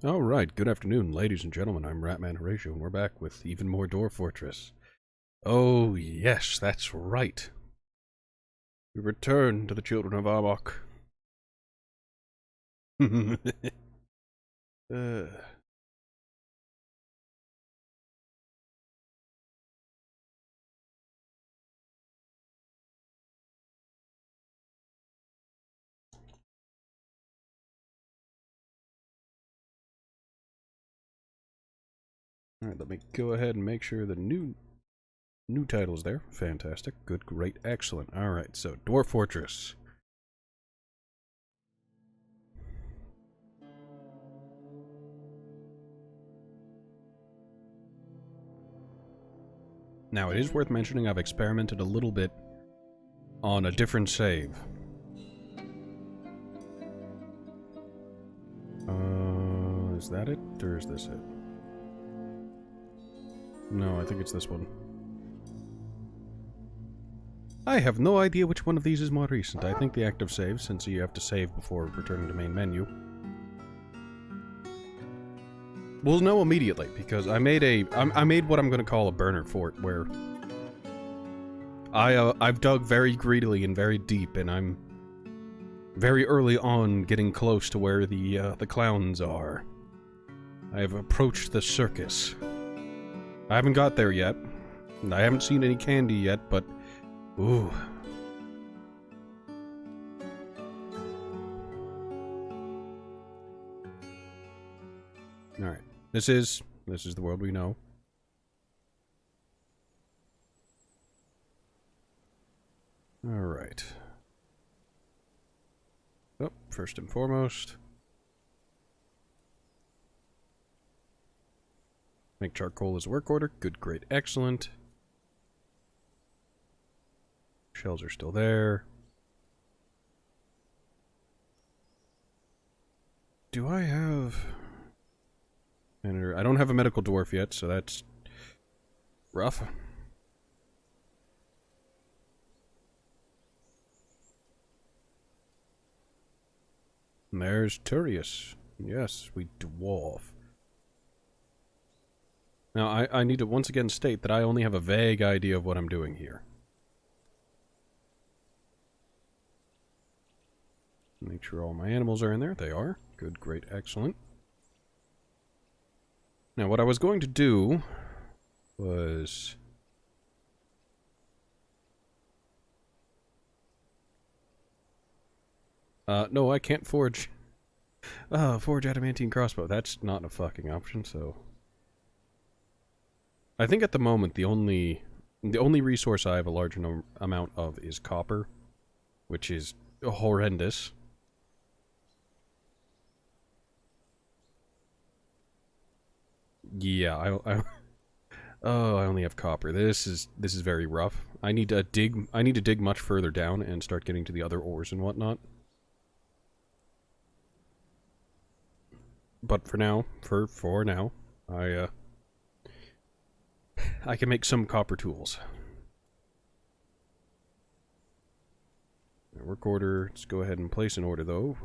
Alright, good afternoon, ladies and gentlemen. I'm Ratman Horatio, and we're back with even more Dwarf Fortress. Oh, yes, that's right. We return to the children of Amok. uh, Alright, let me go ahead and make sure the new title's there. Fantastic. Good, great, excellent. Alright, so Dwarf Fortress. Now, it is worth mentioning I've experimented a little bit on a different save. Is that it? Or is this it? No, I think it's this one. I have no idea which one of these is more recent. I think the active save, since you have to save before returning to main menu. We'll know immediately, because I made what I'm going to call a burner fort, where I've dug very greedily and very deep, and I'm very early on getting close to where the clowns are. I have approached the circus. I haven't got there yet. I haven't seen any candy yet, but ooh. Alright. This is the world we know. Alright. Oh, first and foremost. Make charcoal as a work order. Good, great, excellent. Shells are still there. Do I have... I don't have a medical dwarf yet, so that's rough. And there's Turius. Yes, we dwarf. Now, I need to once again state that I only have a vague idea of what I'm doing here. Make sure all my animals are in there. They are. Good, great, excellent. Now, what I was going to do was... no, I can't forge... forge adamantine crossbow. That's not a fucking option, so... I think at the moment the only resource I have a large amount of is copper, which is horrendous. Yeah, oh, I only have copper. This is very rough. I need to dig much further down and start getting to the other ores and whatnot. But for now, for now, I can make some copper tools. Work order. Let's go ahead and place an order though.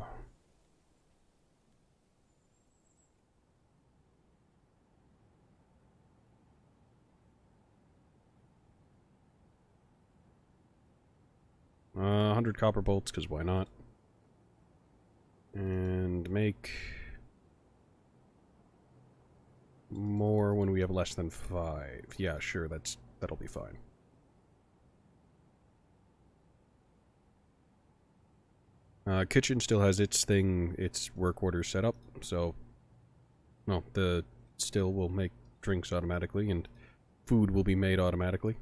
Uh, 100 copper bolts, because why not? And make more when we have less than 5. Yeah, sure, that'll be fine. Kitchen still has its work order set up, so... Well, the still will make drinks automatically, and food will be made automatically.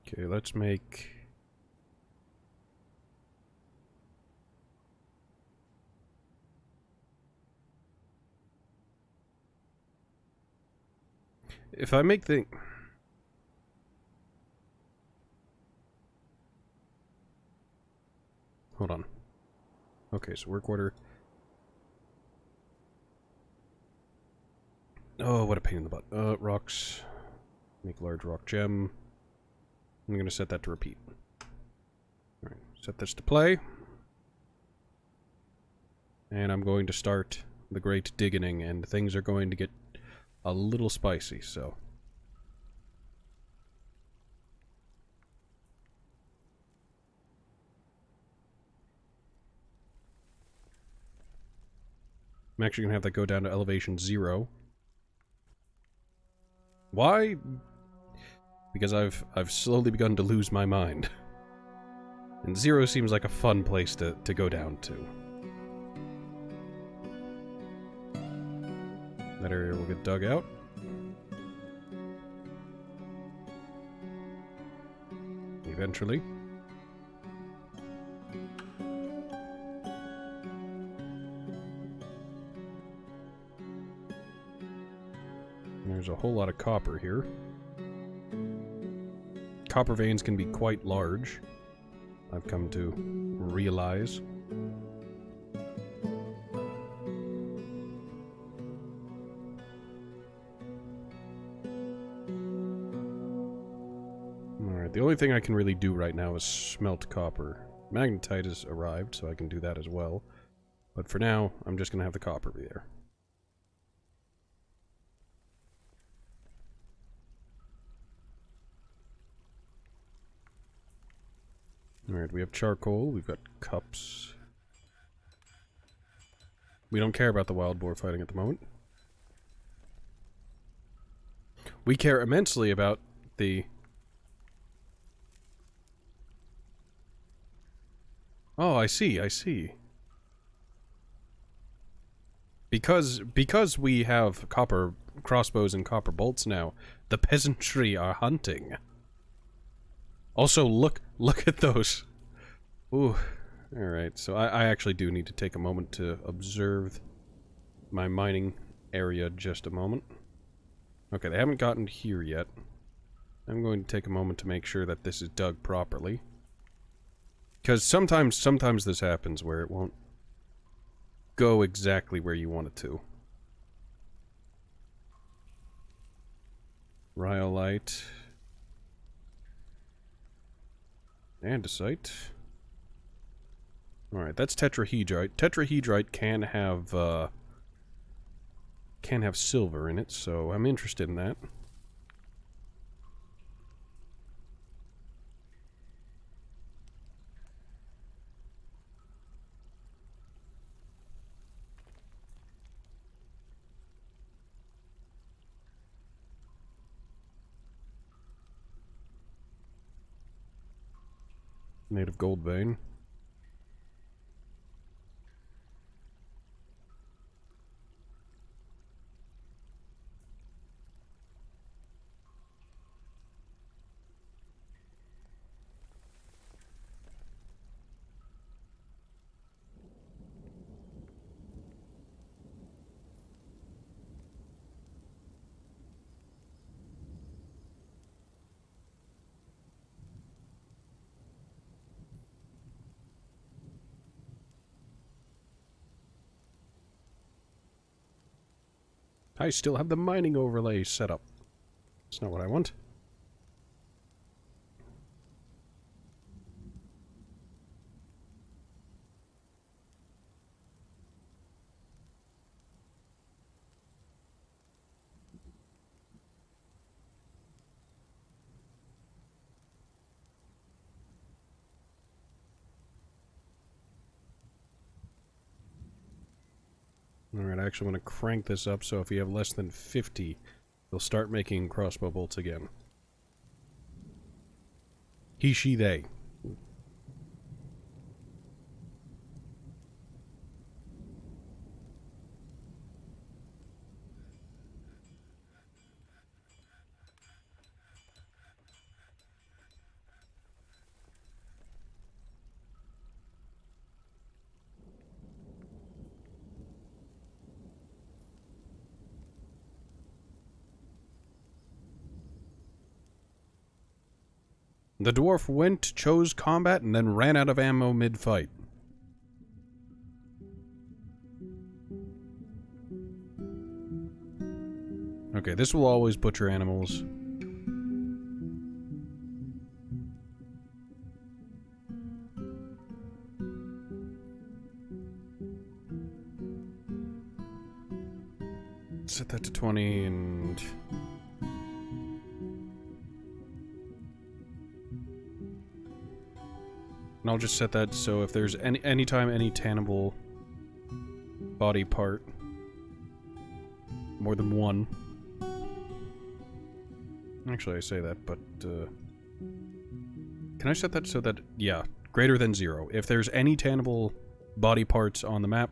Okay, let's make... If I make the... Hold on. Okay, so work order. Oh, what a pain in the butt. Rocks. Make large rock gem. I'm going to set that to repeat. Alright, set this to play. And I'm going to start the great digging, and things are going to get a little spicy, so... I'm actually going to have that go down to elevation 0. Why? Because I've slowly begun to lose my mind. And 0 seems like a fun place to go down to. That area will get dug out. Eventually. There's a whole lot of copper here. Copper veins can be quite large, I've come to realize. Alright, the only thing I can really do right now is smelt copper. Magnetite has arrived, so I can do that as well. But for now, I'm just going to have the copper be there. Alright, we have charcoal, we've got cups. We don't care about the wild boar fighting at the moment. We care immensely about the... Oh, I see, I see. Because we have copper crossbows and copper bolts now, the peasantry are hunting. Also, look at those. Ooh. Alright, so I actually do need to take a moment to observe my mining area just a moment. Okay, they haven't gotten here yet. I'm going to take a moment to make sure that this is dug properly. Because sometimes this happens where it won't go exactly where you want it to. Rhyolite. Andesite. Alright, that's tetrahedrite. Tetrahedrite can have silver in it, so I'm interested in that. Native gold vein. I still have the mining overlay set up. That's not what I want. Alright, I actually want to crank this up so if you have less than 50, they'll start making crossbow bolts again. He, she, they. The dwarf chose combat, and then ran out of ammo mid-fight. Okay, this will always butcher animals. set that to 20 and... And I'll just set that so if there's anytime any tangible body part, more than one. Actually, I say that, but, can I set that so that, yeah, greater than 0. If there's any tangible body parts on the map,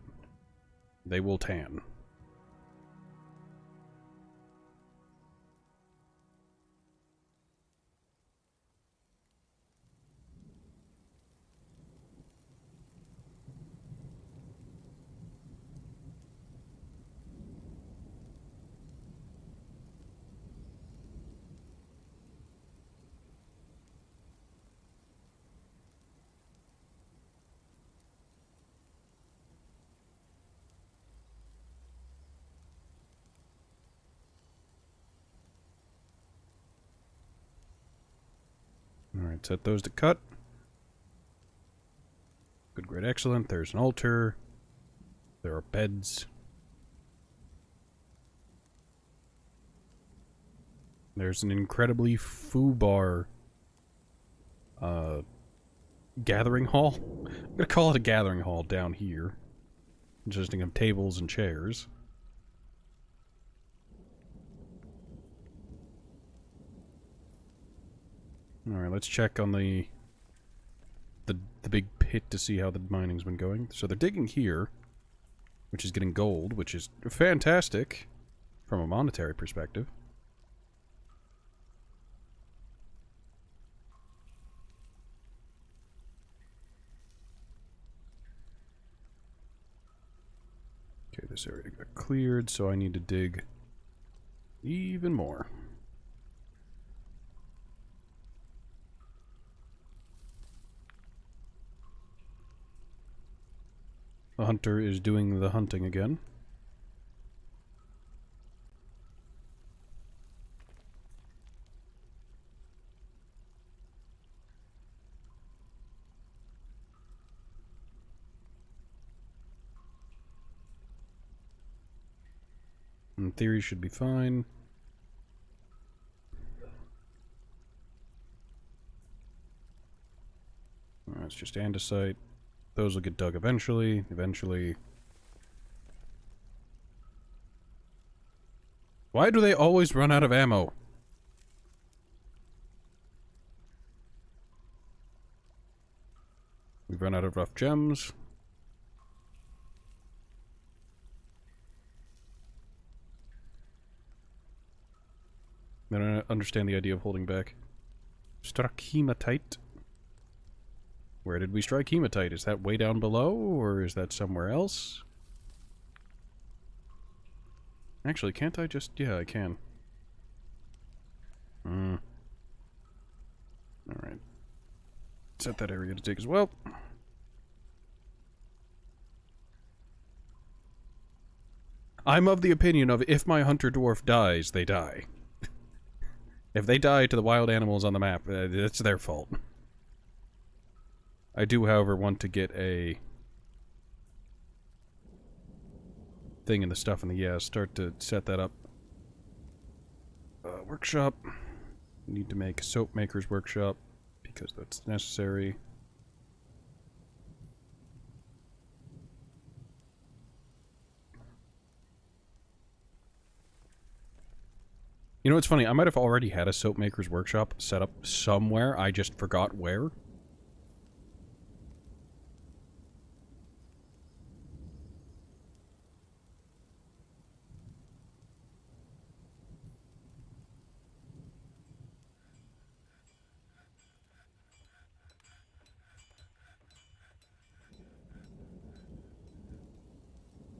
they will tan. Alright, set those to cut. Good, great, excellent. There's an altar. There are beds. There's an incredibly foobar gathering hall. I'm gonna call it a gathering hall down here, consisting of tables and chairs. Alright, let's check on the big pit to see how the mining's been going. So they're digging here, which is getting gold, which is fantastic from a monetary perspective. Okay, this area got cleared, so I need to dig even more. The hunter is doing the hunting again. In theory, should be fine. That's just andesite. Those will get dug eventually. Why do they always run out of ammo? We've run out of rough gems. I don't understand the idea of holding back. Struck hematite. Where did we strike hematite? Is that way down below, or is that somewhere else? Actually, can't I just... Yeah, I can. Alright. Set that area to dig as well. I'm of the opinion of if my hunter dwarf dies, they die. If they die to the wild animals on the map, it's their fault. I do, however, want to get a thing in the stuff in the... Yeah, start to set that up. Workshop. Need to make a soap maker's workshop, because that's necessary. You know what's funny? I might have already had a soap maker's workshop set up somewhere. I just forgot where.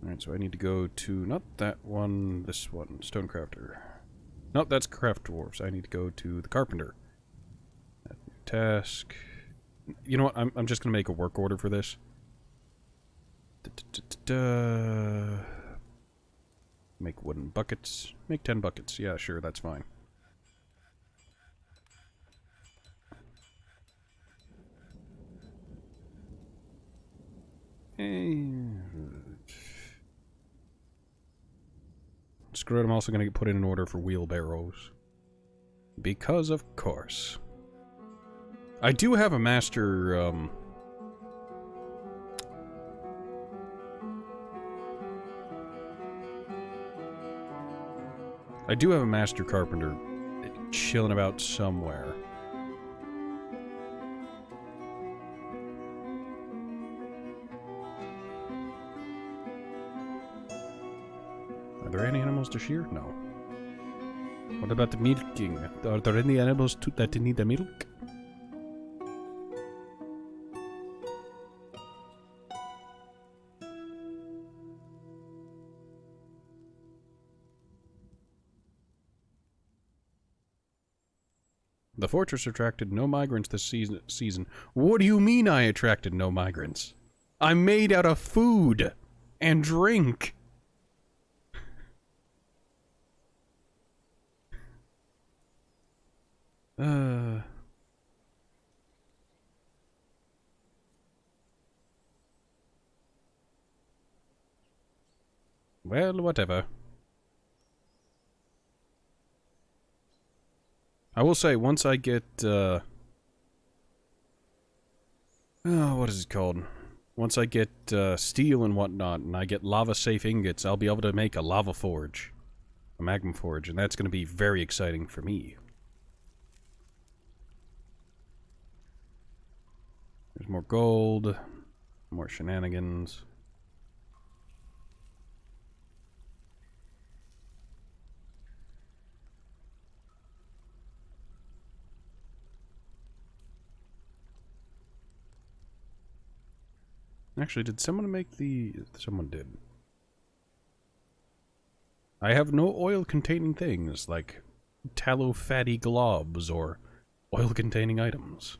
Alright, so I need to go to, not that one, this one, Stonecrafter. Nope, that's Craft Dwarves. I need to go to the Carpenter. Task. You know what, I'm just gonna make a work order for this. Make wooden buckets. Make 10 buckets. Yeah, sure, that's fine. screw it, I'm also going to put in an order for wheelbarrows. Because of course. I do have a master, I do have a master carpenter chilling about somewhere. Are there any animals to shear? No. What about the milking? Are there any animals that need the milk? The fortress attracted no migrants this season. What do you mean I attracted no migrants? I'm made out of food and drink. Well, whatever. I will say, once I get, oh, what is it called? Once I get, steel and whatnot, and I get lava-safe ingots, I'll be able to make a lava forge. A magma forge, and that's going to be very exciting for me. There's more gold, more shenanigans. Actually, did someone make the... Someone did. I have no oil-containing things, like tallow-fatty globs or oil-containing items.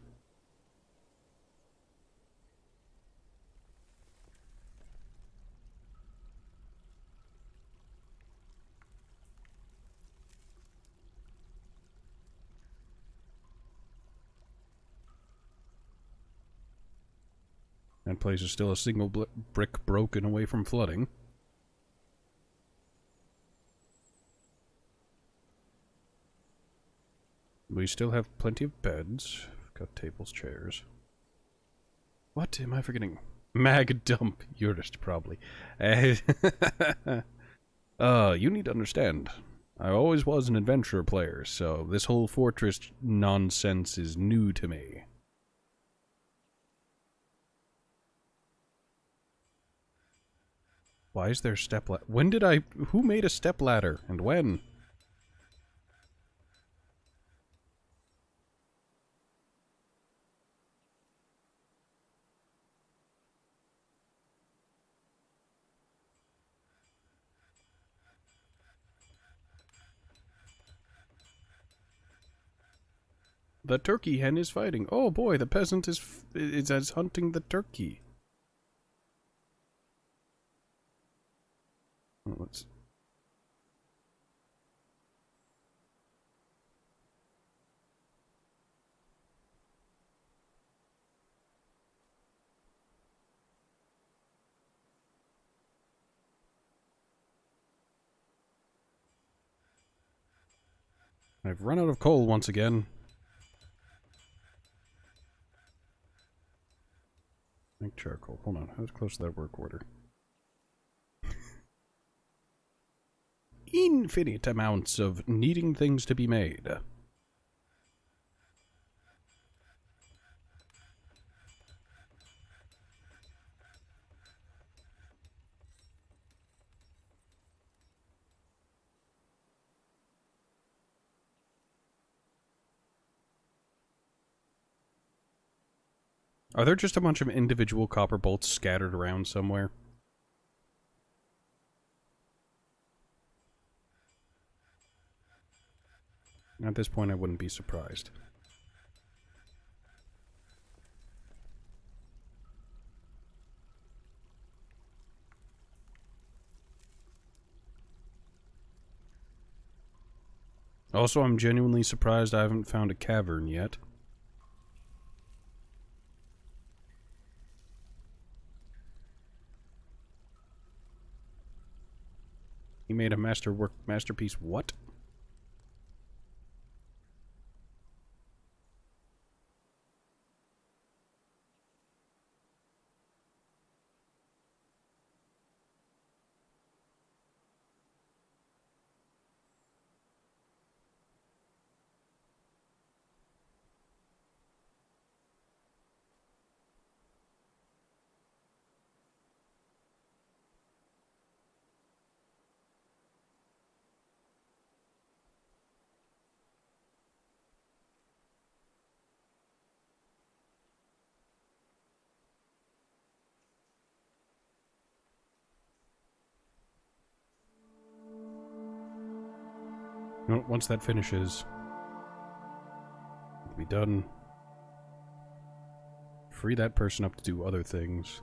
That place is still a single brick broken away from flooding. We still have plenty of beds. We've got tables, chairs. What am I forgetting? Mag dump Urist, probably. You need to understand. I always was an adventurer player, so this whole fortress nonsense is new to me. Why is there a step ladder? When did I... Who made a step ladder? And when? The turkey hen is fighting. Oh boy, the peasant is hunting the turkey. Oh, let's... I've run out of coal once again. Make charcoal. Hold on. How close to that work order? Infinite amounts of needing things to be made. Are there just a bunch of individual copper bolts scattered around somewhere? At this point, I wouldn't be surprised. Also, I'm genuinely surprised I haven't found a cavern yet. He made a masterpiece. What? No, once that finishes, it'll be done. Free that person up to do other things.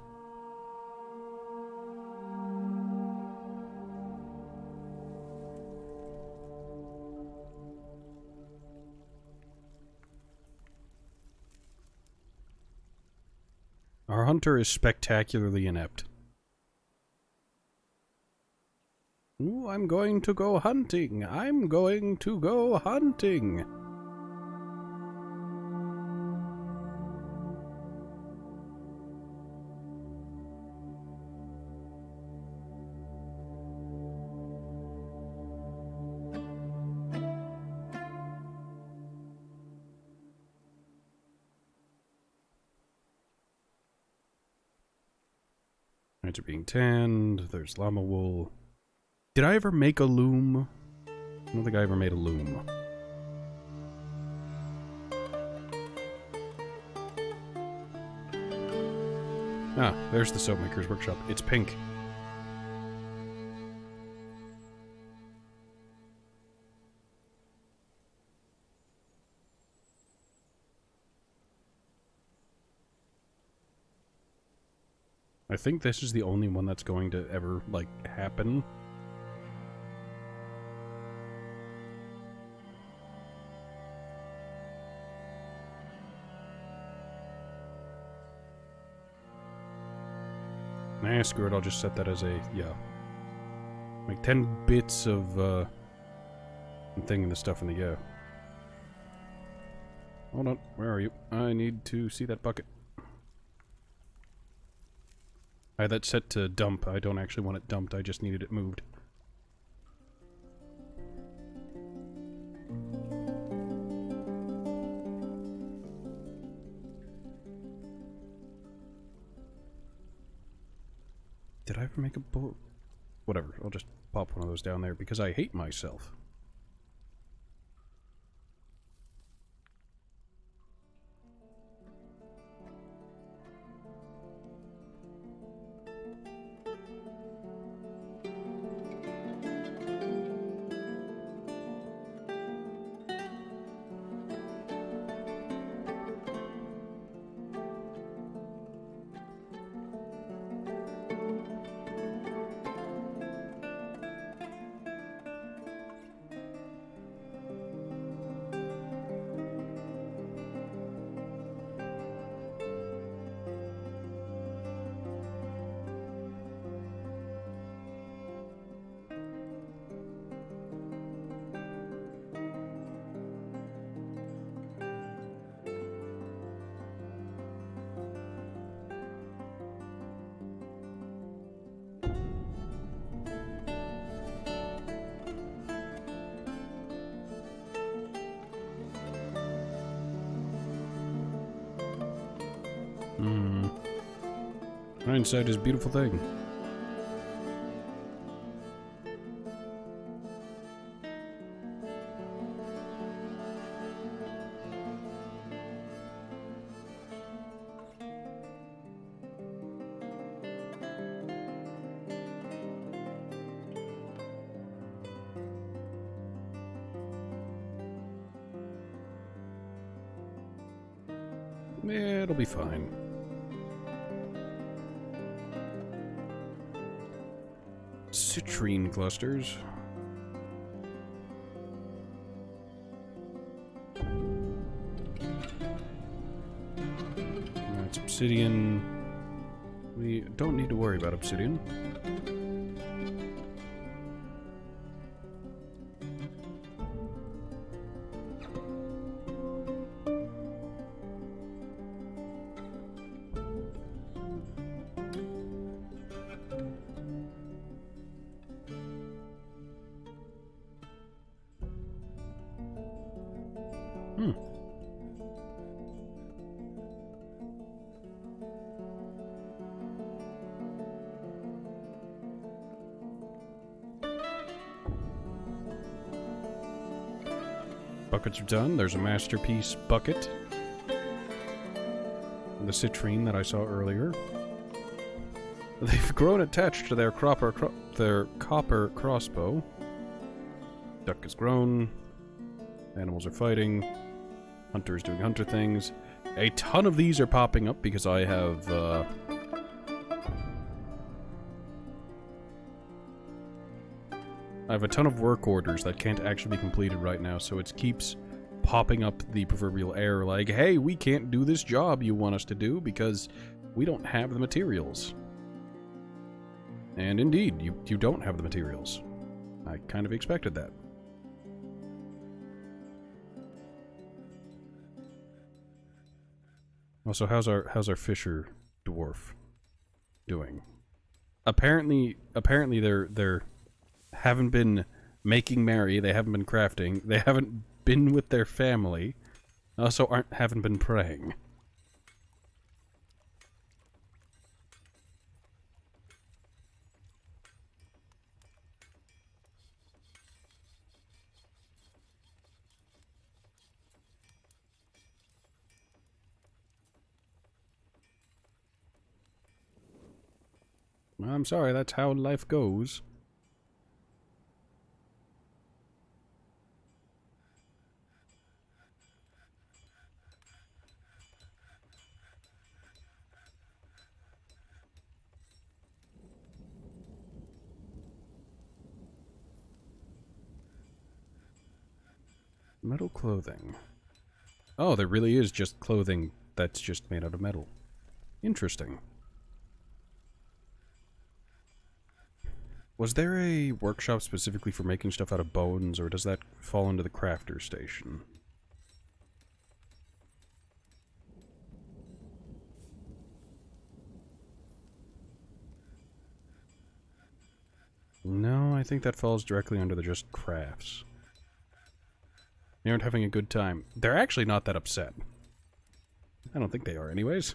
Our hunter is spectacularly inept. Ooh, I'm going to go hunting. I'm going to go hunting. Hides are being tanned. There's llama wool. Did I ever make a loom? I don't think I ever made a loom. Ah, there's the Soapmaker's Workshop. It's pink. I think this is the only one that's going to ever, like, happen. Nah, screw it, I'll just set that as a, yeah. Like 10 bits of, thing and the stuff in the, yeah. Hold on, where are you? I need to see that bucket. I had that set to dump. I don't actually want it dumped, I just needed it moved. Did I ever make a boat? Whatever, I'll just pop one of those down there because I hate myself. Hindsight is a beautiful thing. Yeah, it'll be fine. Citrine clusters. That's obsidian. We don't need to worry about obsidian. Hmm. Buckets are done. There's a masterpiece bucket. The citrine that I saw earlier. They've grown attached to their copper crossbow. Duck has grown. Animals are fighting. Hunter is doing hunter things. A ton of these are popping up because I have, I have a ton of work orders that can't actually be completed right now, so it keeps popping up the proverbial error like, hey, we can't do this job you want us to do because we don't have the materials. And indeed, you don't have the materials. I kind of expected that. Also, how's our fisher dwarf doing? Apparently they're haven't been making merry, they haven't been crafting, they haven't been with their family, also haven't been praying. I'm sorry, that's how life goes. Metal clothing. Oh, there really is just clothing that's just made out of metal. Interesting. Was there a workshop specifically for making stuff out of bones, or does that fall into the crafter station? No, I think that falls directly under the just crafts. They aren't having a good time. They're actually not that upset. I don't think they are anyways.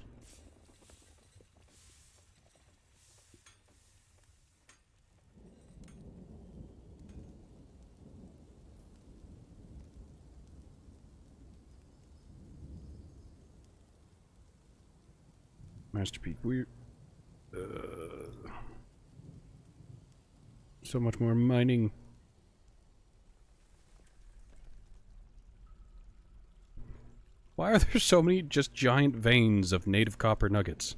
Masterpiece. So much more mining. Why are there so many just giant veins of native copper nuggets?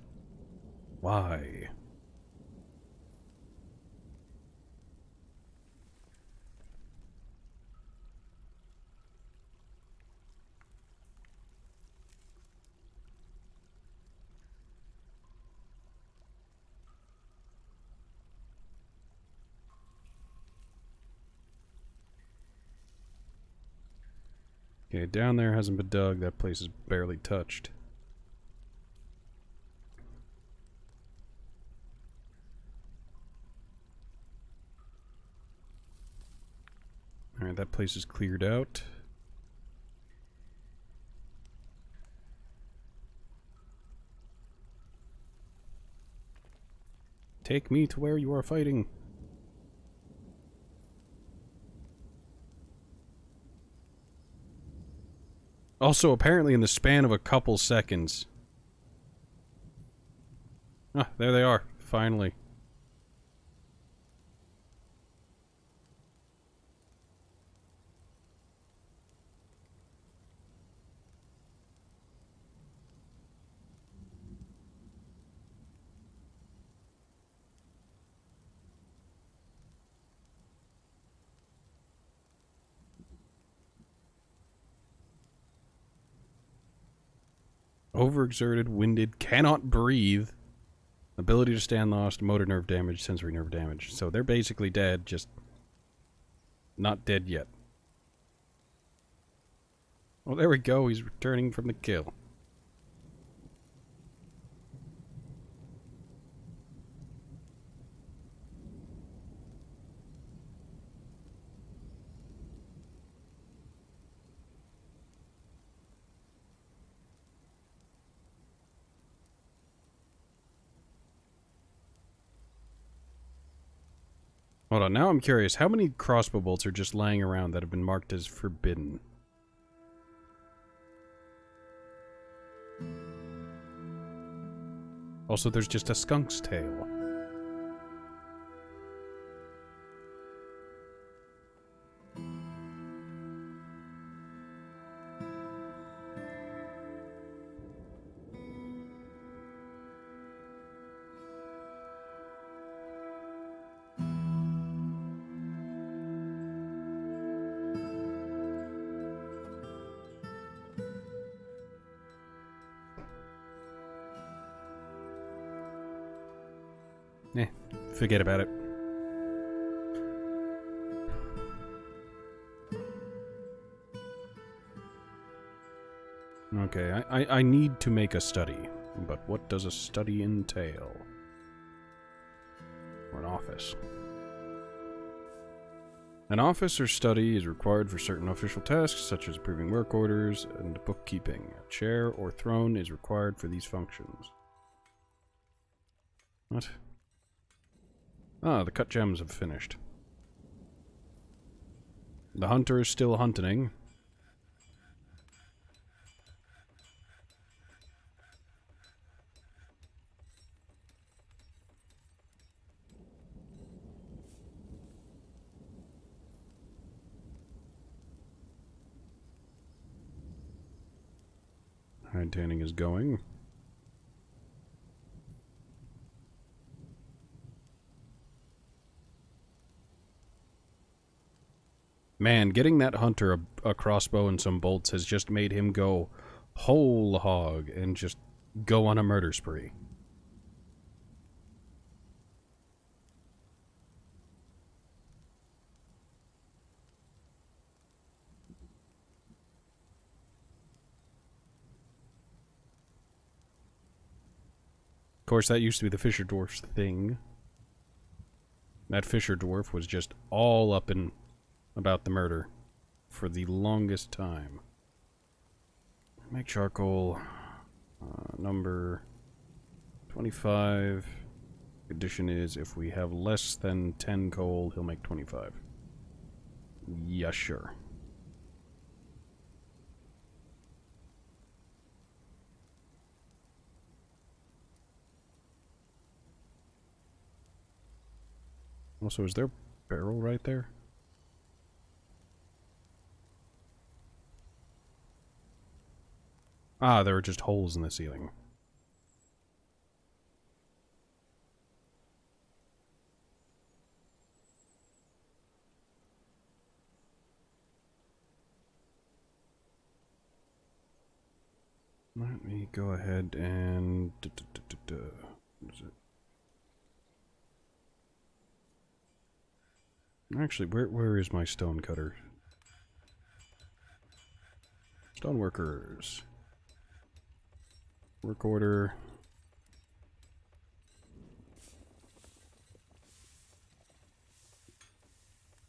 Why? Okay, down there hasn't been dug. That place is barely touched. Alright, that place is cleared out. Take me to where you are fighting. Also, apparently in the span of a couple seconds... Ah, there they are, finally. Overexerted, winded, cannot breathe. Ability to stand lost, motor nerve damage, sensory nerve damage. So they're basically dead, just not dead yet. Oh, there we go. He's returning from the kill. Hold on, now I'm curious. How many crossbow bolts are just lying around that have been marked as forbidden? Also, there's just a skunk's tail. Forget about it. Okay, I need to make a study. But what does a study entail? Or an office? An office or study is required for certain official tasks, such as approving work orders and bookkeeping. A chair or throne is required for these functions. What? Ah, the cut gems have finished. The hunter is still hunting. Hide tanning is going. Man, getting that hunter a crossbow and some bolts has just made him go whole hog and just go on a murder spree. Of course, that used to be the Fisher Dwarf's thing. That Fisher Dwarf was just all up in about the murder for the longest time. Make charcoal number 25. Condition is if we have less than 10 coal, he'll make 25. Yeah, sure. Also, is there a barrel right there? Ah, there are just holes in the ceiling. Let me go ahead and... What is it? Actually, where is my stone cutter? Stone workers. Work order.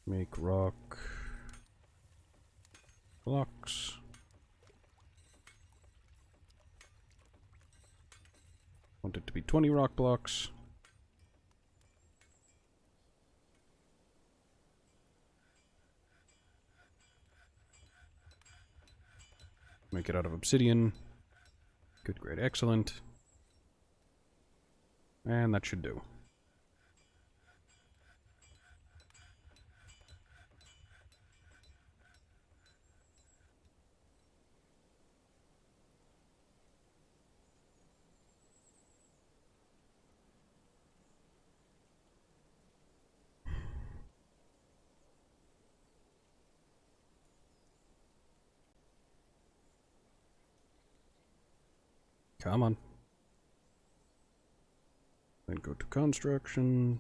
Make rock blocks. Want it to be 20 rock blocks. Make it out of obsidian. Good, great, excellent. And that should do. Come on. Then go to construction.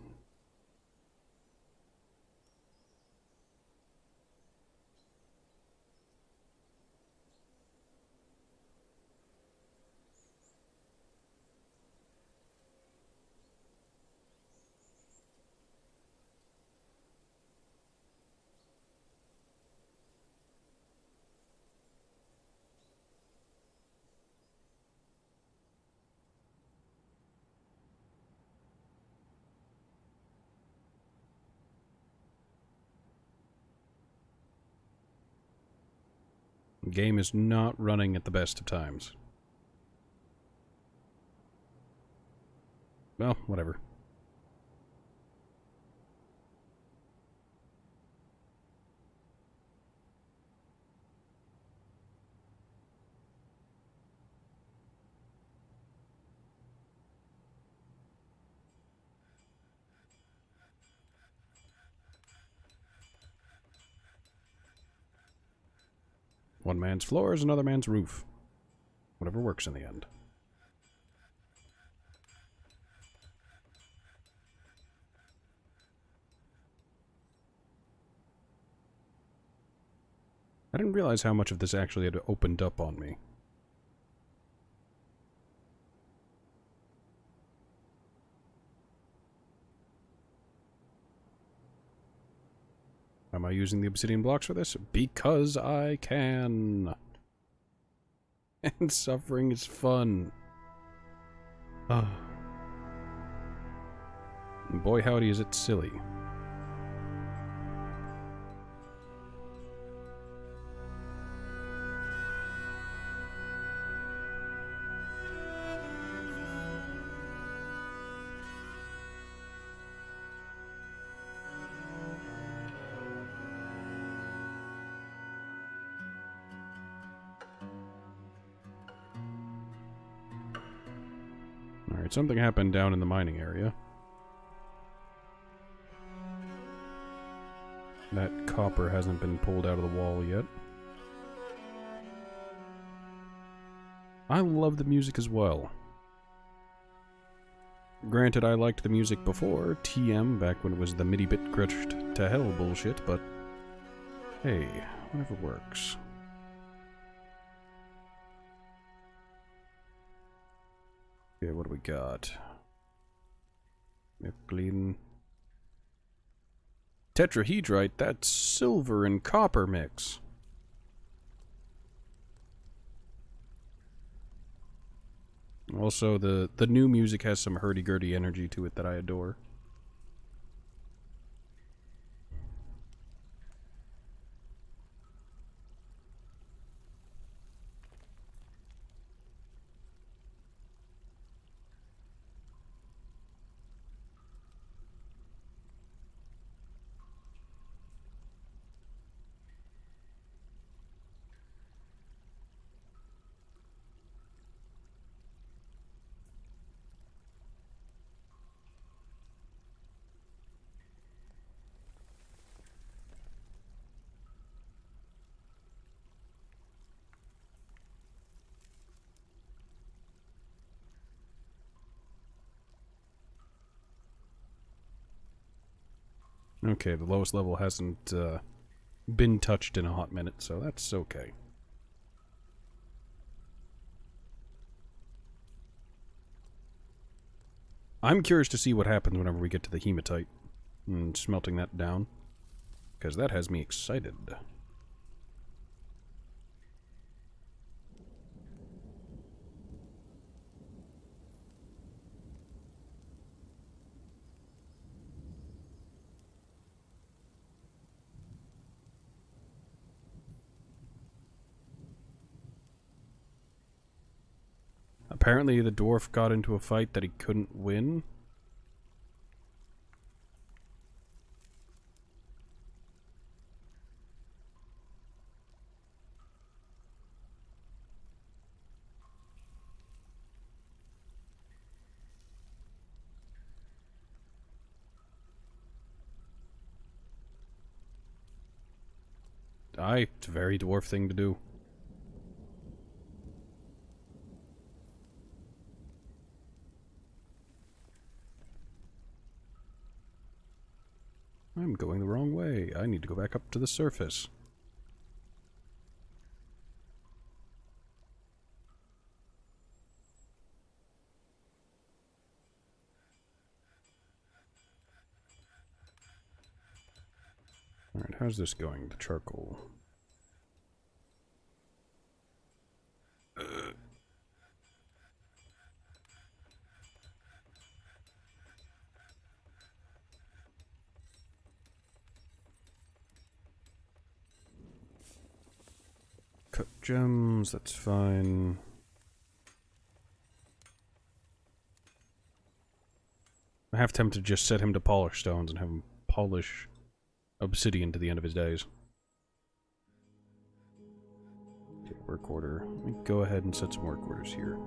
The game is not running at the best of times. Well, whatever. One man's floor is another man's roof. Whatever works in the end. I didn't realize how much of this actually had opened up on me. Am I using the obsidian blocks for this? Because I can. And suffering is fun. Ah. Boy howdy is it silly. Alright, something happened down in the mining area. That copper hasn't been pulled out of the wall yet. I love the music as well. Granted, I liked the music before, TM, back when it was the MIDI bit crushed to hell bullshit, but hey, whatever works. Okay, what do we got? Miclean. Tetrahedrite, that's silver and copper mix. Also, the new music has some hurdy-gurdy energy to it that I adore. Okay, the lowest level hasn't been touched in a hot minute, so that's okay. I'm curious to see what happens whenever we get to the hematite and smelting that down, because that has me excited. Apparently the dwarf got into a fight that he couldn't win. It's a very dwarf thing to do. I'm going the wrong way. I need to go back up to the surface. Alright, how's this going? The charcoal. cut gems, that's fine. I'm half tempted to just set him to polish stones and have him polish obsidian to the end of his days. Okay, work order. Let me go ahead and set some work orders here.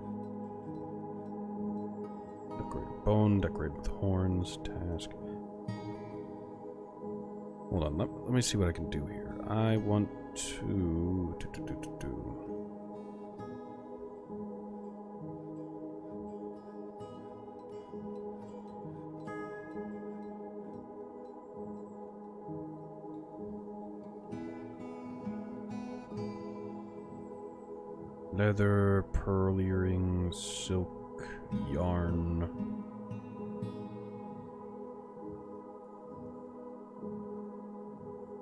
Decorate with bone, decorate with horns, task. Hold on, let me see what I can do here. I want to... Leather, pearl earrings, silk, yarn.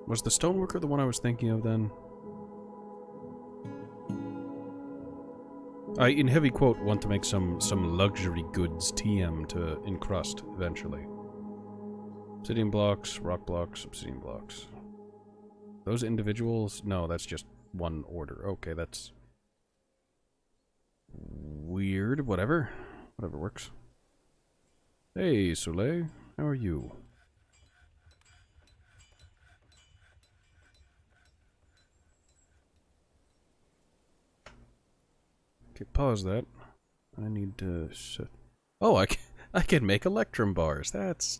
Was the stoneworker the one I was thinking of then? I, in heavy quote, want to make some luxury goods TM to encrust eventually. Obsidian blocks, rock blocks, obsidian blocks. Those individuals? No, that's just one order. Okay, that's weird. Whatever. Whatever works. Hey, Soleil. How are you? Okay, pause that. I need to set... Oh, I can make electrum bars. That's...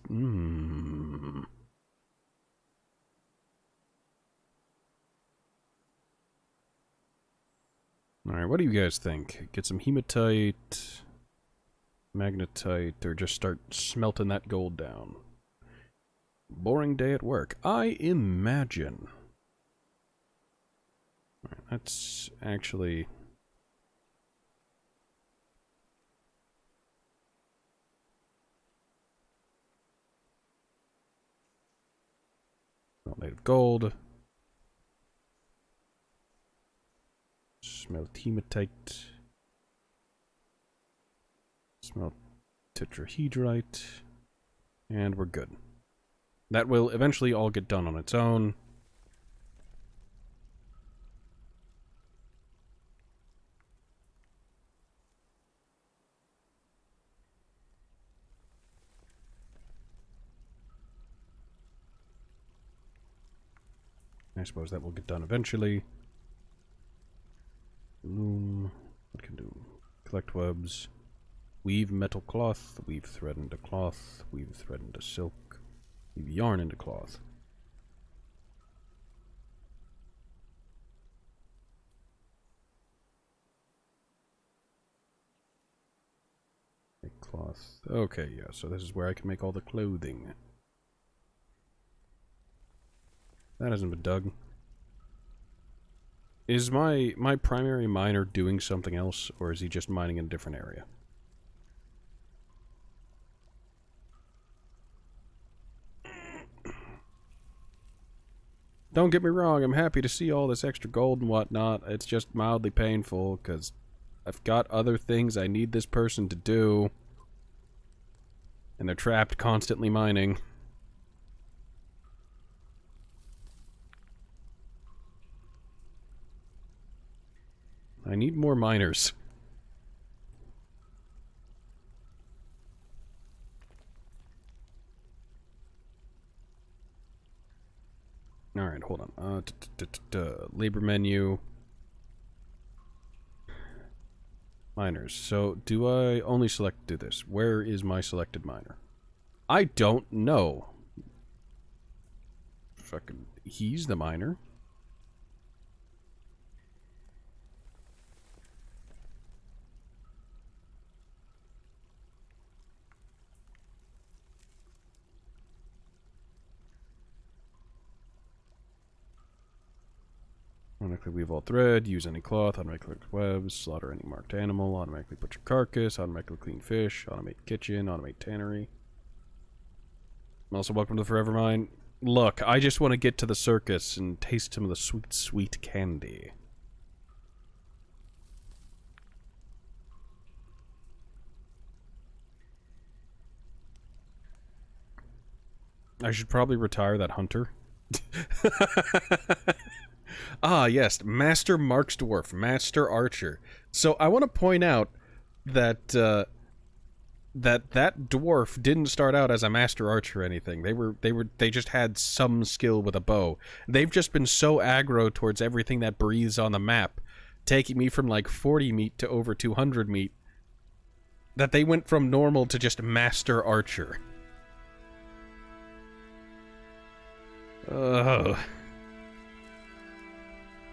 Alright, what do you guys think? Get some hematite, magnetite, or just start smelting that gold down? Boring day at work. I imagine. Alright, that's actually... made of gold. Smelt hematite. Smelt tetrahedrite. And we're good. That will eventually all get done on its own. I suppose that will get done eventually. Loom. What can do? Collect webs. Weave metal cloth. Weave thread into cloth. Weave thread into silk. Weave yarn into cloth. Make cloth. Okay, yeah, so this is where I can make all the clothing. That hasn't been dug. Is my primary miner doing something else, or is he just mining in a different area? Don't get me wrong, I'm happy to see all this extra gold and whatnot. It's just mildly painful, because I've got other things I need this person to do. And they're trapped constantly mining. I need more miners. Alright, hold on. Labor menu. Miners. So, do I only do this? Where is my selected miner? I don't know. Fucking, he's the miner. Automatically weave all thread, use any cloth, automatically collect webs, slaughter any marked animal, automatically butcher carcass, automatically clean fish, automate kitchen, automate tannery. Also, welcome to the Forever Mine. Look, I just want to get to the circus and taste some of the sweet, sweet candy. I should probably retire that hunter. Ah, yes, Master Marksdwarf, Master Archer. So I want to point out that that dwarf didn't start out as a master archer or anything. They just had some skill with a bow. They've just been so aggro towards everything that breathes on the map, taking me from like 40 meat to over 200 meat, that they went from normal to just master archer.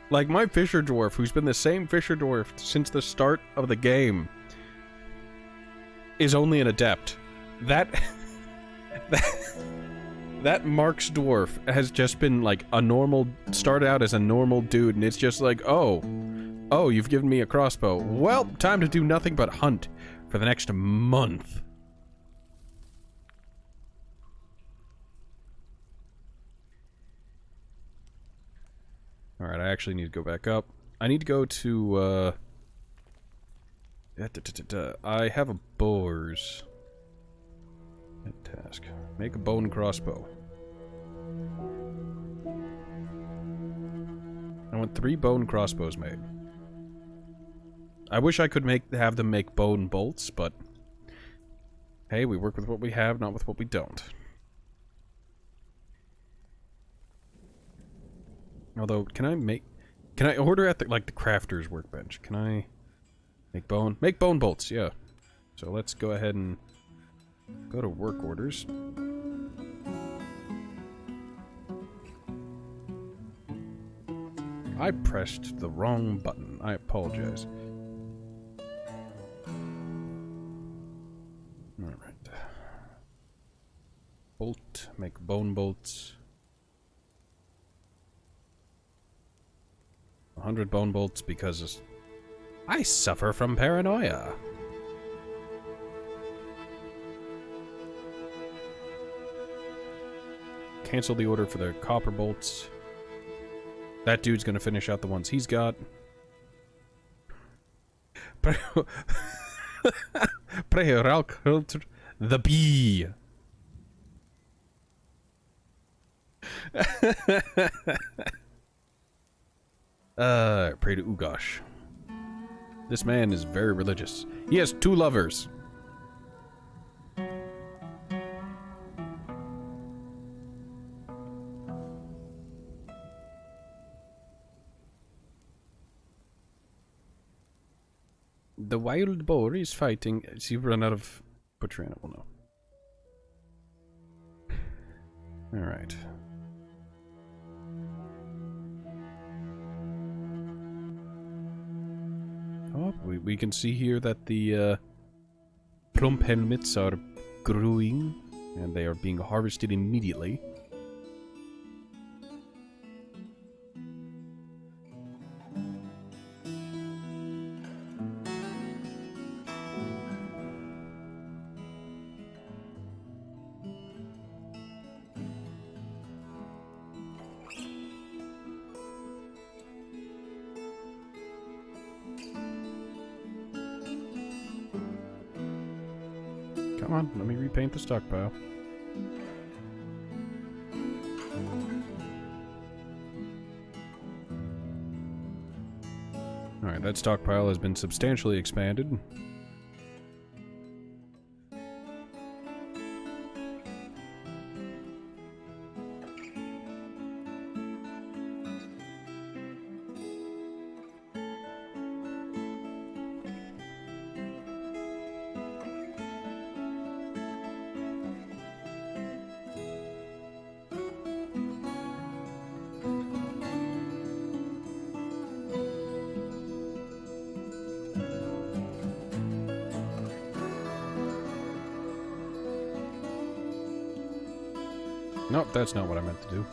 Like my fisher dwarf, who's been the same fisher dwarf since the start of the game, is only an adept. That Mark's dwarf has just been like a normal, started out as a normal dude, and it's just like, oh, you've given me a crossbow. Well, time to do nothing but hunt for the next month. Alright, I actually need to go back up. I need to go to, I have a boars. Task. Make a bow and crossbow. I want 3 bow and crossbows made. I wish I could have them make bow and bolts, but hey, we work with what we have, not with what we don't. Although, can I order at the crafter's workbench? Can I make bone bolts, yeah. So let's go ahead and go to work orders. I pressed the wrong button. I apologize. Alright. Bolt, make bone bolts. 100 bone bolts because I suffer from paranoia. Cancel the order for the copper bolts. That dude's gonna finish out the ones he's got. The bee. Pray to Ugosh. This man is very religious. He has 2 lovers. The wild boar is fighting. Has he run out of butcher animal? No. Alright. Oh, we can see here that the plump helmets are growing, and they are being harvested immediately. Come on, let me repaint the stockpile. Alright, that stockpile has been substantially expanded. Nope, that's not what I meant to do.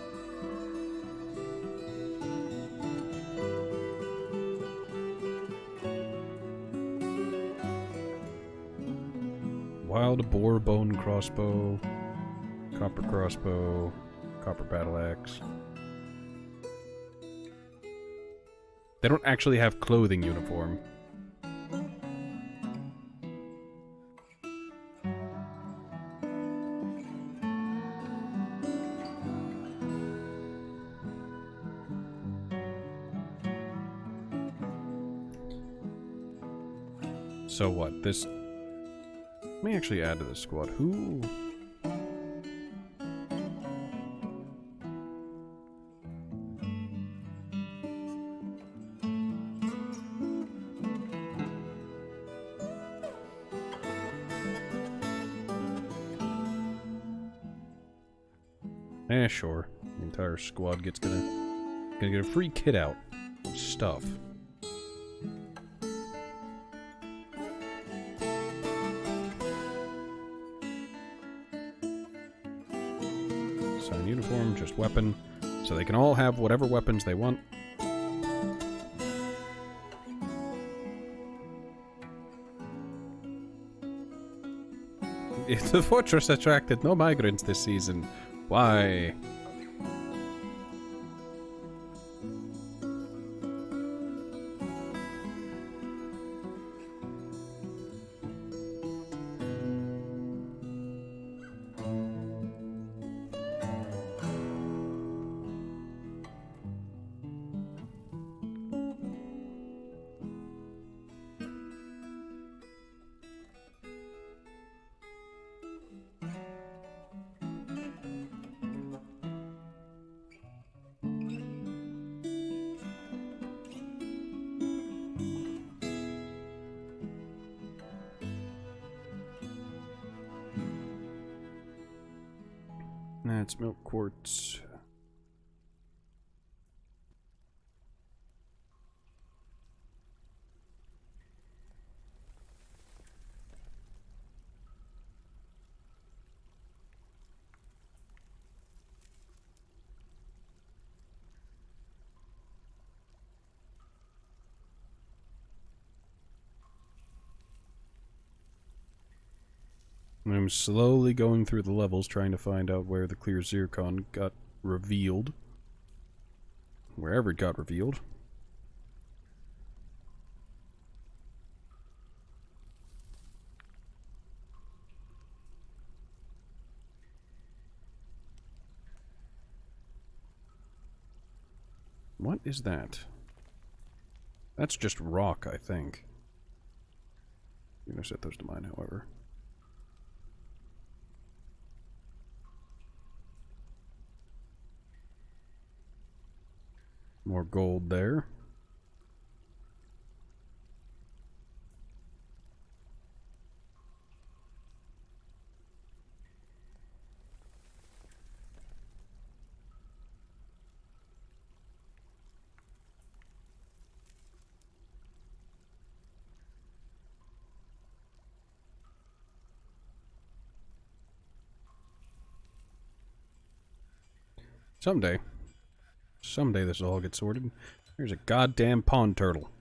Wild boar bone crossbow, copper crossbow, copper battle axe. They don't actually have clothing uniform. So what? This... Let me actually add to this squad. Who... Eh, sure. The entire squad gonna get a free kit out. Stuff. Sign uniform, just weapon. So they can all have whatever weapons they want. The fortress attracted no migrants this season. Why? That's milk quartz. I'm slowly going through the levels trying to find out where the clear zircon got revealed. Wherever it got revealed. What is that? That's just rock, I think. I'm gonna set those to mine, however. More gold there. Someday. Someday this will all get sorted. There's a goddamn pond turtle.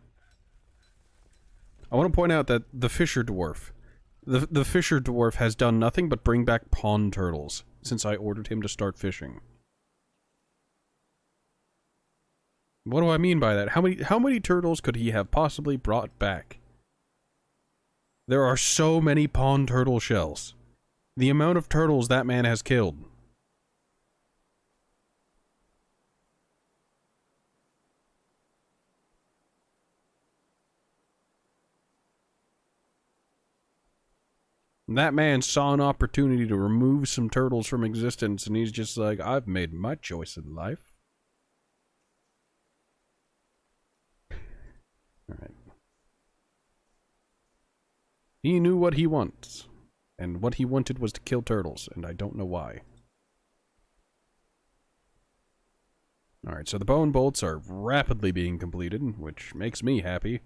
I want to point out that the Fisher Dwarf. The Fisher Dwarf has done nothing but bring back pond turtles since I ordered him to start fishing. What do I mean by that? How many turtles could he have possibly brought back? There are so many pond turtle shells. The amount of turtles that man has killed. That man saw an opportunity to remove some turtles from existence, and he's just like, I've made my choice in life. Alright. He knew what he wants, and what he wanted was to kill turtles, and I don't know why. Alright, so the bone bolts are rapidly being completed, which makes me happy.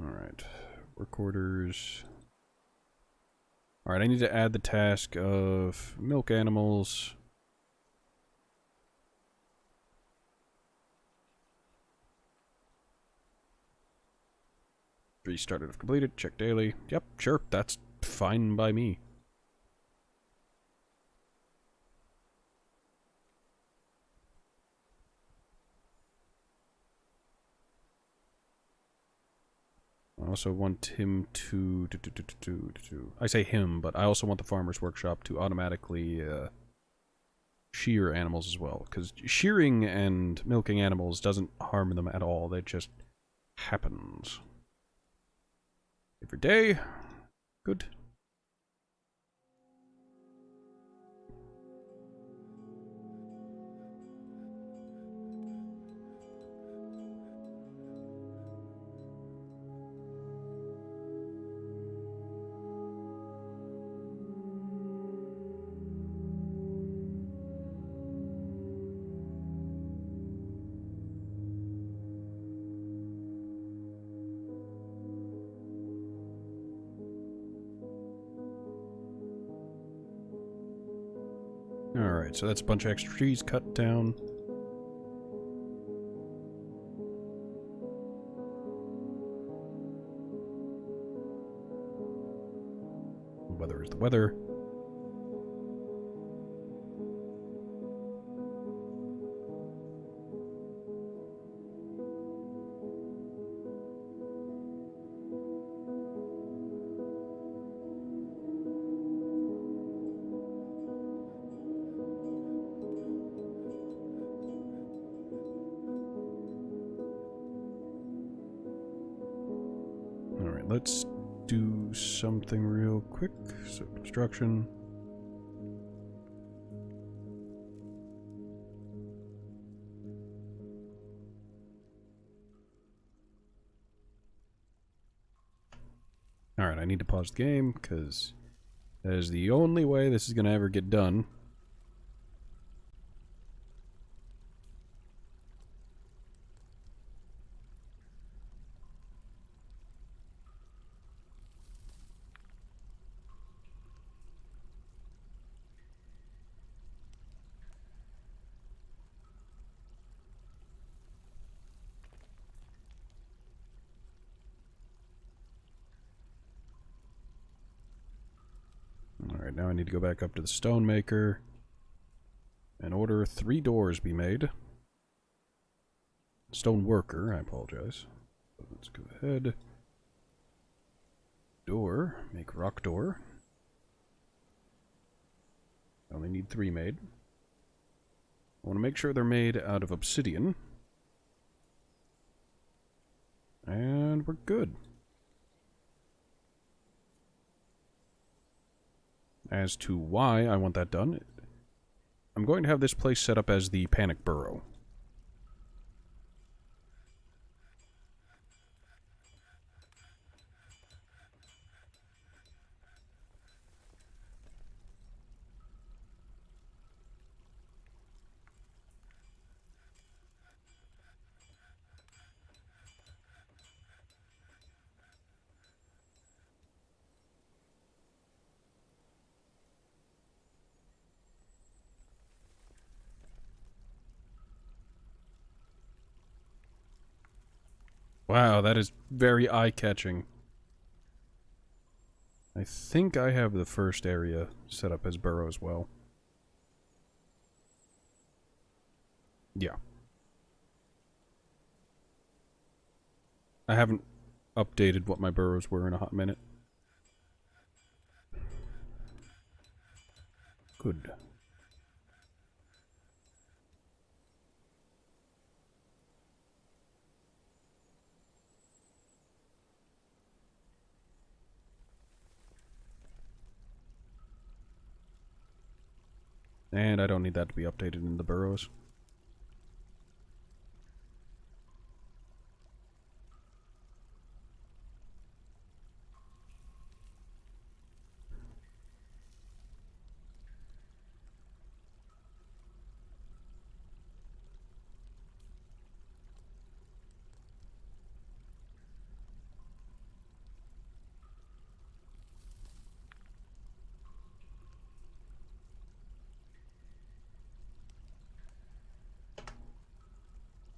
Alright, recorders. Alright, I need to add the task of milk animals. Restarted if completed, check daily. Yep, sure, that's fine by me. also want him to... I say him, but I also want the farmer's workshop to automatically shear animals as well. Because shearing and milking animals doesn't harm them at all. It just happens. Every day. Good. Alright, so that's a bunch of extra trees cut down. The weather is the weather. Alright, let's do something real quick. So, construction. Alright, I need to pause the game, because that is the only way this is going to ever get done. Alright, now I need to go back up to the stonemaker and order 3 doors be made. Stone worker, I apologize. Let's go ahead. Door, make rock door. I only need 3 made. I want to make sure they're made out of obsidian. And we're good. As to why I want that done, I'm going to have this place set up as the panic burrow. Wow, that is very eye-catching. I think I have the first area set up as burrow as well. Yeah. I haven't updated what my burrows were in a hot minute. Good. And I don't need that to be updated in the burrows.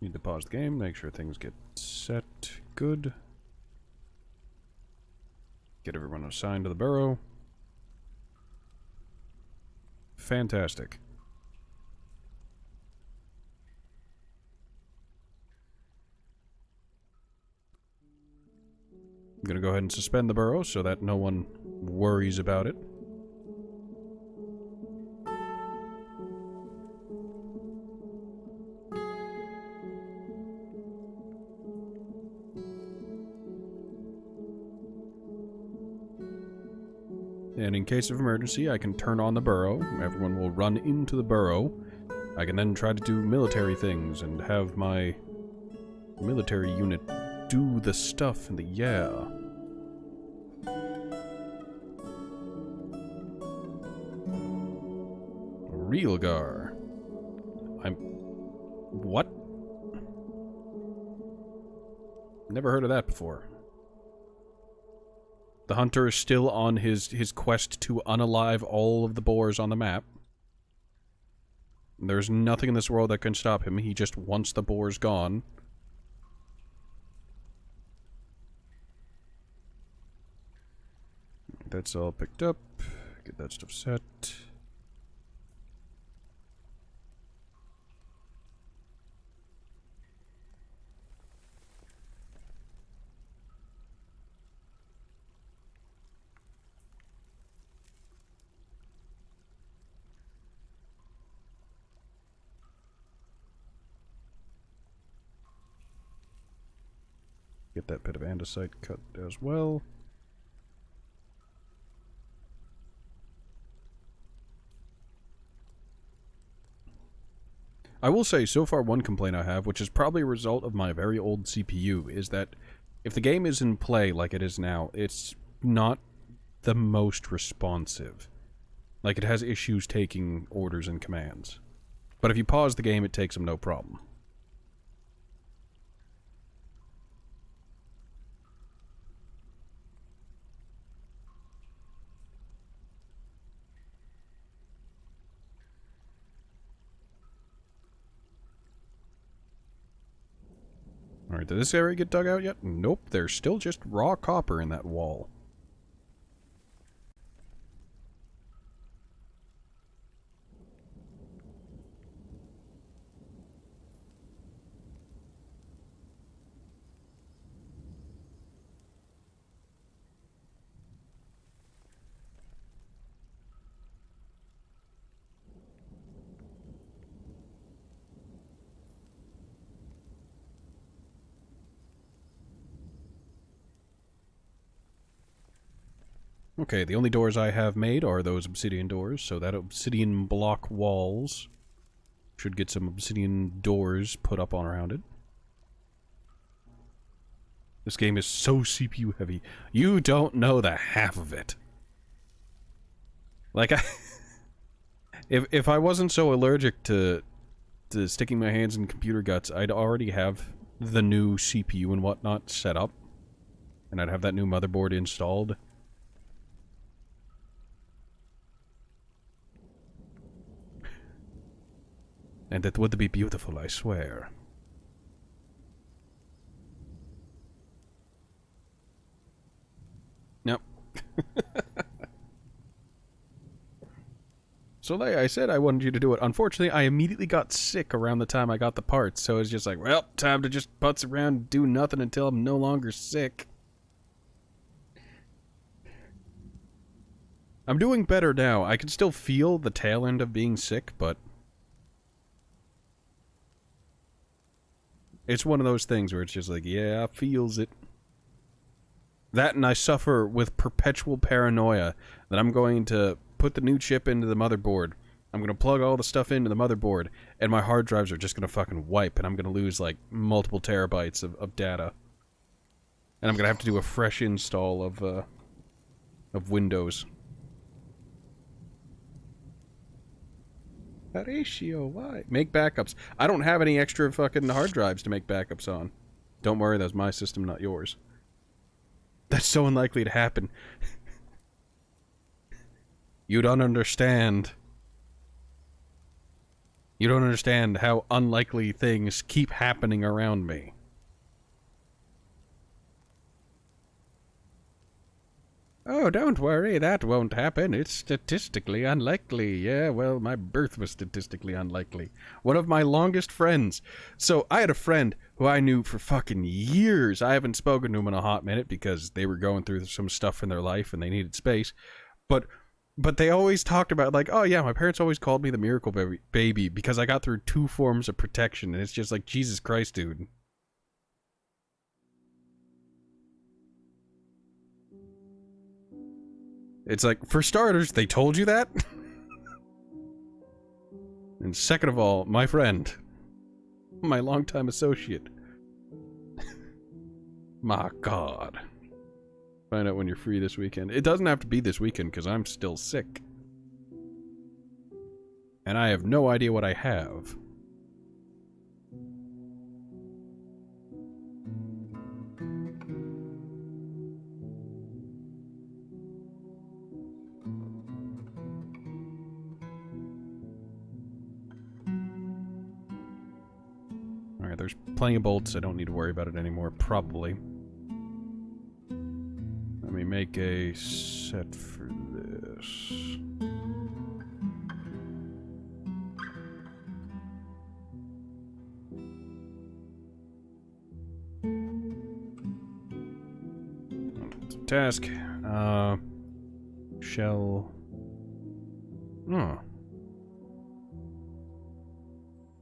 Need to pause the game, make sure things get set good. Get everyone assigned to the burrow. Fantastic. I'm gonna go ahead and suspend the burrow so that no one worries about it. And in case of emergency, I can turn on the burrow. Everyone will run into the burrow. I can then try to do military things and have my military unit do the stuff in the yeah. Realgar. What? Never heard of that before. The hunter is still on his quest to unalive all of the boars on the map. There's nothing in this world that can stop him. He just wants the boars gone. That's all picked up. Get that stuff set. Get that bit of andesite cut as well. I will say, so far one complaint I have, which is probably a result of my very old CPU, is that if the game is in play like it is now, it's not the most responsive. Like, it has issues taking orders and commands. But if you pause the game, it takes them no problem. Alright, did this area get dug out yet? Nope, there's still just raw copper in that wall. Okay, the only doors I have made are those obsidian doors, so that obsidian block walls should get some obsidian doors put up on around it. This game is so CPU heavy. You don't know the half of it. Like, if I wasn't so allergic to sticking my hands in computer guts, I'd already have the new CPU and whatnot set up. And I'd have that new motherboard installed. And it would be beautiful, I swear. Nope. So like I said, I wanted you to do it. Unfortunately, I immediately got sick around the time I got the parts, so it's just like, well, time to just putz around and do nothing until I'm no longer sick. I'm doing better now. I can still feel the tail end of being sick, but it's one of those things where it's just like, yeah, feels it. That, and I suffer with perpetual paranoia that I'm going to put the new chip into the motherboard. I'm going to plug all the stuff into the motherboard, and my hard drives are just going to fucking wipe, and I'm going to lose, like, multiple terabytes of data. And I'm going to have to do a fresh install of Windows. Horatio, why? Make backups. I don't have any extra fucking hard drives to make backups on. Don't worry, that's my system, not yours. That's so unlikely to happen. You don't understand. You don't understand how unlikely things keep happening around me. Oh, don't worry, that won't happen. It's statistically unlikely. Yeah, well, my birth was statistically unlikely. One of my longest friends. So, I had a friend who I knew for fucking years. I haven't spoken to him in a hot minute because they were going through some stuff in their life and they needed space. But they always talked about, like, oh yeah, my parents always called me the miracle baby because I got through 2 forms of protection. And it's just like, Jesus Christ, dude. It's like, for starters, they told you that? And second of all, my friend, my longtime associate. My God. Find out when you're free this weekend. It doesn't have to be this weekend, because I'm still sick. And I have no idea what I have. Alright, there's plenty of bolts. I don't need to worry about it anymore, probably. Let me make a set for this. Task. Shell. Oh.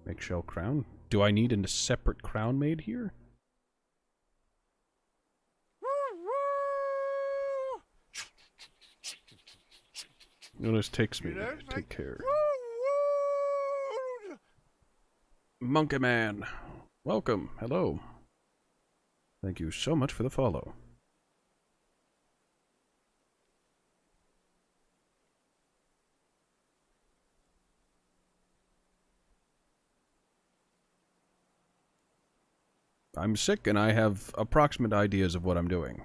Make shell crown. Do I need a separate crown made here? This takes me to take care. Monkey Man. Welcome. Hello. Thank you so much for the follow. I'm sick and I have approximate ideas of what I'm doing.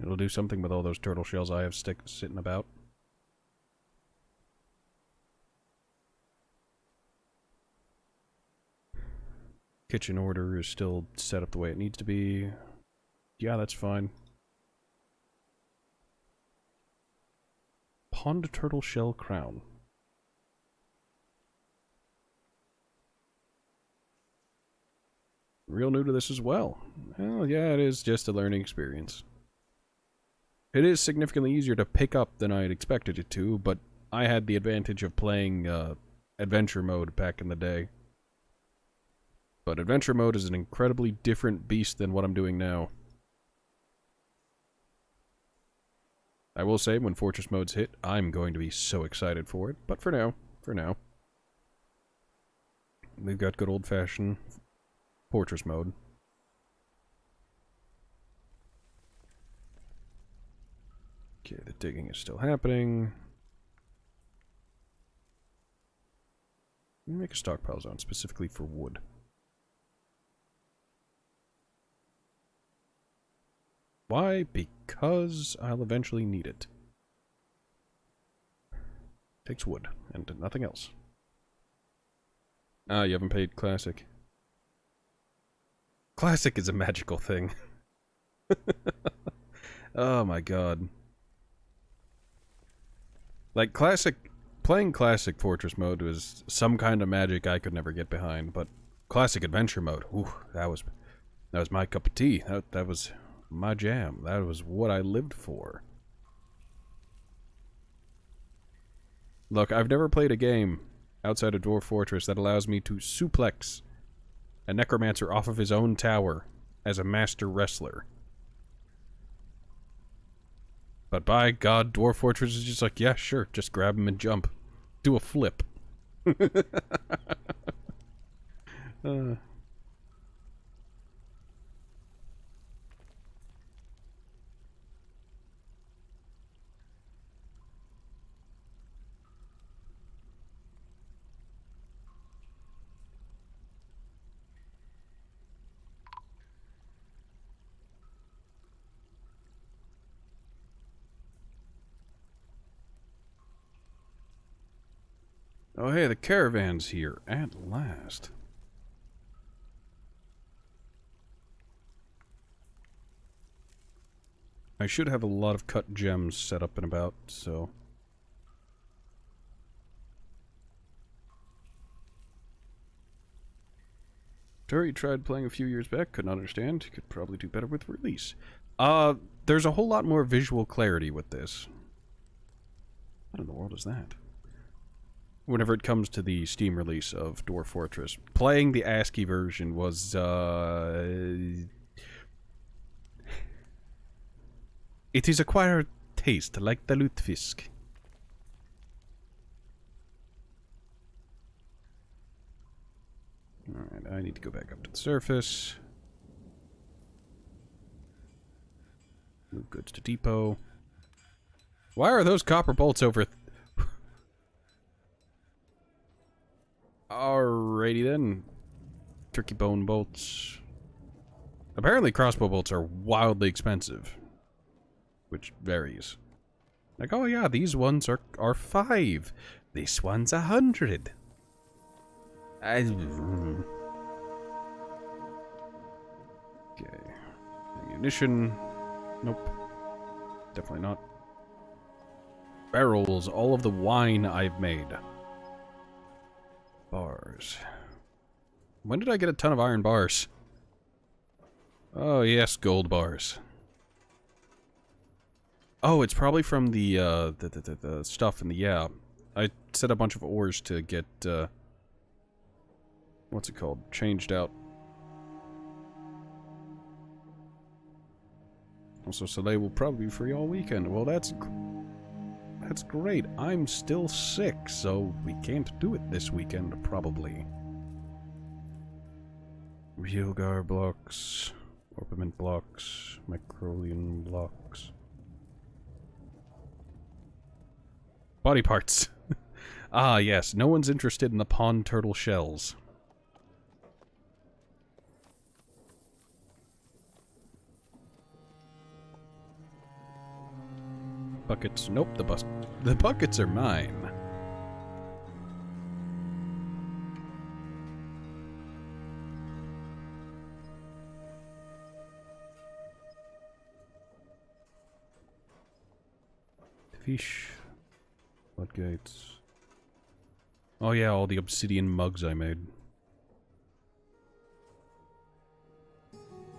It'll do something with all those turtle shells I have sitting about. Kitchen order is still set up the way it needs to be. Yeah, that's fine. Pond turtle shell crown. Real new to this as well. Well, yeah, it is just a learning experience. It is significantly easier to pick up than I had expected it to, but I had the advantage of playing adventure mode back in the day. But adventure mode is an incredibly different beast than what I'm doing now. I will say, when Fortress mode's hit, I'm going to be so excited for it. But for now, we've got good old-fashioned Fortress mode. Okay, the digging is still happening. Let me make a stockpile zone specifically for wood. Why? Because I'll eventually need it. Takes wood, and nothing else. Ah, you haven't paid Classic. Classic is a magical thing. Oh my god. Like, playing Classic Fortress mode was some kind of magic I could never get behind, but Classic Adventure mode, ooh, that was my cup of tea. That was my jam. That was what I lived for. Look, I've never played a game outside of Dwarf Fortress that allows me to suplex a necromancer off of his own tower as a master wrestler. But by God, Dwarf Fortress is just like, yeah, sure, just grab him and jump. Do a flip. Oh, hey, the caravan's here at last. I should have a lot of cut gems set up and about, so... Tori tried playing a few years back, could not understand, could probably do better with release. There's a whole lot more visual clarity with this. What in the world is that? Whenever it comes to the Steam release of Dwarf Fortress, playing the ASCII version was, It is acquired taste, like the lutefisk. Alright, I need to go back up to the surface. Move goods to depot. Why are those copper bolts over... Alrighty then. Turkey bone bolts. Apparently crossbow bolts are wildly expensive. Which varies. Like, oh yeah, these ones are 5. This one's 100. Okay. Ammunition. Nope. Definitely not. Barrels. All of the wine I've made. Bars. When did I get a ton of iron bars? Oh yes, gold bars. Oh, it's probably from the stuff in the, yeah. I set a bunch of ores to get, what's it called? Changed out. Also, Soleil will probably be free all weekend. Well, that's great. I'm still sick, so we can't do it this weekend, probably. Realgar blocks, orpiment blocks, microlian blocks. Body parts. Ah, yes. No one's interested in the pond turtle shells. Buckets. Nope, the buckets are mine. Fish. Floodgates. Oh yeah, all the obsidian mugs I made.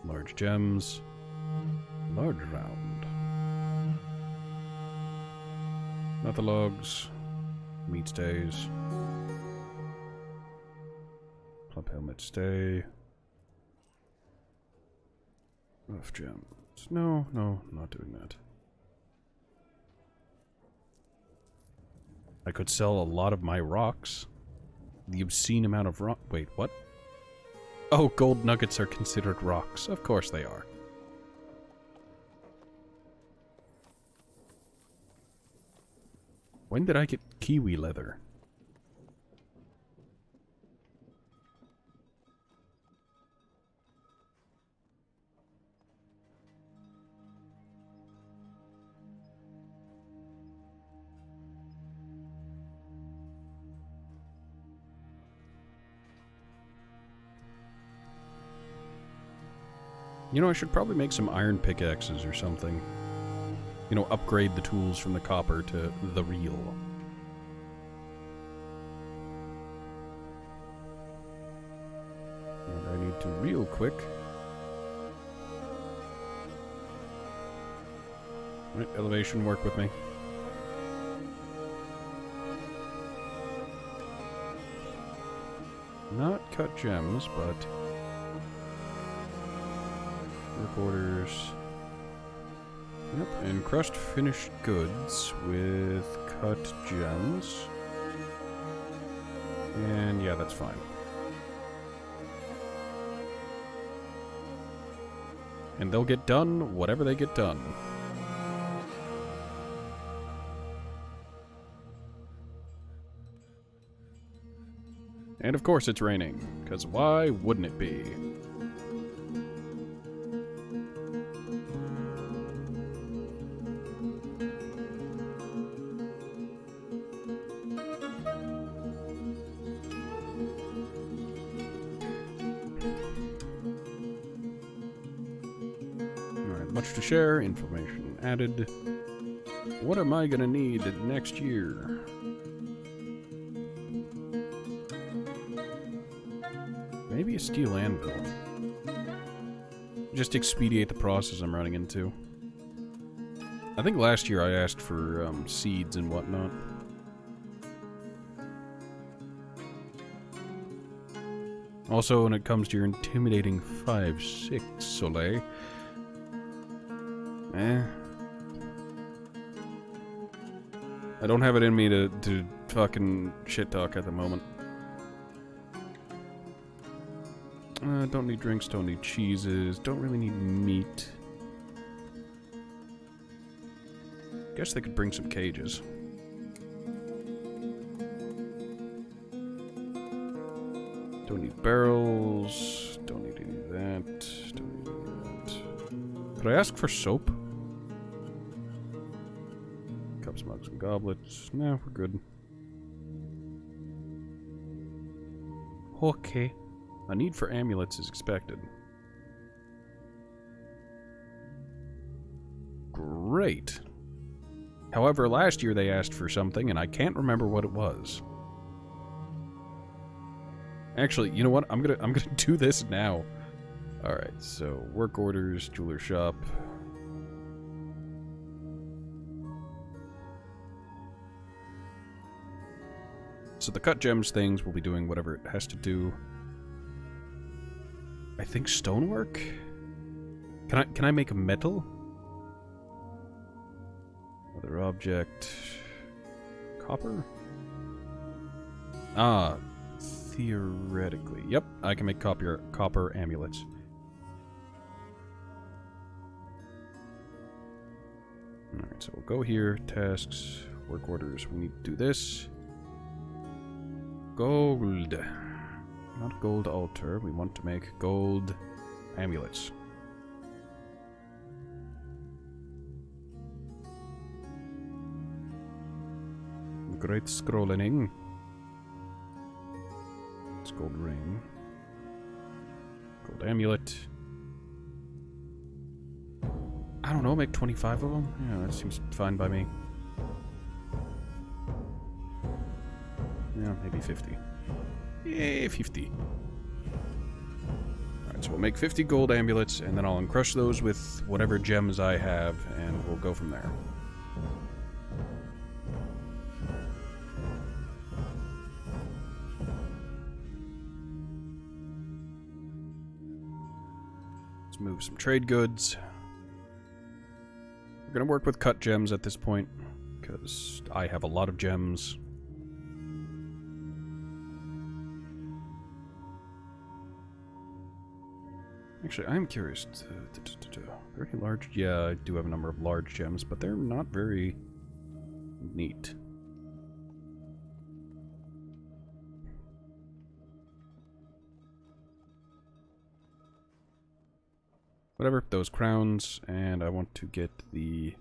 Large gems. Large round. Nether logs. Meat stays. Plump helmet stay. Rough gems. No, not doing that. I could sell a lot of my rocks. The obscene amount of rock. Wait, what? Oh, gold nuggets are considered rocks. Of course they are. When did I get kiwi leather? You know, I should probably make some iron pickaxes or something. You know, upgrade the tools from the copper to the real. And I need to real quick. Right, elevation, work with me. Not cut gems, but... work orders. Yep, and crushed finished goods with cut gems. And yeah, that's fine. And they'll get done whatever they get done. And of course it's raining, because why wouldn't it be? Much to share, information added. What am I gonna need next year? Maybe a steel anvil. Just expedite the process I'm running into. I think last year I asked for seeds and whatnot. Also, when it comes to your intimidating 5'6", Soleil. I don't have it in me to fucking shit talk at the moment. Don't need drinks, don't need cheeses, don't really need meat. Guess they could bring some cages. Don't need barrels, don't need any of that, don't need any of that. Could I ask for soap? Cups, mugs, and goblets. No, we're good. Okay. A need for amulets is expected. Great. However, last year they asked for something, and I can't remember what it was. Actually, you know what? I'm gonna do this now. All right. So work orders, jeweler shop. So the cut gems things will be doing whatever it has to do. I think stonework? Can I make a metal? Other object. Copper? Ah, theoretically. Yep, I can make copper amulets. Alright, so we'll go here, tasks, work orders. We need to do this. Gold. Not gold altar. We want to make gold amulets. Great scrolling. It's gold ring. Gold amulet. I don't know, make 25 of them? Yeah, that seems fine by me. Yeah, maybe 50. Yay, 50. Alright, so we'll make 50 gold amulets, and then I'll encrush those with whatever gems I have, and we'll go from there. Let's move some trade goods. We're gonna work with cut gems at this point, because I have a lot of gems. Actually, I'm curious. Very large. Yeah, I do have a number of large gems, but they're not very neat. Whatever, those crowns, and I want to get the...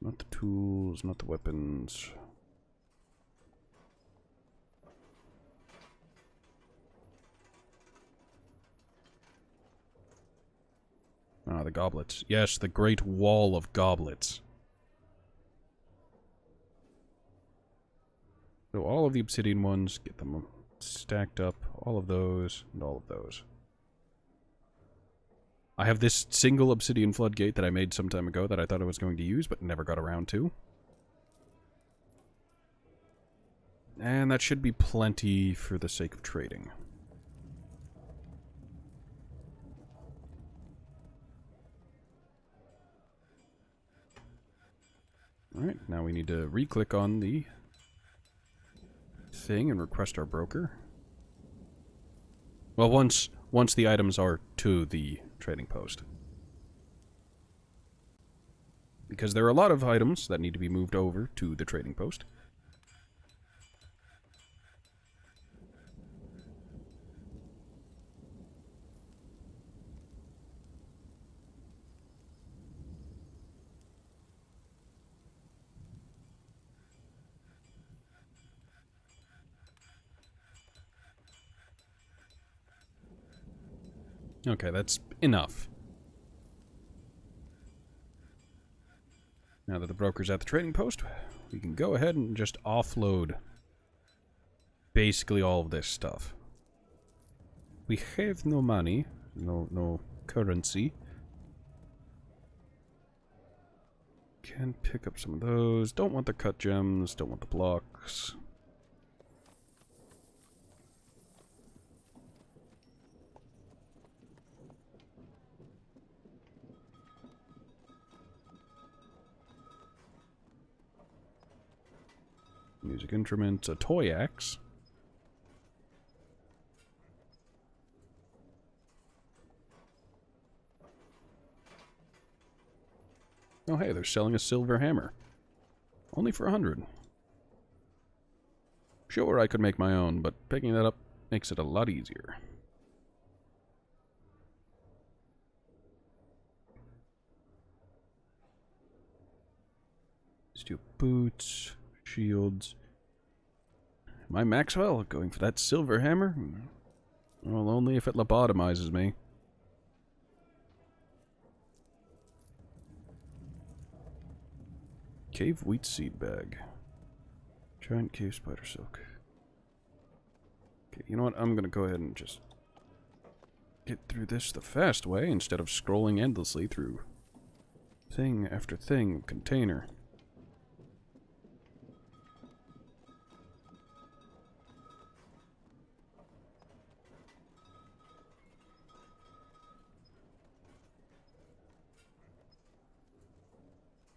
not the tools, not the weapons. Ah, the goblets. Yes, the Great Wall of Goblets. So all of the obsidian ones, get them stacked up. All of those, and all of those. I have this single obsidian floodgate that I made some time ago that I thought I was going to use, but never got around to. And that should be plenty for the sake of trading. Alright, now we need to re-click on the thing and request our broker. Well, once the items are to the trading post. Because there are a lot of items that need to be moved over to the trading post. Okay, that's enough. that the broker's at the trading post, we can go ahead and just offload basically all of this stuff. We have no money, no currency. Can pick up some of those. Don't want the cut gems, don't want the blocks. Music instruments, a toy axe. Oh hey, they're selling a silver hammer. Only for 100. Sure, I could make my own, but picking that up makes it a lot easier. Steel boots, shields. Am I Maxwell going for that silver hammer? Well, only if it lobotomizes me. Cave wheat seed bag. Giant cave spider silk. Okay, you know what? I'm gonna go ahead and just get through this the fast way instead of scrolling endlessly through thing after thing, container.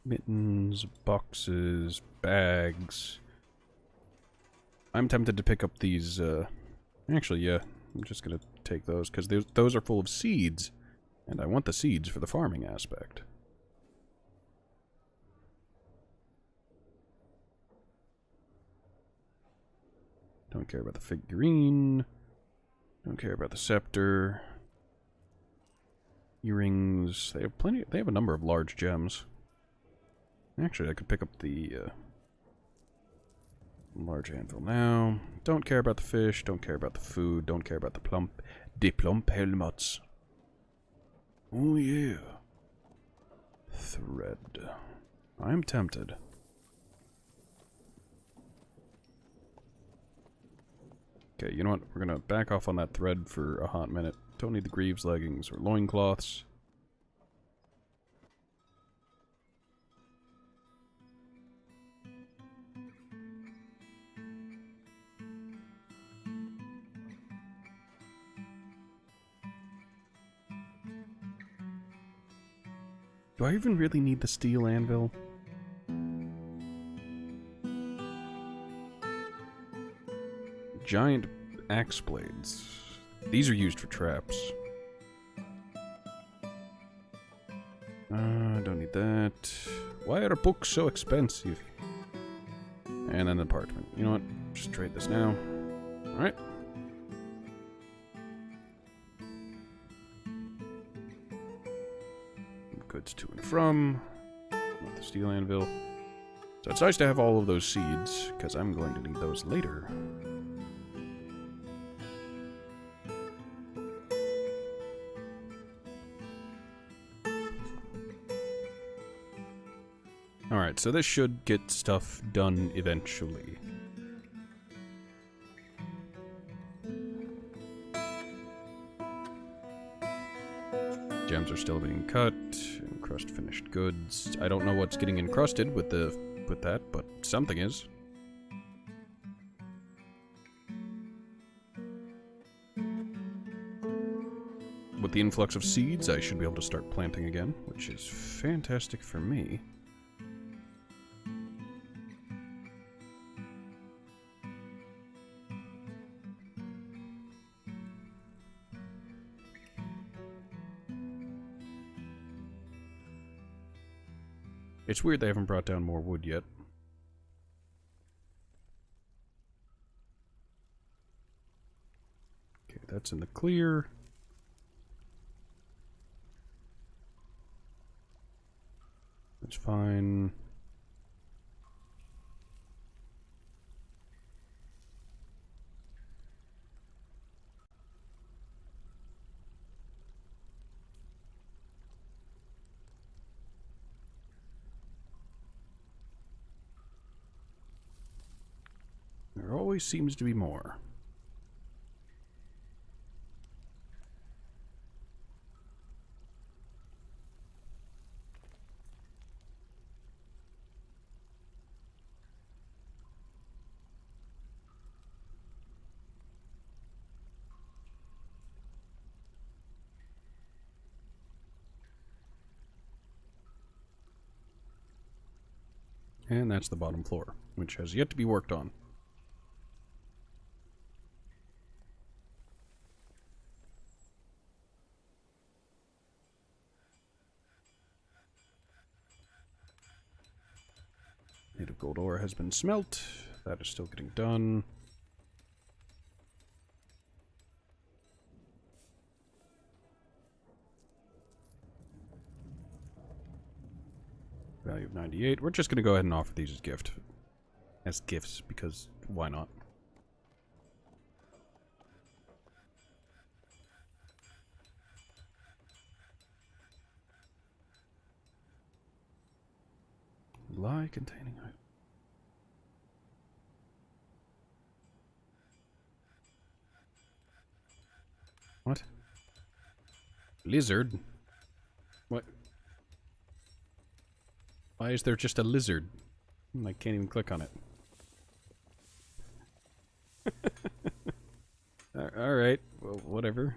Mittens, boxes, bags. I'm tempted to pick up these, actually, yeah, I'm just gonna take those, because those are full of seeds, and I want the seeds for the farming aspect. Don't care about the figurine. Don't care about the scepter. Earrings. They have plenty, they have a number of large gems. Actually, I could pick up the large anvil now. Don't care about the fish, don't care about the food, don't care about the plump helmets. Oh yeah. Thread. I am tempted. Okay, you know what? We're gonna back off on that thread for a hot minute. Don't need the greaves, leggings, or loincloths. Do I even really need the steel anvil? Giant axe blades. These are used for traps. Don't need that. Why are books so expensive? And then the parchment. You know what? Just trade this now. Alright. Goods to and from. Not the steel anvil. So it's nice to have all of those seeds, because I'm going to need those later. Alright, so this should get stuff done eventually. Gems are still being cut. Encrust finished goods. I don't know what's getting encrusted with that, but something is. With the influx of seeds, I should be able to start planting again, which is fantastic for me. It's weird they haven't brought down more wood yet. Okay, that's in the clear. That's fine. There always seems to be more. And that's the bottom floor, which has yet to be worked on. Native gold ore has been smelt. That is still getting done. Value of 98. We're just going to go ahead and offer these as gifts, because why not? Lie containing item. What? Lizard? What? Why is there just a lizard? I can't even click on it. Alright, well, whatever.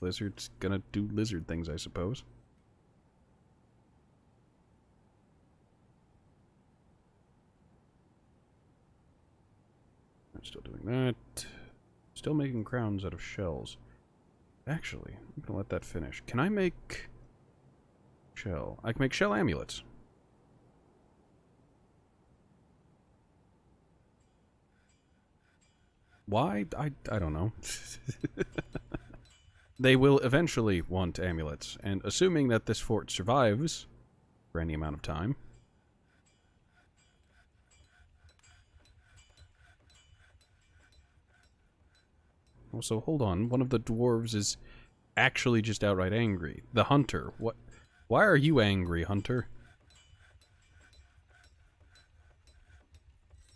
Lizard's gonna do lizard things, I suppose. I'm still doing that. Still making crowns out of shells. Actually, I'm gonna let that finish. Can I make shell? I can make shell amulets. Why? I don't know. They will eventually want amulets, and assuming that this fort survives for any amount of time. Also, hold on. One of the dwarves is actually just outright angry. The hunter. What? Why are you angry, hunter?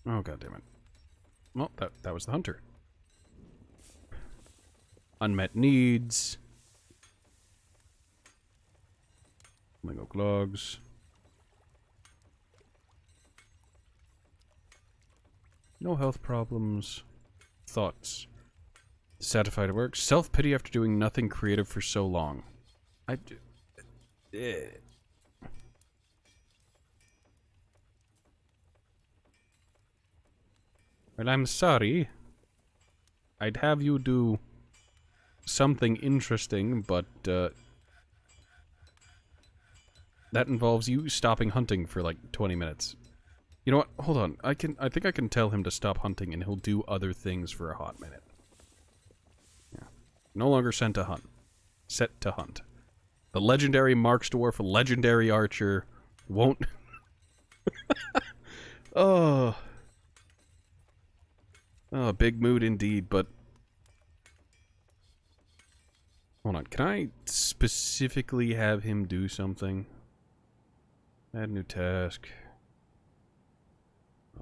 Oh, goddammit. Well, that was the hunter. Unmet needs. Lingo logs. No health problems. Thoughts. Satisfied at work. Self-pity after doing nothing creative for so long. Well, I'm sorry. I'd have you do something interesting, but that involves you stopping hunting for like 20 minutes. You know what? Hold on. I think I can tell him to stop hunting and he'll do other things for a hot minute. Yeah. No longer sent to hunt. Set to hunt. The legendary Marks Dwarf, legendary archer, won't... Oh... Oh, big mood indeed, but... Hold on, can I specifically have him do something? Add new task.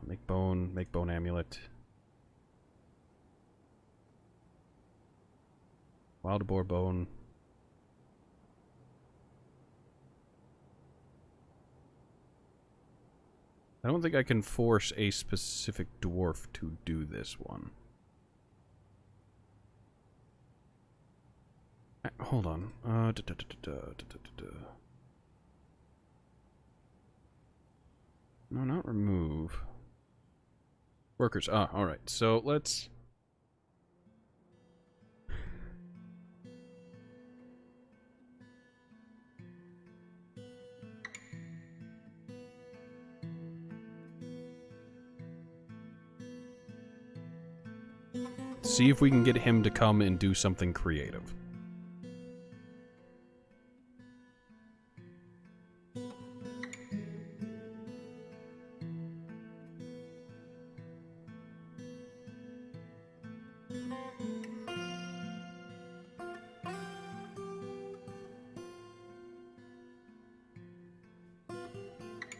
Make bone amulet. Wild boar bone. I don't think I can force a specific dwarf to do this one. Hold on. No, not remove. Workers. Ah, alright. So let's... see if we can get him to come and do something creative.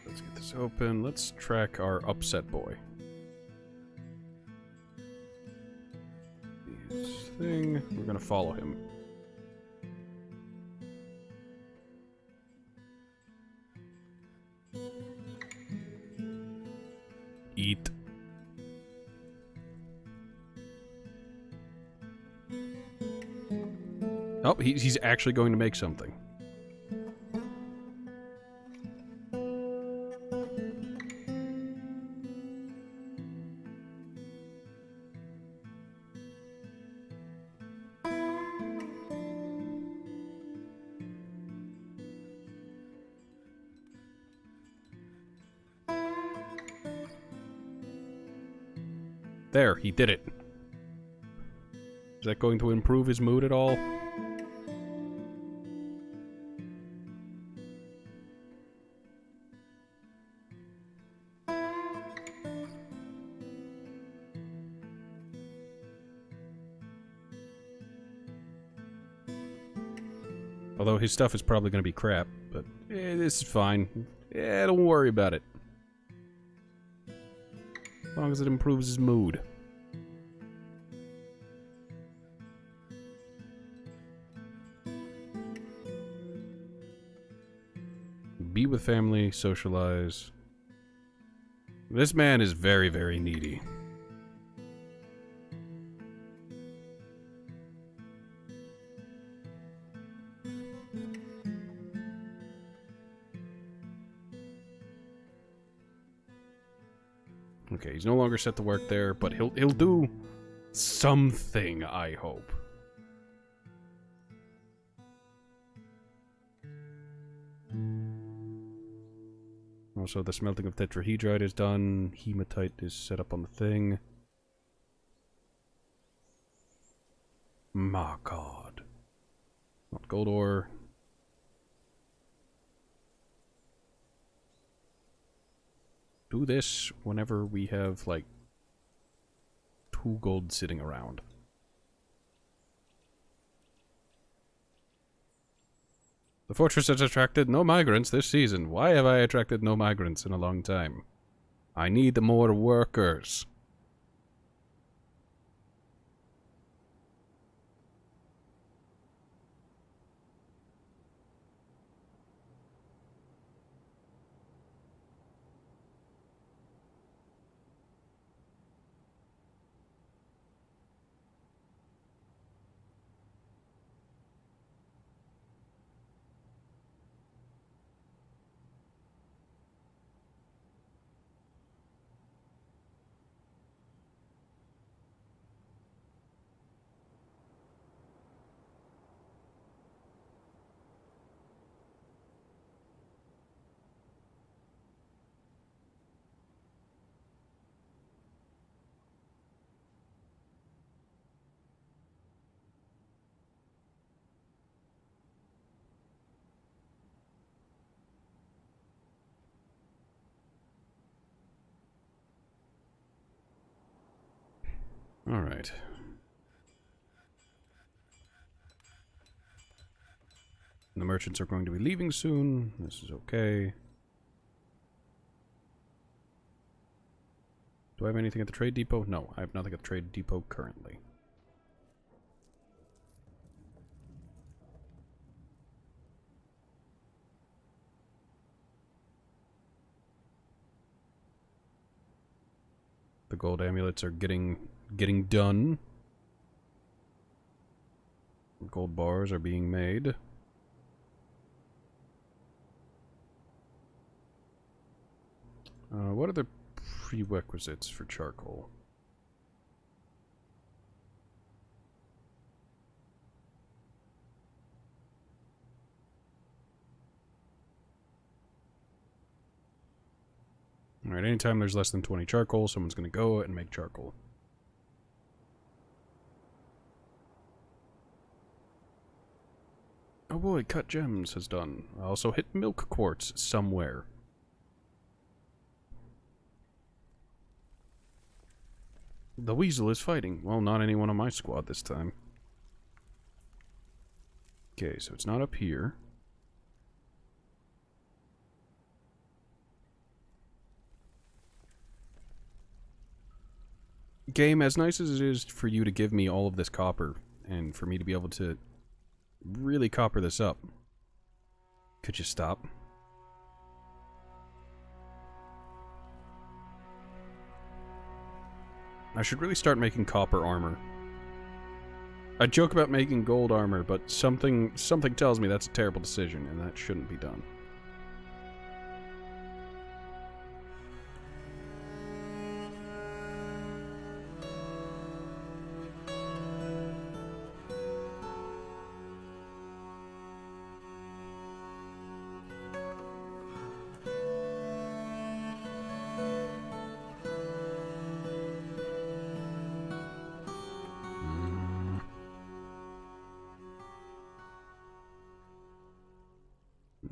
Let's get this open. Let's track our upset boy. this thing. We're gonna follow him. Eat. Oh, he's actually going to make something. There, he did it. Is that going to improve his mood at all? Although his stuff is probably going to be crap, but this is fine. Yeah, don't worry about it. As long as it improves his mood. Be with family, socialize. This man is very, very needy. Okay, he's no longer set to work there, but he'll do something, I hope. Also, the smelting of tetrahedrite is done. Hematite is set up on the thing. My god. Not gold ore. Do this whenever we have, like, 2 gold sitting around. The fortress has attracted no migrants this season. Why have I attracted no migrants in a long time? I need more workers. Alright. The merchants are going to be leaving soon. This is okay. Do I have anything at the trade depot? No, I have nothing at the trade depot currently. The gold amulets are getting done. Gold bars are being made. What are the prerequisites for charcoal? Alright, anytime there's less than 20 charcoal, someone's going to go and make charcoal. Oh boy, cut gems has done. I also hit milk quartz somewhere. The weasel is fighting. Well, not anyone on my squad this time. Okay, so it's not up here. Game, as nice as it is for you to give me all of this copper, and for me to be able to really copper this up, could you stop? I should really start making copper armor. I joke about making gold armor, but something tells me that's a terrible decision, and that shouldn't be done.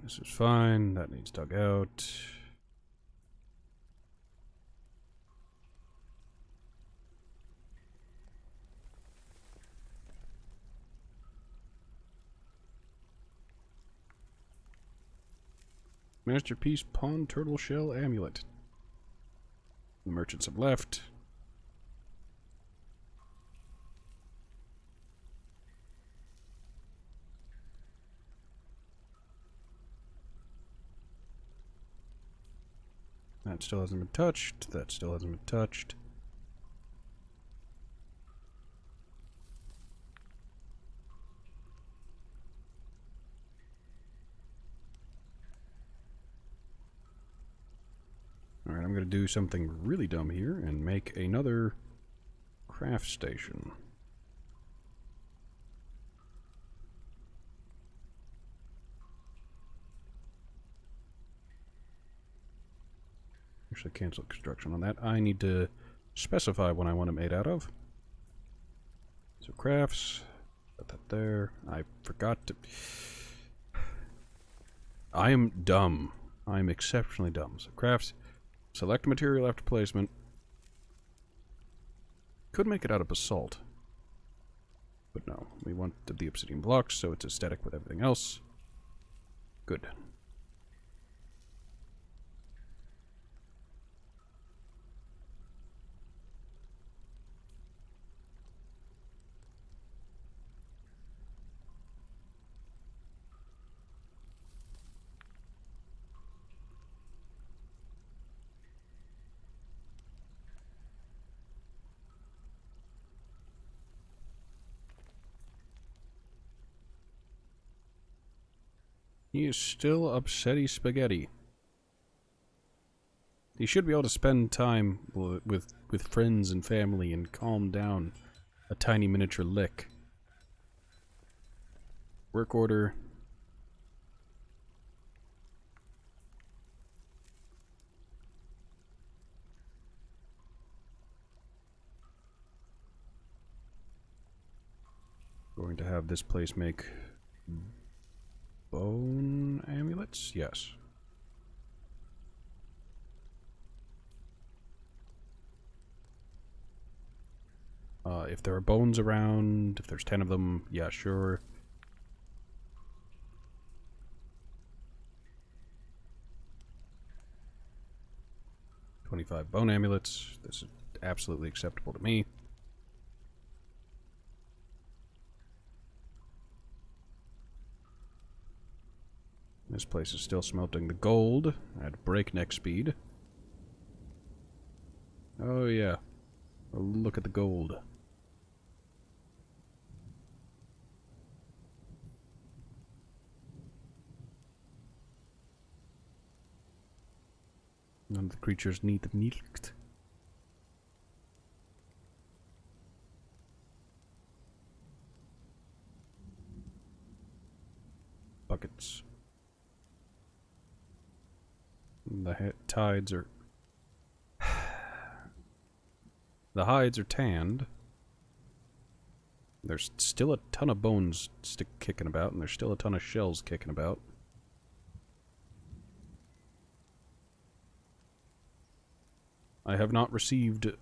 This is fine. That needs dug out. Masterpiece Pawn Turtle Shell Amulet. The merchants have left. That still hasn't been touched. That still hasn't been touched. Alright, I'm going to do something really dumb here and make another craft station. Actually, cancel construction on that. I need to specify what I want it made out of. So crafts, put that there. I forgot to... I am dumb. I am exceptionally dumb. So crafts, select material after placement. Could make it out of basalt. But no, we want the obsidian blocks, so it's aesthetic with everything else. Good. He is still upsetty spaghetti. He should be able to spend time with friends and family and calm down a tiny miniature lick. Work order. Going to have this place make bone amulets? Yes. If there are bones around, if there's 10 of them, yeah, sure. $25 bone amulets. This is absolutely acceptable to me. This place is still smelting the gold at breakneck speed. Oh yeah. Oh, look at the gold. None of the creatures need milked. Buckets. The tides are... The hides are tanned. There's still a ton of bones kicking about, and there's still a ton of shells kicking about. I have not received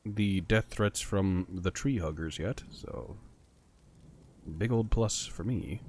the death threats from the tree huggers yet, so... Big old plus for me.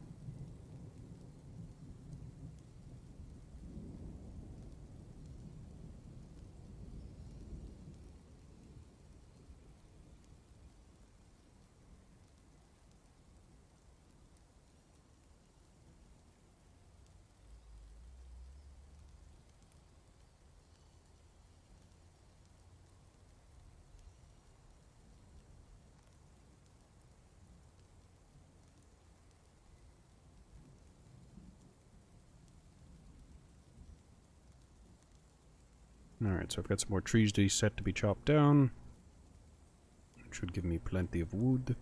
Alright, so I've got some more trees set to be chopped down. It should give me plenty of wood.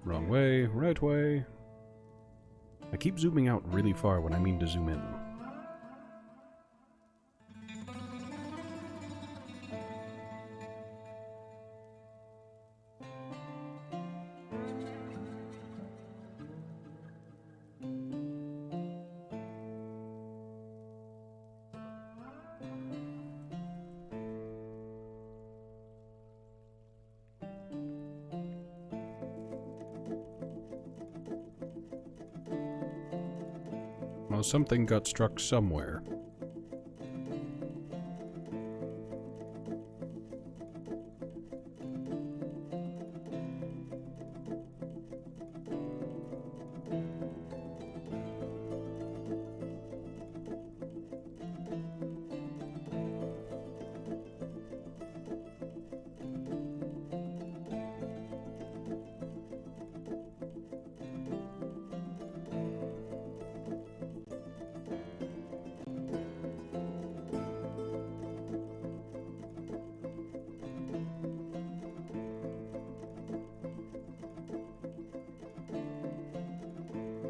Wrong way, right way. I keep zooming out really far when I mean to zoom in. Well, something got struck somewhere.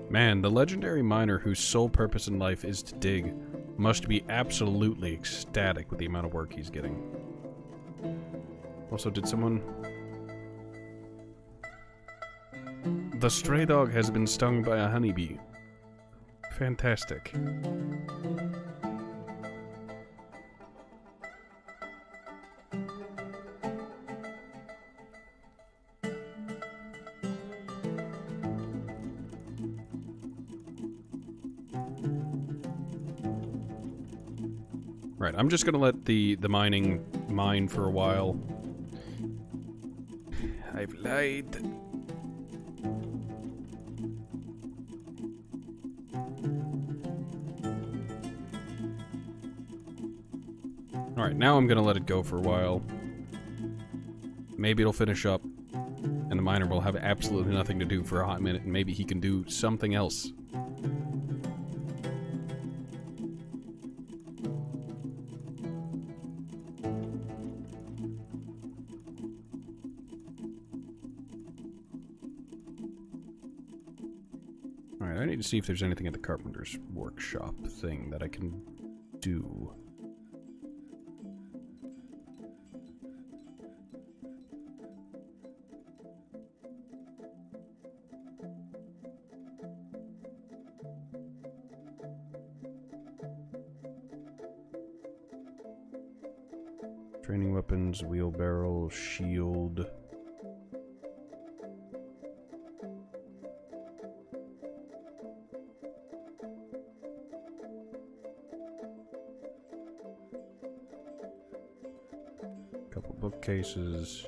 Man, the legendary miner whose sole purpose in life is to dig must be absolutely ecstatic with the amount of work he's getting. Also, did someone... The stray dog has been stung by a honeybee. Fantastic. Right, I'm just gonna let the mining mine for a while. I've lied. Alright, now I'm gonna let it go for a while. Maybe it'll finish up, and the miner will have absolutely nothing to do for a hot minute, and maybe he can do something else. Alright, I need to see if there's anything at the carpenter's workshop thing that I can do. Training weapons, wheelbarrow, shield. Couple bookcases.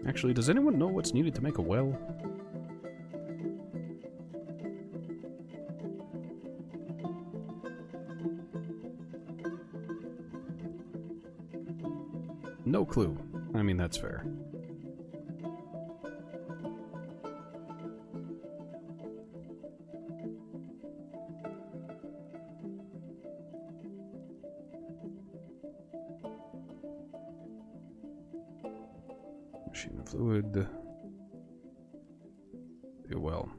Actually, does anyone know what's needed to make a well? No clue. I mean, that's fair. Machine fluid. A well.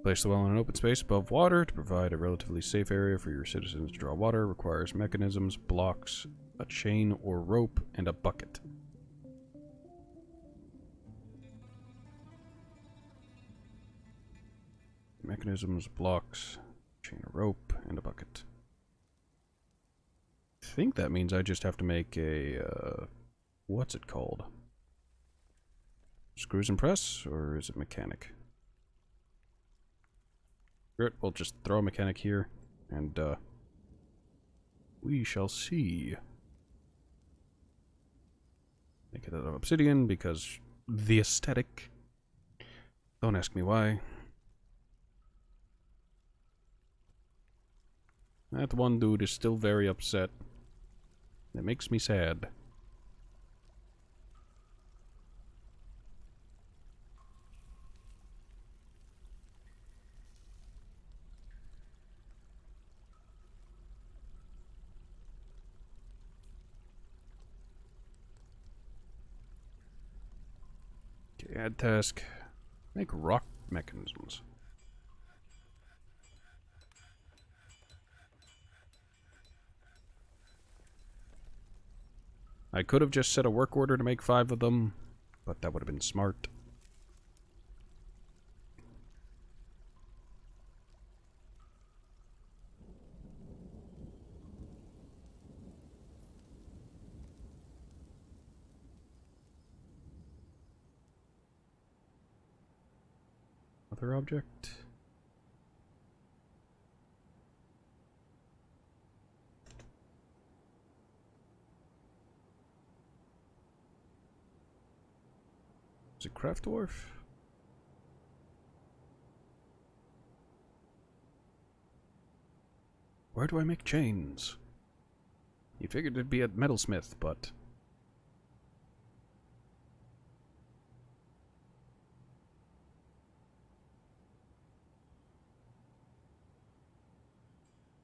Place the well in an open space above water to provide a relatively safe area for your citizens to draw water. Requires mechanisms, blocks, a chain or rope, and a bucket. Mechanisms, blocks, chain or rope, and a bucket. think that means I just have to make a, what's it called? Screws and press, or is it mechanic? We'll just throw a mechanic here, and, we shall see. Make it out of obsidian, because the aesthetic. Don't ask me why. That one dude is still very upset. It makes me sad. Okay, add task. Make rock mechanisms. I could have just set a work order to make 5 of them, but that would have been smart. Other object. Is it craft dwarf? Where do I make chains? You figured it'd be at metalsmith, but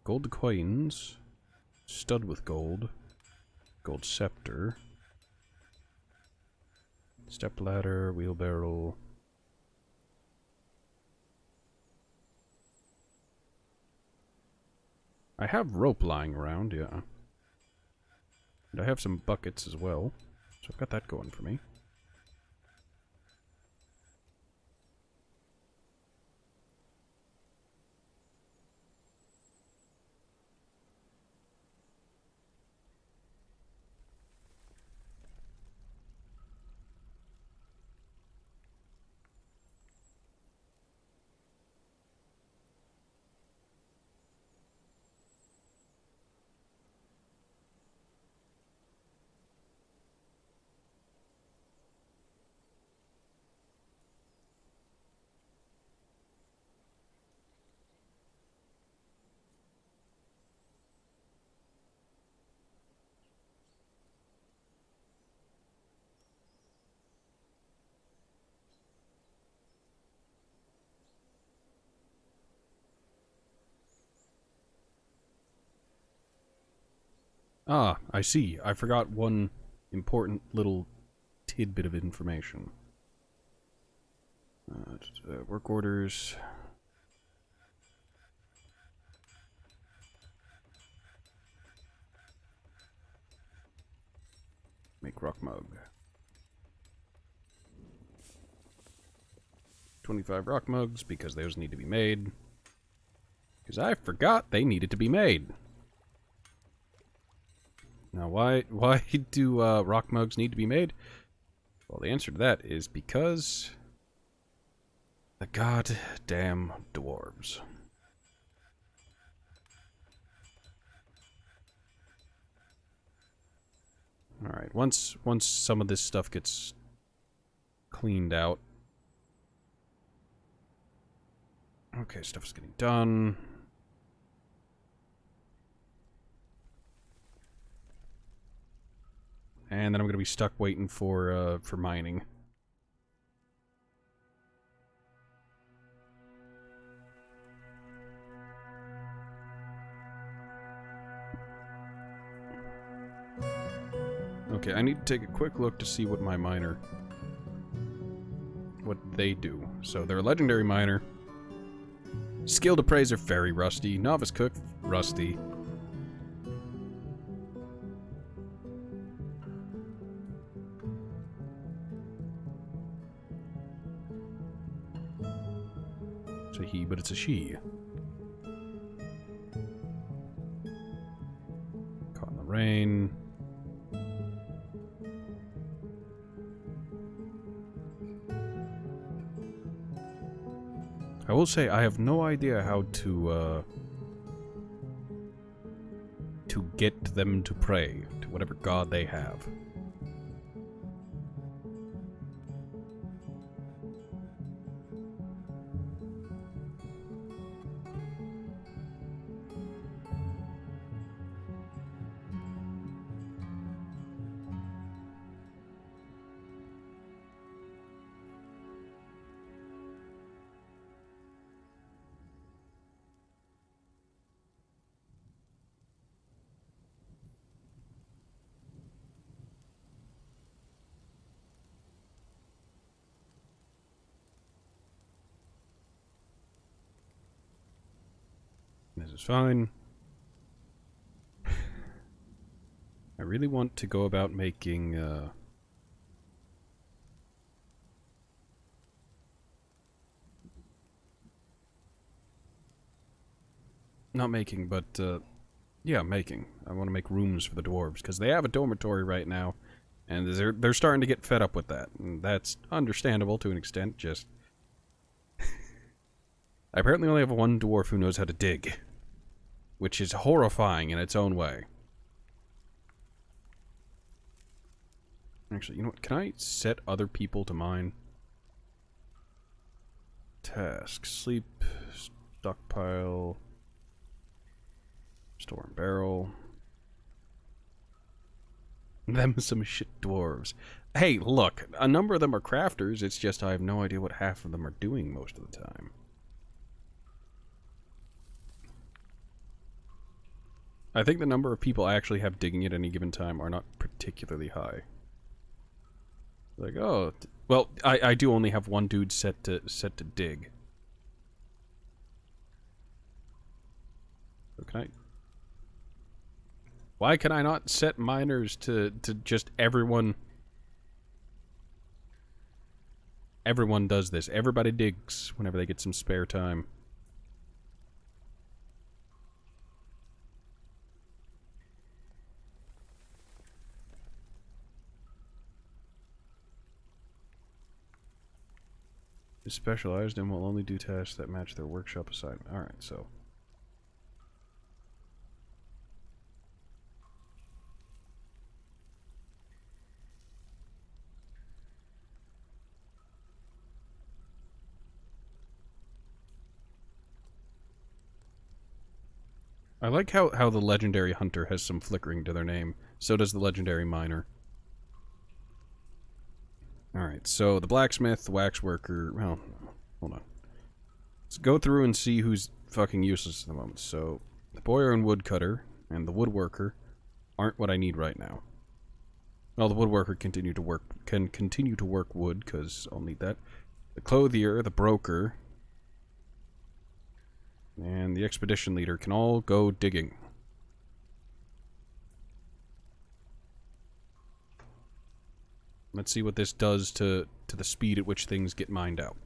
gold coins, stud with gold, gold scepter, step ladder, wheelbarrow. I have rope lying around, yeah. And I have some buckets as well, so I've got that going for me. Ah, I see. I forgot one important little tidbit of information. Work orders. Make rock mug. 25 rock mugs, because those need to be made. Because I forgot they needed to be made. Now, why do rock mugs need to be made? Well, the answer to that is because the goddamn dwarves. Alright, once some of this stuff gets cleaned out. Okay, stuff's getting done. And then I'm gonna be stuck waiting for mining. Okay, I need to take a quick look to see what my miner... what they do. So they're a legendary miner. Skilled appraiser, very rusty. Novice cook, rusty. It's a he, but it's a she. Caught in the rain. I will say I have no idea how to get them to pray to whatever god they have. This is fine. I really want to go about making, not making, but, yeah, making. I want to make rooms for the dwarves, because they have a dormitory right now, and they're starting to get fed up with that, and that's understandable to an extent, just... I apparently only have one dwarf who knows how to dig, which is horrifying in its own way. Actually, you know what? Can I set other people to mine? Task. Sleep. Stockpile. Store and barrel. Them some shit dwarves. Hey, look. A number of them are crafters. It's just I have no idea what half of them are doing most of the time. I think the number of people I actually have digging at any given time are not particularly high. Like, oh, well, I do only have one dude set to dig. So can I? Why can I not set miners to just everyone? Everyone does this. Everybody digs whenever they get some spare time. Is specialized and will only do tasks that match their workshop assignment. Alright, so. I like how the legendary hunter has some flickering to their name. So does the legendary miner. Alright, so the blacksmith, the waxworker, well, hold on. Let's go through and see who's fucking useless at the moment. So, the boyer and woodcutter and the woodworker aren't what I need right now. Well, the woodworker can continue to work wood, because I'll need that. The clothier, the broker, and the expedition leader can all go digging. Let's see what this does to the speed at which things get mined out.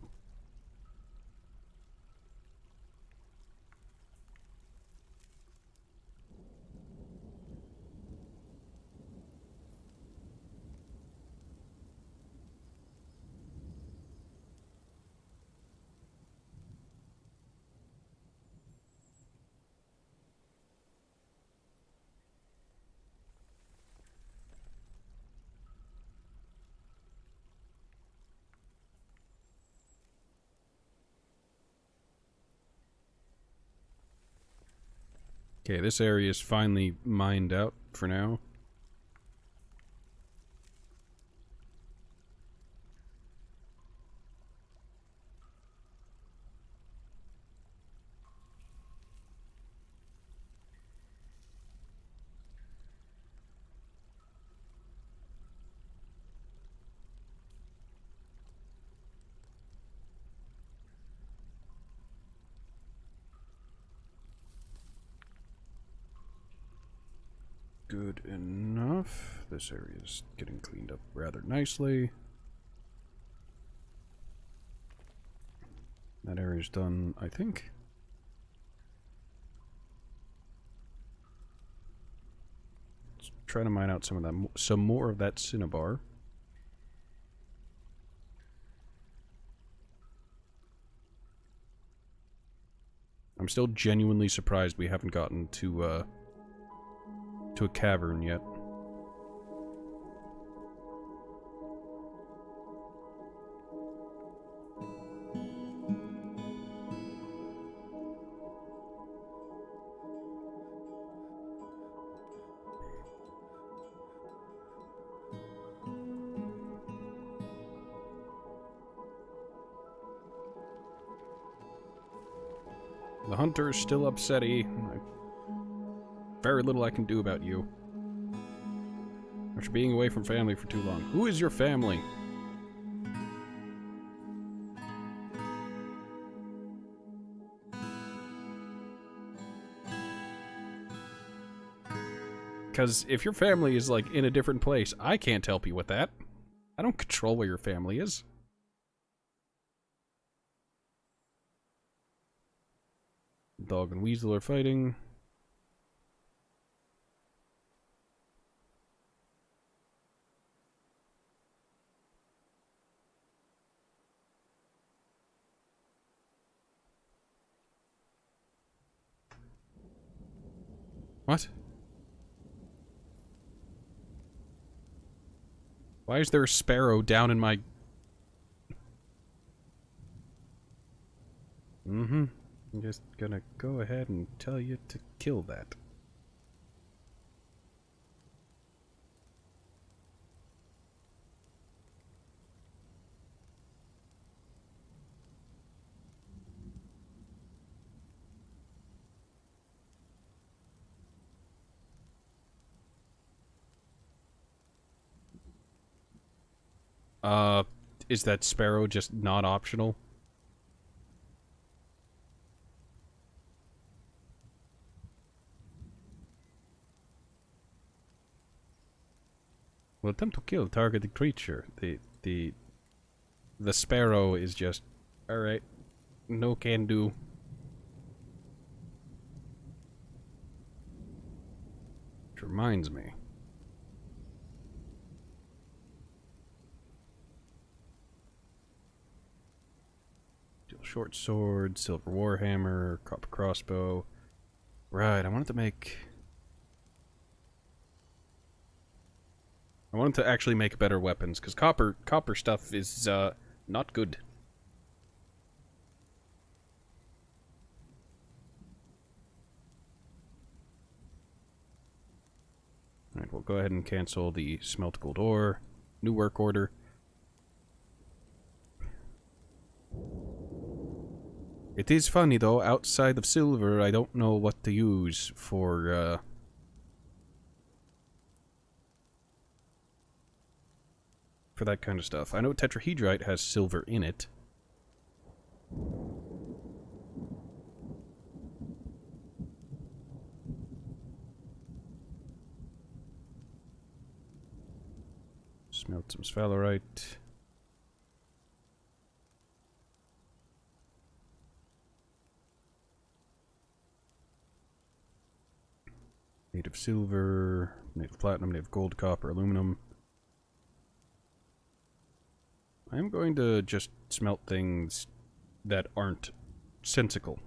Okay, this area is finally mined out for now. Good enough. This area is getting cleaned up rather nicely. That area's done, I think. Try to mine out some more of that cinnabar. I'm still genuinely surprised we haven't gotten to a cavern yet. The hunter is still upsetty. Very little I can do about you. After being away from family for too long. Who is your family? Because if your family is, like, in a different place, I can't help you with that. I don't control where your family is. Dog and weasel are fighting. What? Why is there a sparrow down in my... I'm just gonna go ahead and tell you to kill that. Is that sparrow just not optional? Well, attempt to kill targeted creature. The sparrow is just, alright, no can do. Which reminds me. Short sword, silver warhammer, copper crossbow. Right, I wanted to actually make better weapons, because copper stuff is, not good. Alright, we'll go ahead and cancel the smelt gold ore. New work order. It is funny, though, outside of silver, I don't know what to use for that kind of stuff. I know tetrahedrite has silver in it. Smelt some sphalerite. Native silver, native platinum, native gold, copper, aluminum. I'm going to just smelt things that aren't sensical.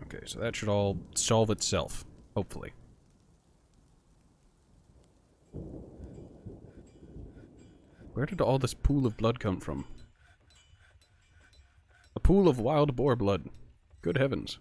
Okay, so that should all solve itself, hopefully. Where did all this pool of blood come from? A pool of wild boar blood. Good heavens.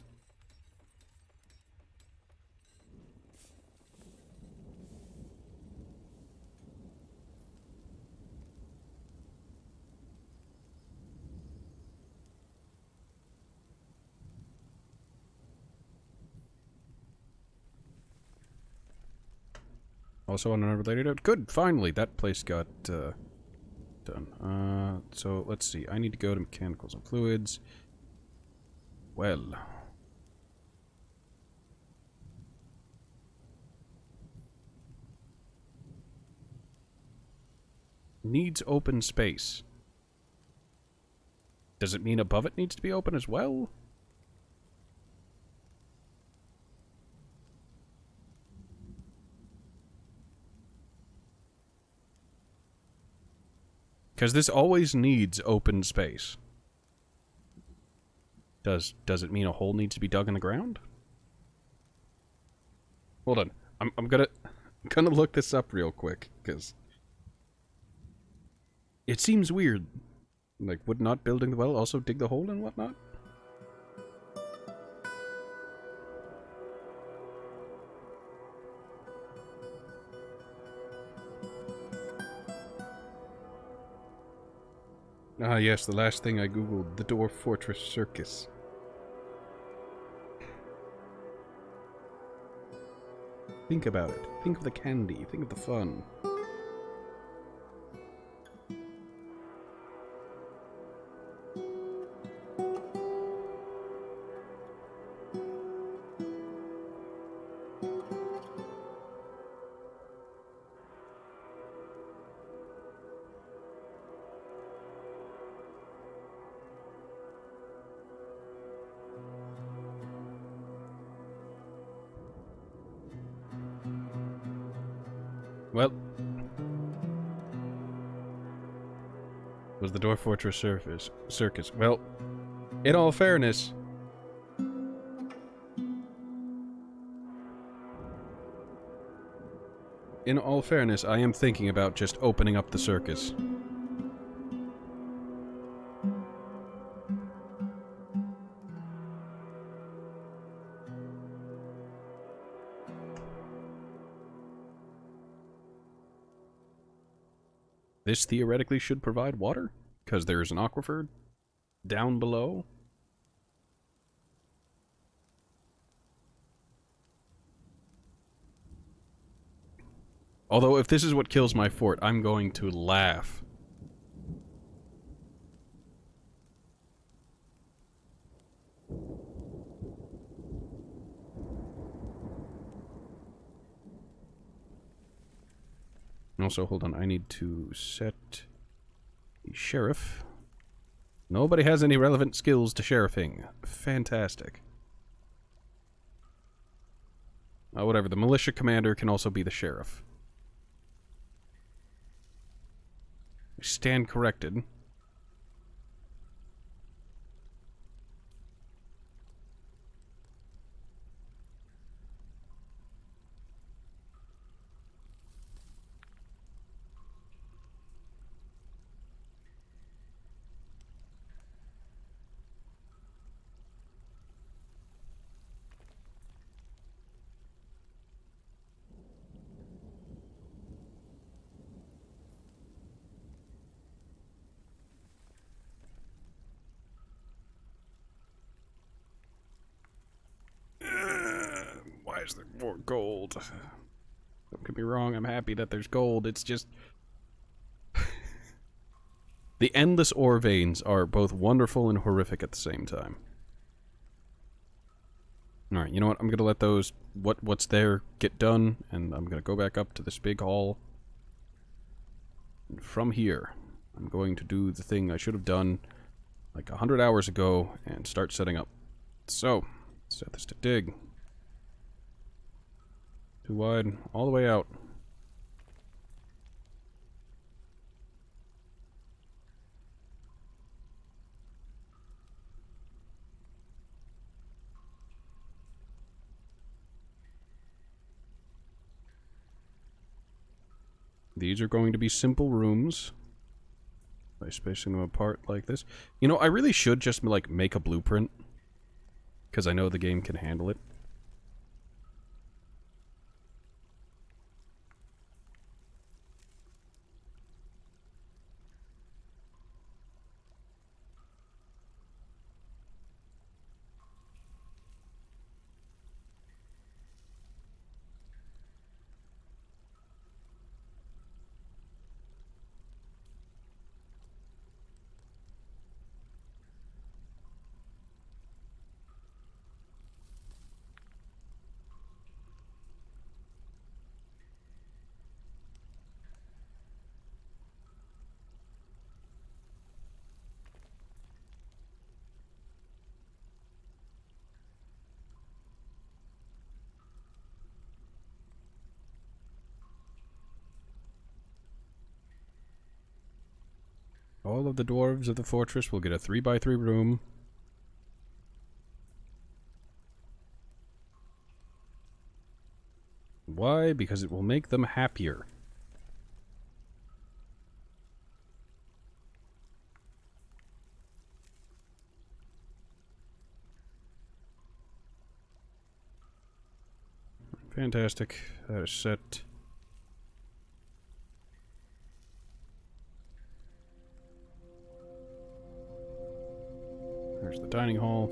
Also on an unrelated note, good, finally, that place got, done. So, let's see, I need to go to mechanicals and fluids. Well. Needs open space. Does it mean above it needs to be open as well? Because this always needs open space. Does it mean a hole needs to be dug in the ground? Hold on. I'm gonna look this up real quick, because it seems weird. Like, would not building the well also dig the hole and whatnot? Ah, yes, the last thing I googled, the Dwarf Fortress Circus. Think about it. Think of the candy. Think of the fun. Well, was the Dwarf Fortress Circus. Well, in all fairness, I am thinking about just opening up the circus. This theoretically should provide water, because there is an aquifer down below. Although, if this is what kills my fort, I'm going to laugh. Also, hold on, I need to set the sheriff. Nobody has any relevant skills to sheriffing. Fantastic. Whatever, the militia commander can also be the sheriff. I stand corrected. Why is there more gold? Don't get me wrong, I'm happy that there's gold. It's just... the endless ore veins are both wonderful and horrific at the same time. Alright, you know what? I'm gonna let those... what's there get done, and I'm gonna go back up to this big hall. And from here, I'm going to do the thing I should have done like 100 hours ago and start setting up. So, set this to dig. Too wide, all the way out. These are going to be simple rooms. By spacing them apart like this. You know, I really should just, like, make a blueprint. Because I know the game can handle it. All of the dwarves of the fortress will get a 3x3 room. Why? Because it will make them happier. Fantastic. That is set. There's the dining hall.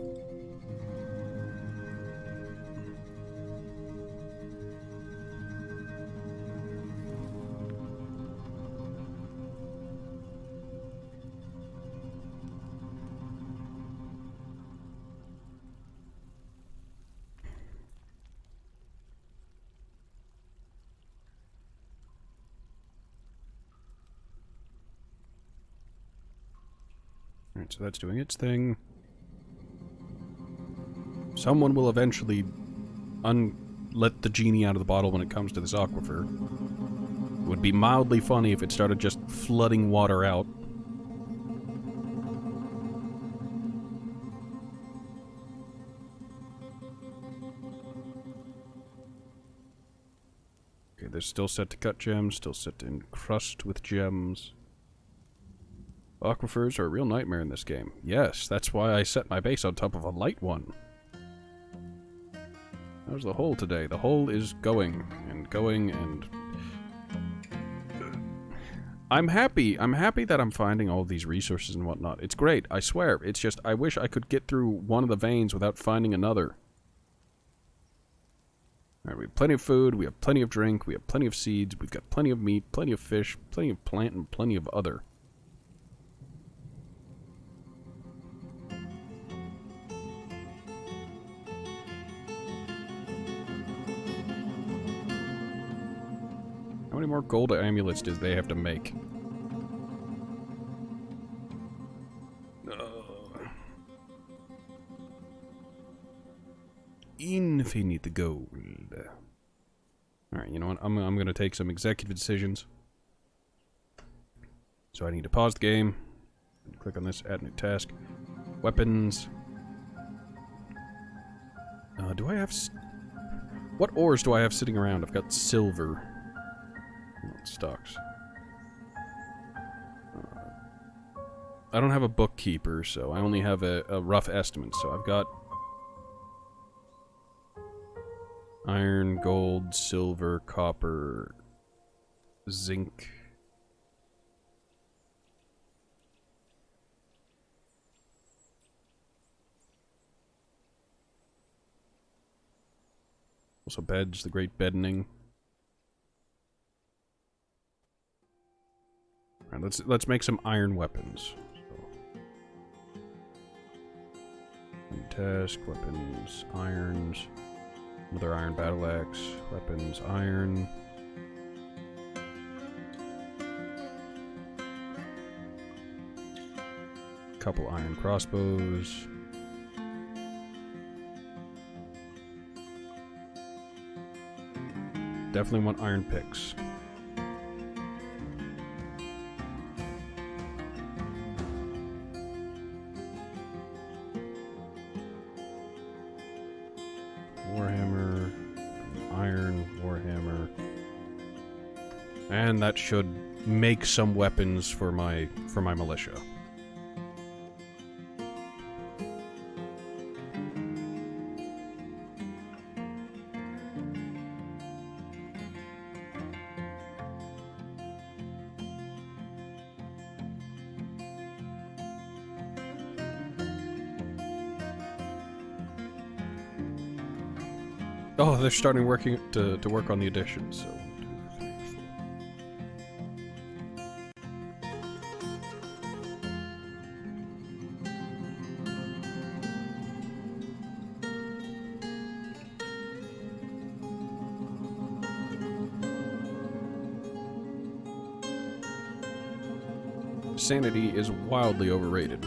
Alright, so that's doing its thing. Someone will eventually let the genie out of the bottle when it comes to this aquifer. It would be mildly funny if it started just flooding water out. Okay, they're still set to cut gems, still set to encrust with gems. Aquifers are a real nightmare in this game. Yes, that's why I set my base on top of a light one. How's the hole today? The hole is going and going and... I'm happy that I'm finding all these resources and whatnot. It's great, I swear. It's just, I wish I could get through one of the veins without finding another. Alright, we have plenty of food, we have plenty of drink, we have plenty of seeds, we've got plenty of meat, plenty of fish, plenty of plant, and plenty of other. How many more gold amulets does they have to make? Infinite gold. Alright, you know what? I'm gonna take some executive decisions. So I need to pause the game. Click on this, add new task. Weapons. Do I have... What ores do I have sitting around? I've got silver. Stocks. I don't have a bookkeeper, so I only have a rough estimate. So I've got iron, gold, silver, copper, zinc. Also beds, the great beddening. Alright, let's make some iron weapons. So. Task, weapons, irons. Another iron battle axe, weapons, iron. Couple iron crossbows. Definitely want iron picks. Warhammer, iron, warhammer. And that should make some weapons for my militia. Oh, they're starting working to work on the additions, so... 1, 2, 3, 4. Sanity is wildly overrated.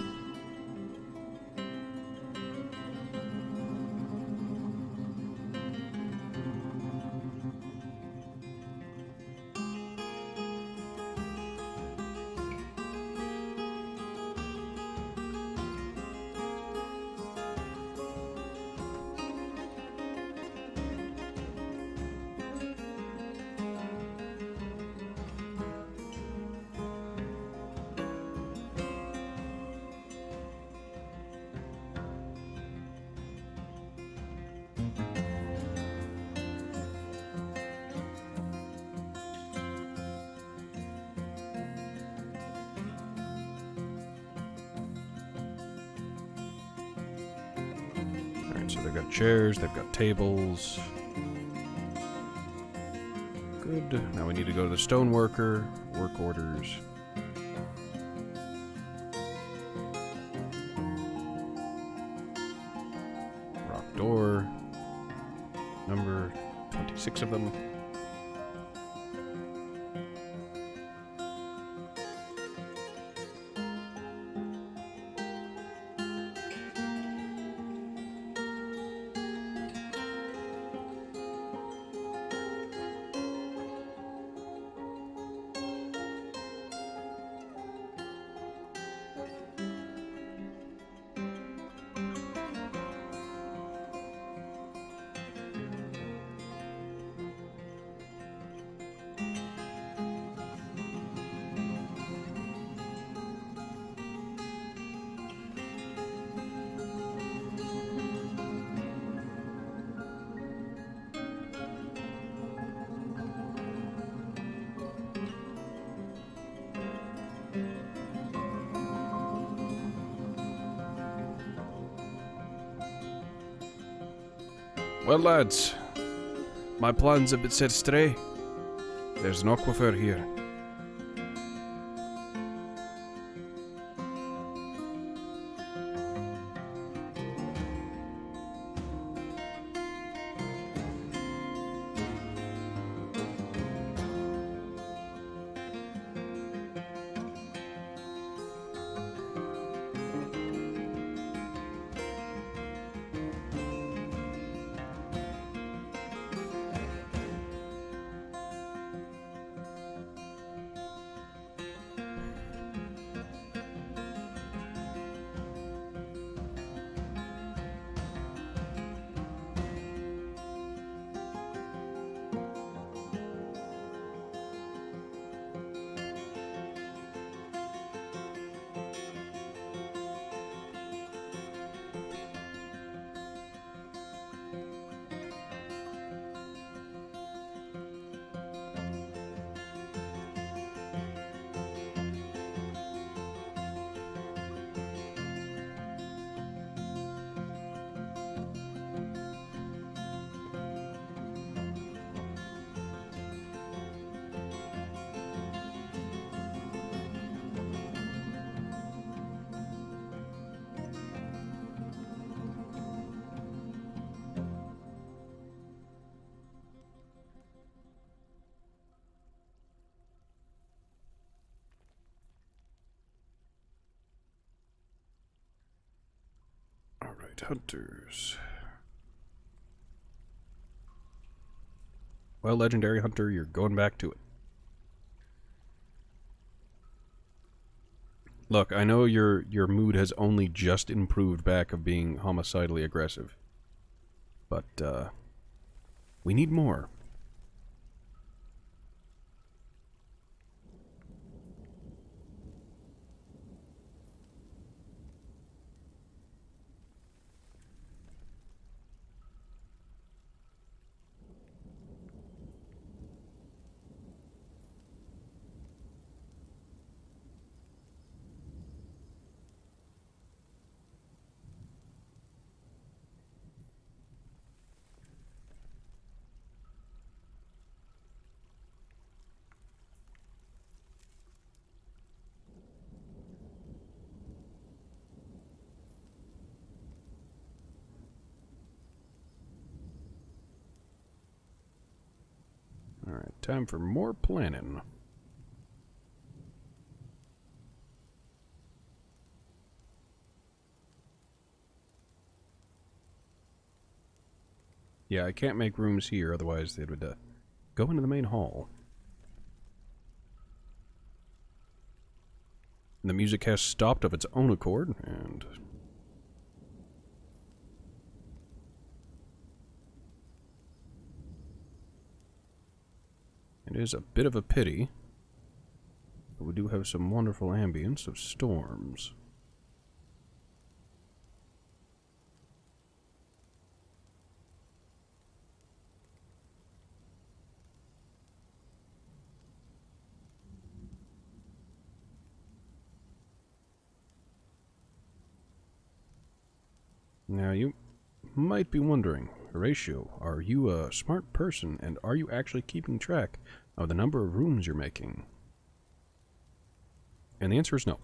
Alright, so they've got chairs, they've got tables. Good. Now we need to go to the stoneworker, work orders. Rock door. Number 26 of them. Well, lads, my plans have been set astray. There's an aquifer here. Alright, hunters. Well, legendary hunter, you're going back to it. Look, I know your mood has only just improved back of being homicidally aggressive. But, we need more. Alright, time for more planning. Yeah, I can't make rooms here, otherwise they would go into the main hall. And the music has stopped of its own accord, and... it is a bit of a pity, but we do have some wonderful ambience of storms. Now you might be wondering, Horatio, are you a smart person, and are you actually keeping track of the number of rooms you're making? And the answer is no.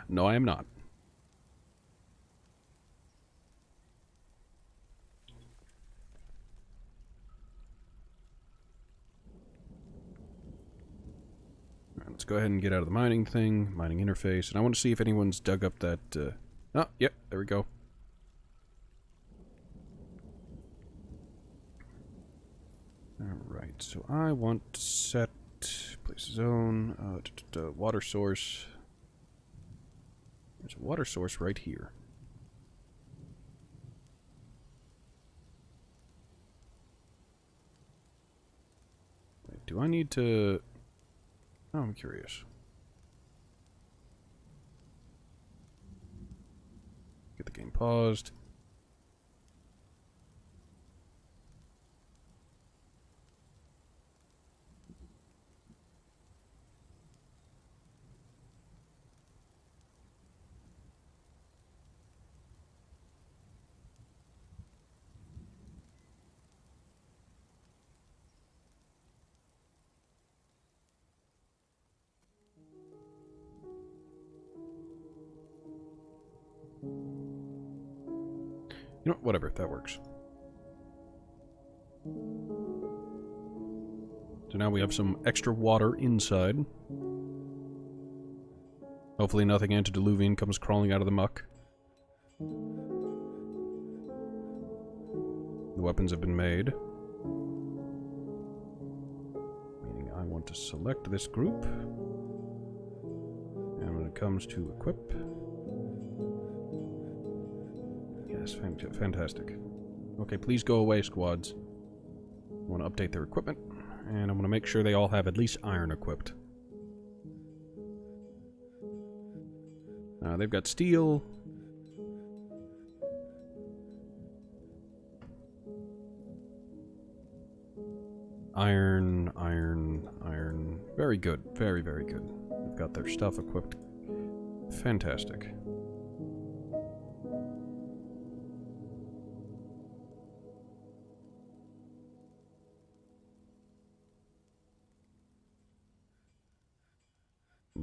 No, I am not. Alright, let's go ahead and get out of the mining thing, mining interface, and I want to see if anyone's dug up that, Oh, yep, there we go. Alright, so I want to set place zone, water source. There's a water source right here. Wait, do I need to... Oh, I'm curious. Get the game paused. You know, whatever, that works. So now we have some extra water inside. Hopefully nothing antediluvian comes crawling out of the muck. The weapons have been made. Meaning I want to select this group. And when it comes to equip... Yes, fantastic. Okay, please go away, squads. I want to update their equipment, and I want to make sure they all have at least iron equipped. They've got steel. Iron, iron, iron. Very good. Very, very good. They've got their stuff equipped. Fantastic.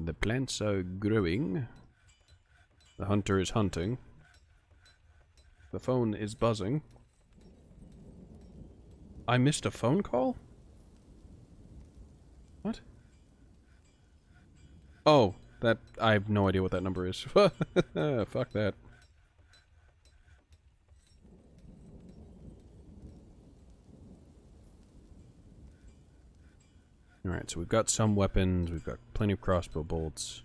The plants are growing. The hunter is hunting. The phone is buzzing. I missed a phone call? What? Oh, that... I have no idea what that number is. Fuck that. Alright, so we've got some weapons, we've got plenty of crossbow bolts.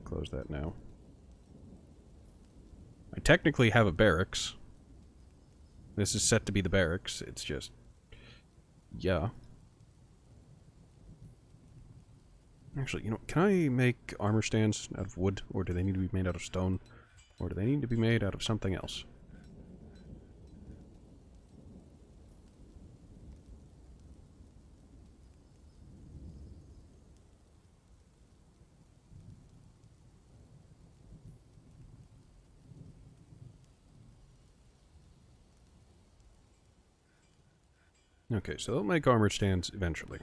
Close that now. I technically have a barracks. This is set to be the barracks, it's just... yeah. Actually, you know, can I make armor stands out of wood, or do they need to be made out of stone? Or do they need to be made out of something else? Okay, so they'll make armor stands eventually.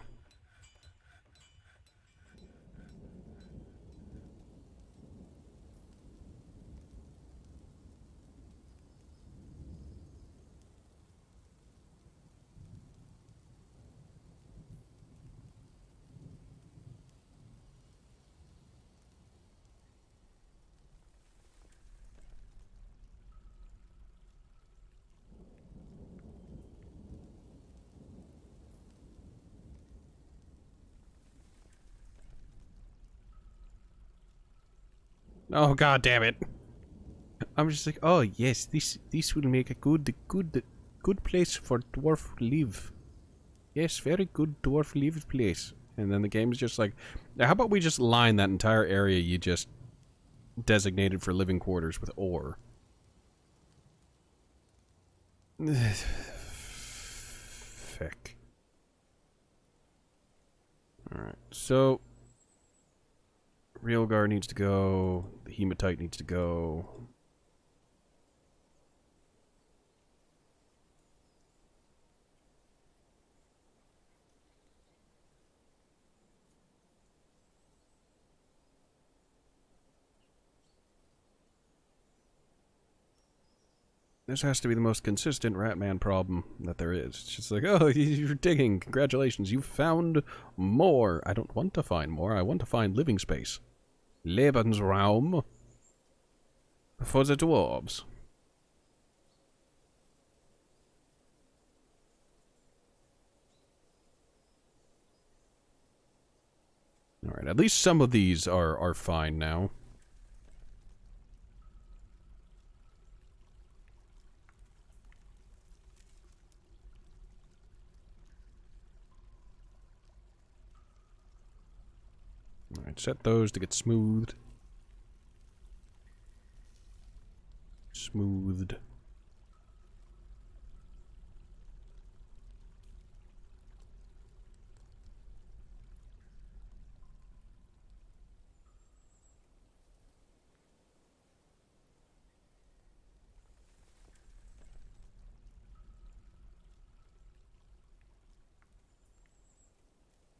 Oh, god damn it. I'm just like, oh yes, this will make a good place for dwarf live. Yes, very good dwarf live place. And then the game's just like, how about we just line that entire area you just designated for living quarters with ore? Feck. Alright, so... Realgar needs to go. The Hematite needs to go. This has to be the most consistent Ratman problem that there is. It's just like, oh, you're digging. Congratulations, you found more. I don't want to find more. I want to find living space. Lebensraum for the dwarves. Alright, at least some of these are fine now. Alright, set those to get smoothed. Smoothed.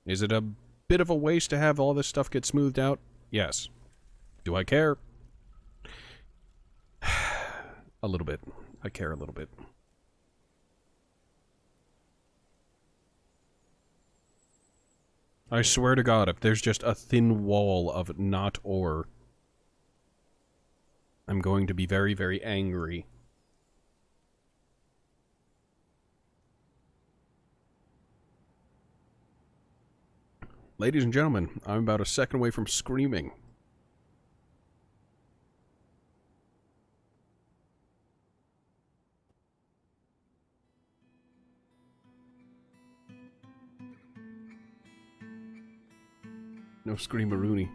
Is it a bit of a waste to have all this stuff get smoothed out? Yes. Do I care? A little bit. I care a little bit. I swear to God, if there's just a thin wall of not ore, I'm going to be very, very angry. Ladies and gentlemen, I'm about a second away from screaming. No screamaroonie.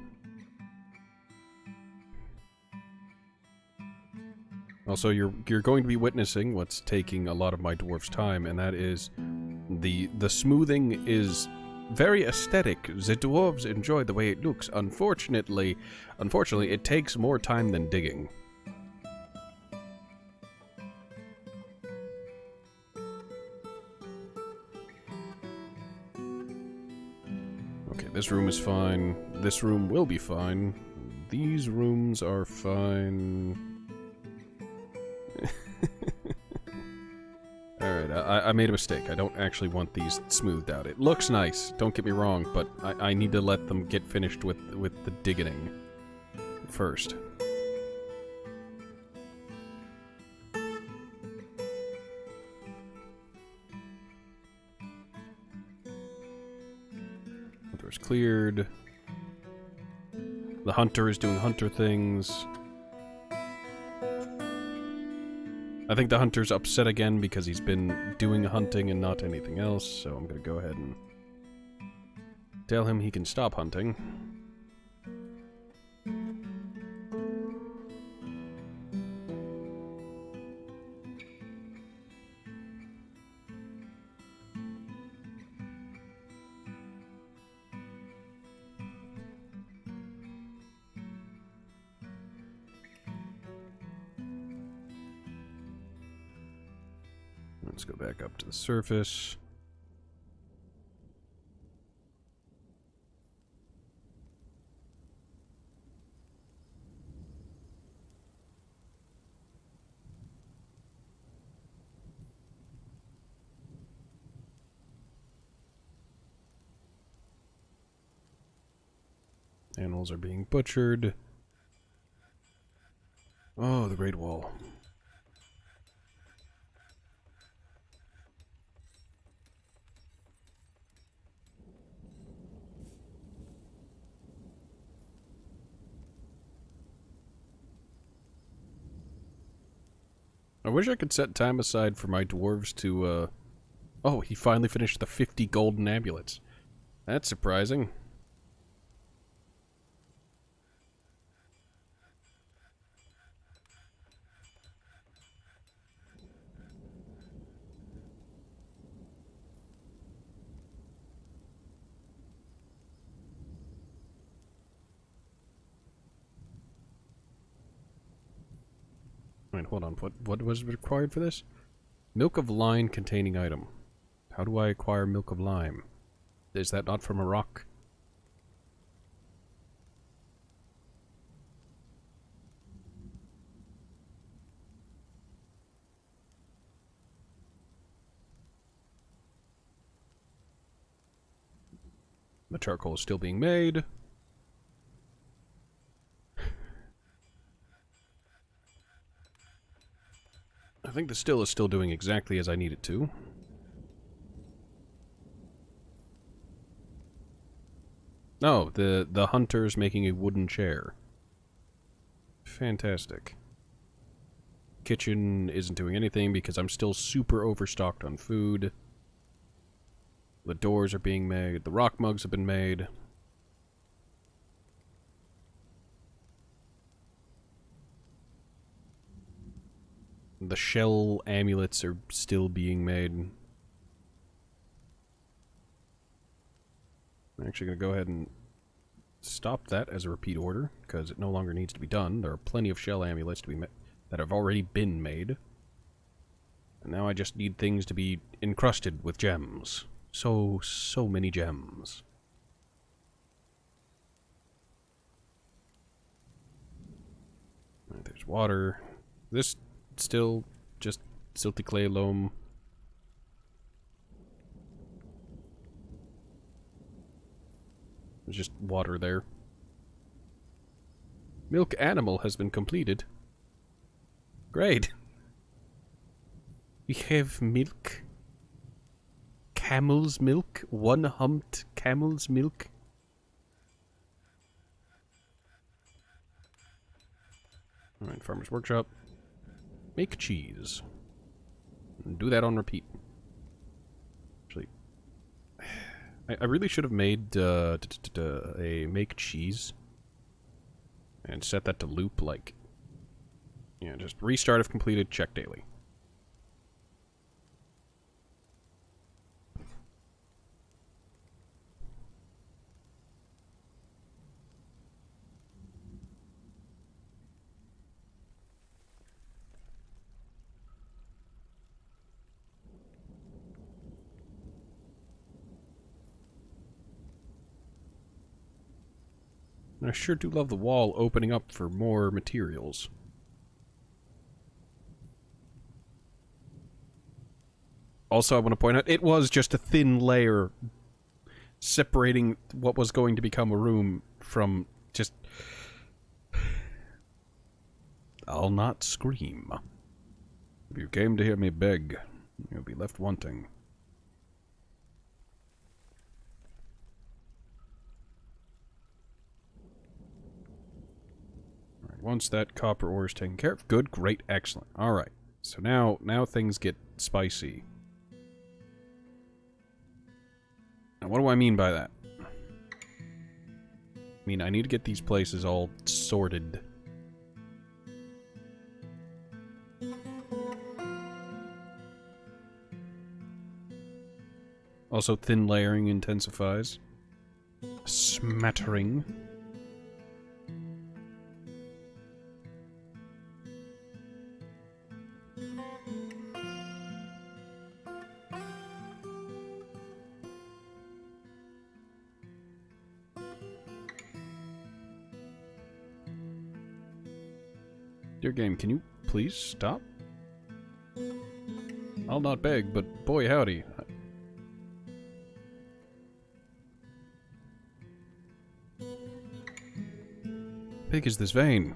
Also, you're going to be witnessing what's taking a lot of my dwarf's time, and that is the smoothing is very aesthetic. The dwarves enjoy the way it looks. Unfortunately, it takes more time than digging. Okay, this room is fine. This room will be fine. These rooms are fine. Alright, I made a mistake. I don't actually want these smoothed out. It looks nice, don't get me wrong, but I need to let them get finished with the digging first. Hunter's cleared. The hunter is doing hunter things. I think the hunter's upset again because he's been doing hunting and not anything else, so I'm gonna go ahead and tell him he can stop hunting. Let's go back up to the surface. Animals are being butchered. Oh, the Great Wall. I wish I could set time aside for my dwarves to, Oh, he finally finished the 50 golden amulets. That's surprising. Wait, hold on. What was required for this? Milk of lime containing item. How do I acquire milk of lime? Is that not from a rock? The charcoal is still being made. I think the still is still doing exactly as I need it to. Oh, the hunter's making a wooden chair. Fantastic. Kitchen isn't doing anything because I'm still super overstocked on food. The doors are being made. The rock mugs have been made. The shell amulets are still being made. I'm actually going to go ahead and stop that as a repeat order, because it no longer needs to be done. There are plenty of shell amulets to be that have already been made. And now I just need things to be encrusted with gems. So many gems. Right, there's water. This still just silty clay loam. There's just water there. Milk animal has been completed. Great. We have milk. Camel's milk. One-humped camel's milk. Alright, Farmer's Workshop. Make cheese. Do that on repeat. Actually, I really should have made a make cheese. And set that to loop, like... Yeah, just restart if completed, check daily. I sure do love the wall opening up for more materials. Also, I want to point out, it was just a thin layer separating what was going to become a room from just... I'll not scream. If you came to hear me beg, you'll be left wanting. Once that copper ore is taken care of. Good, great, excellent. Alright. So now things get spicy. Now what do I mean by that? I mean, I need to get these places all sorted. Also, thin layering intensifies. Smattering. Dear game, can you please stop? I'll not beg, but boy howdy. Big is this vein?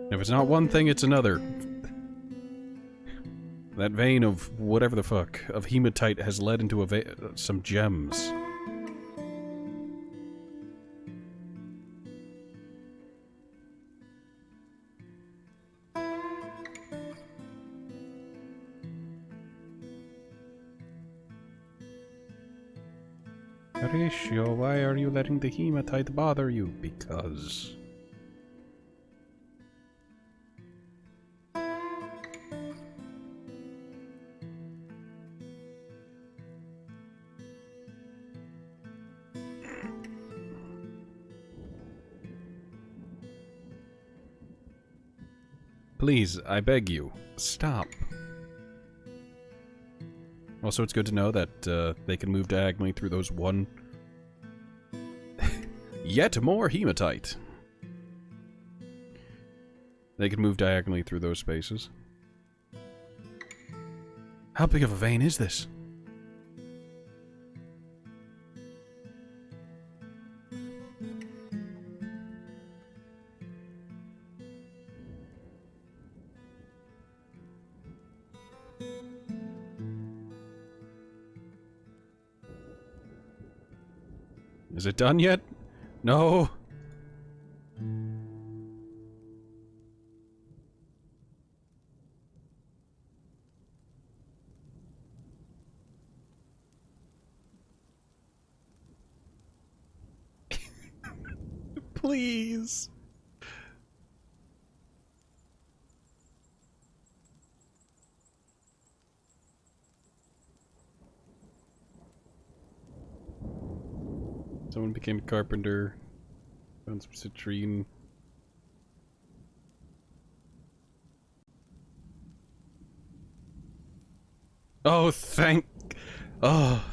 If it's not one thing, it's another. That vein of whatever the fuck, of hematite has led into some gems. Horatio, why are you letting the hematite bother you? Because... Please, I beg you, stop. Also, it's good to know that they can move diagonally through those one... Yet more hematite. They can move diagonally through those spaces. How big of a vein is this? Is it done yet? No! Please! Someone became a carpenter. Found some citrine. Oh, thank... Oh.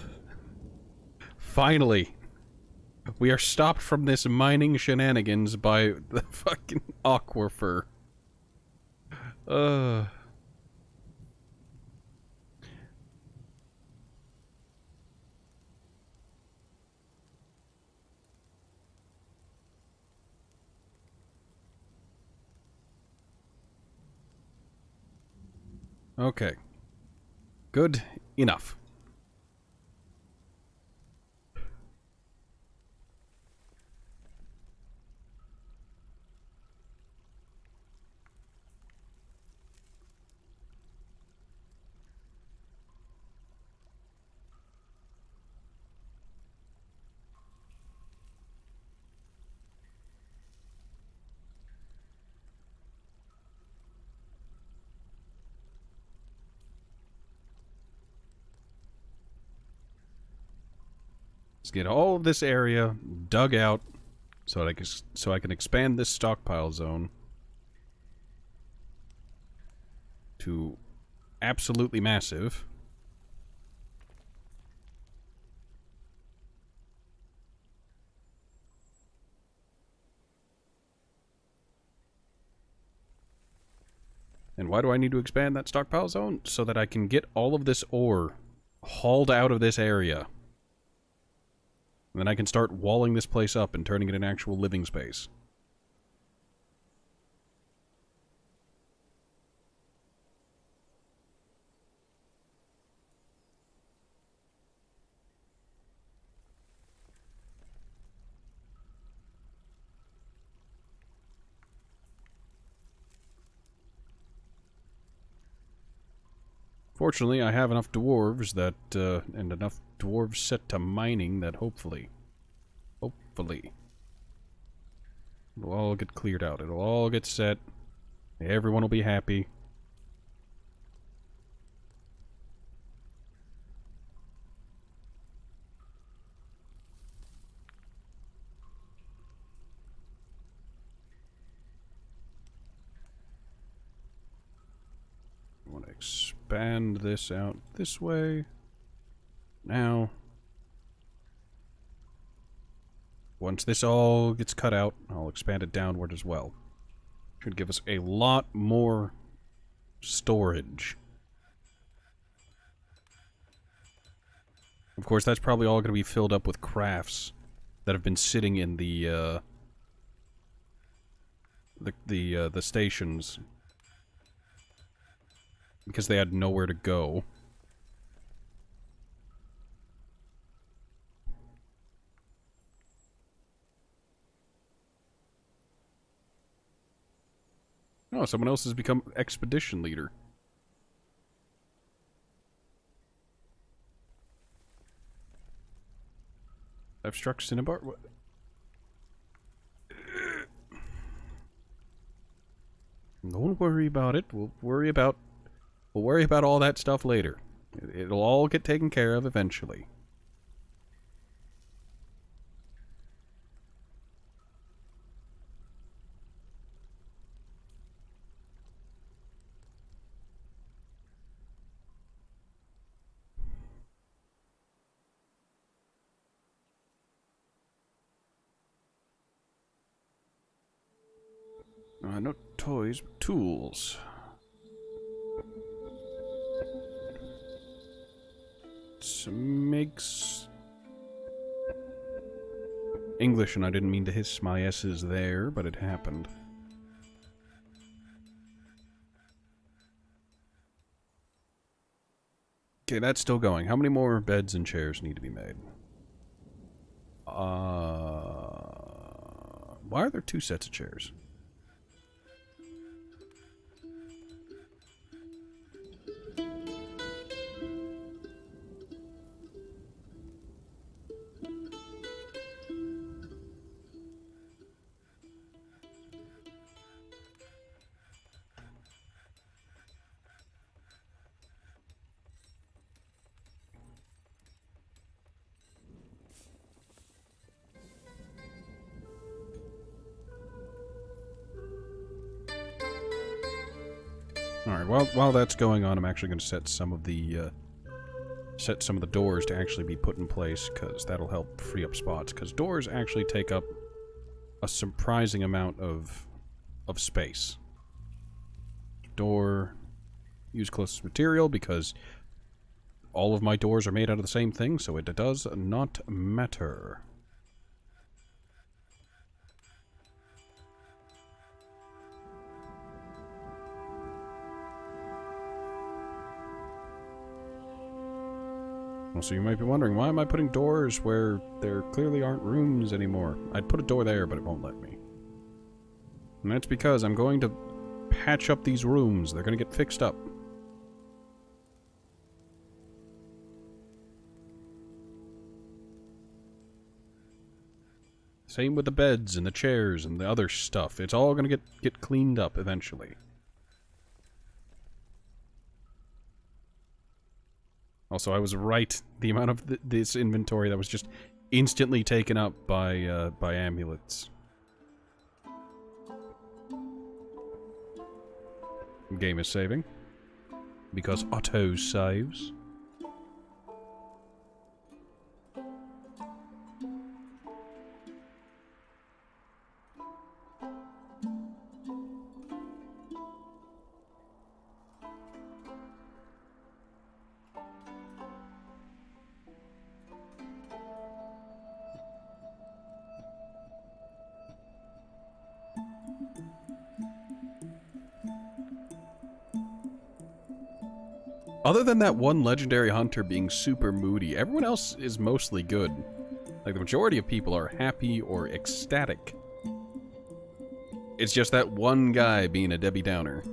Finally. We are stopped from this mining shenanigans by the fucking aquifer. Okay. Good enough. Let's get all of this area dug out so I can expand this stockpile zone to absolutely massive. And why do I need to expand that stockpile zone? So that I can get all of this ore hauled out of this area. And then I can start walling this place up and turning it into an actual living space. Fortunately, I have enough dwarves that, and enough dwarves set to mining that hopefully, it'll all get cleared out. It'll all get set. Everyone will be happy. I want to expand this out this way. Now, once this all gets cut out, I'll expand it downward as well. Should give us a lot more storage. Of course, that's probably all going to be filled up with crafts that have been sitting in the stations because they had nowhere to go. Oh, someone else has become expedition leader. I've struck Cinnabar. What? Don't worry about it. We'll worry about all that stuff later. It'll all get taken care of eventually. No toys, tools. Makes English, and I didn't mean to hiss my S's there, but it happened. Okay, that's still going. How many more beds and chairs need to be made? Why are there 2 sets of chairs? Alright, while that's going on, I'm actually going to set some of the doors to actually be put in place, because that'll help free up spots, because doors actually take up a surprising amount of space. Door, use closest material, because all of my doors are made out of the same thing, so it does not matter. So you might be wondering, why am I putting doors where there clearly aren't rooms anymore? I'd put a door there, but it won't let me. And that's because I'm going to patch up these rooms. They're going to get fixed up. Same with the beds and the chairs and the other stuff. It's all going to get cleaned up eventually. Also, I was right. The amount of this inventory that was just instantly taken up by amulets. Game is saving. Because auto saves. Other than that one legendary hunter being super moody, everyone else is mostly good. Like, the majority of people are happy or ecstatic. It's just that one guy being a Debbie Downer.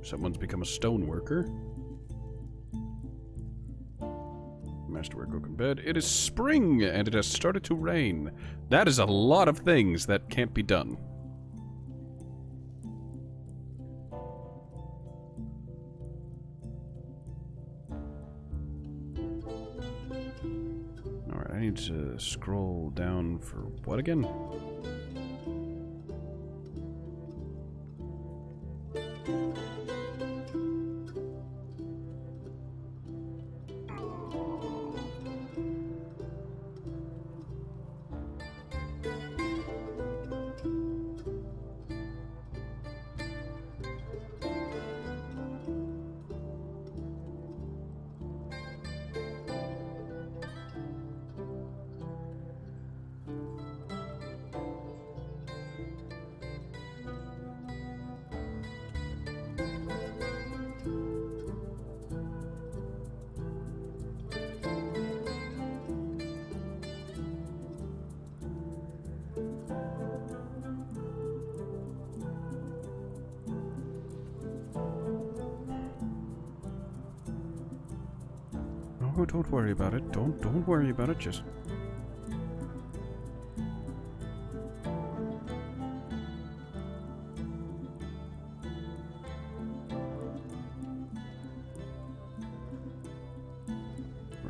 Someone's become a stoneworker. Masterwork oak in bed. It is spring, and it has started to rain. That is a lot of things that can't be done. Alright, I need to scroll down for what again? Oh, don't worry about it. Don't worry about it. Just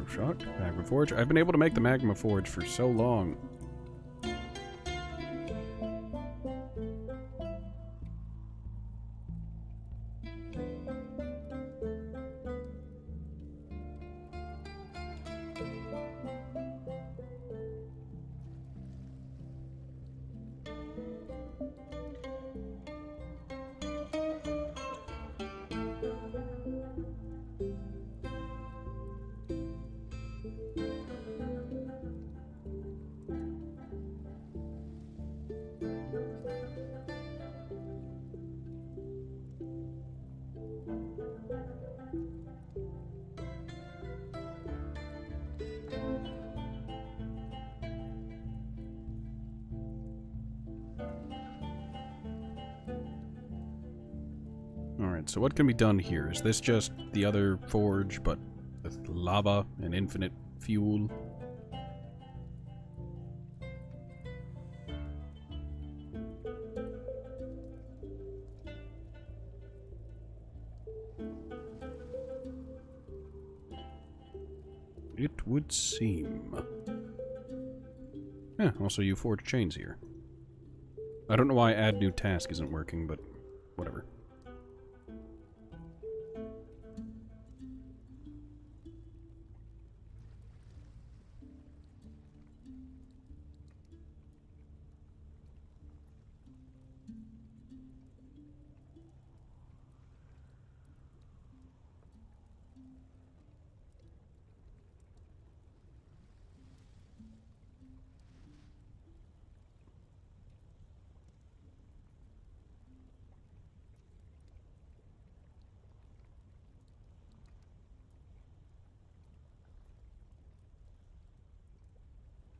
shot, magma forge? I've been able to make the magma forge for so long. Alright, so what can be done here? Is this just the other forge, but with lava and infinite fuel? It would seem. Yeah, also you forge chains here. I don't know why add new task isn't working, but whatever.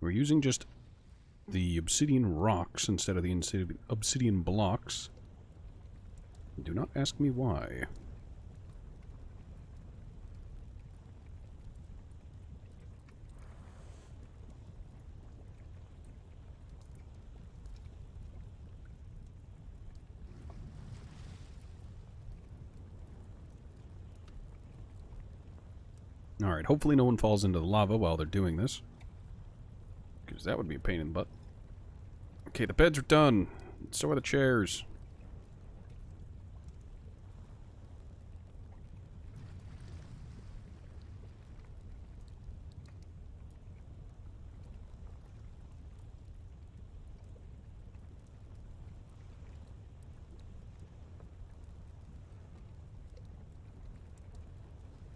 We're using just the obsidian rocks instead of the obsidian blocks. Do not ask me why. Alright, hopefully no one falls into the lava while they're doing this. Because that would be a pain in the butt. Okay, the beds are done. So are the chairs.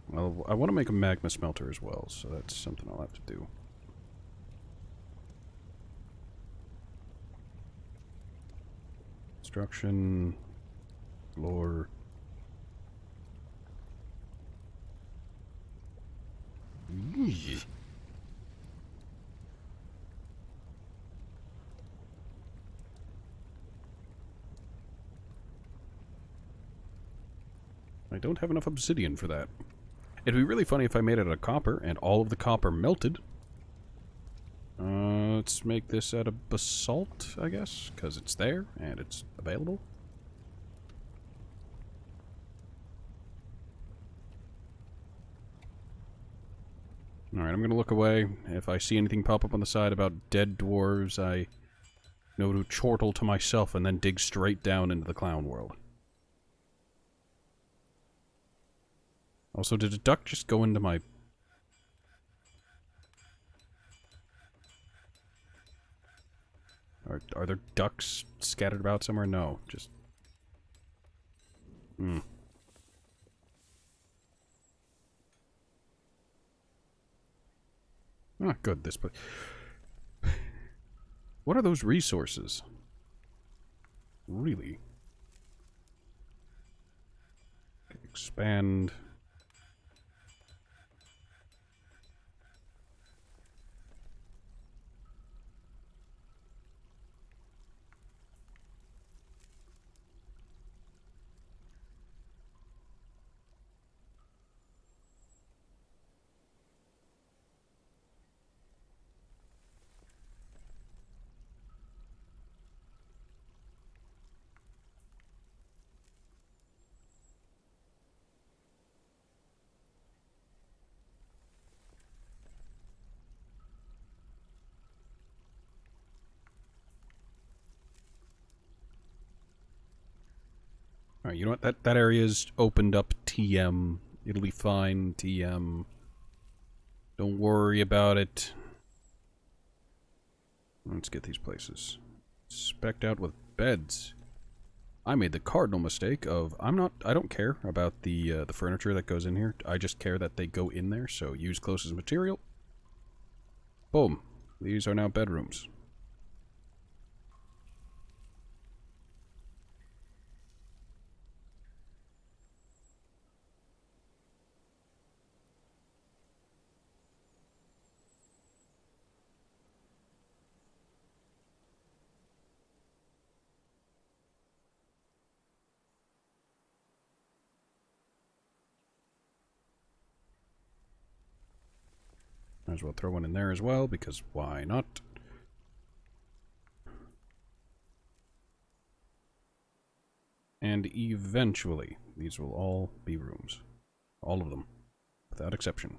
Well, I want to make a magma smelter as well, so that's something I'll have to do. Construction, floor. I don't have enough obsidian for that. It'd be really funny if I made it out of copper and all of the copper melted. Let's make this out of basalt, I guess, because it's there and it's available. Alright, I'm gonna look away. If I see anything pop up on the side about dead dwarves, I know to chortle to myself and then dig straight down into the clown world. Also, did a duck just go into my... Are there ducks scattered about somewhere? No, just... Ah, good, this place. What are those resources? Really? Expand... Alright, you know what? That area's opened up TM. It'll be fine, TM. Don't worry about it. Let's get these places specced out with beds. I made the cardinal mistake of I don't care about the furniture that goes in here. I just care that they go in there, so use closest material. Boom. These are now bedrooms. Might as well throw one in there as well, because why not? And eventually, these will all be rooms. All of them. Without exception.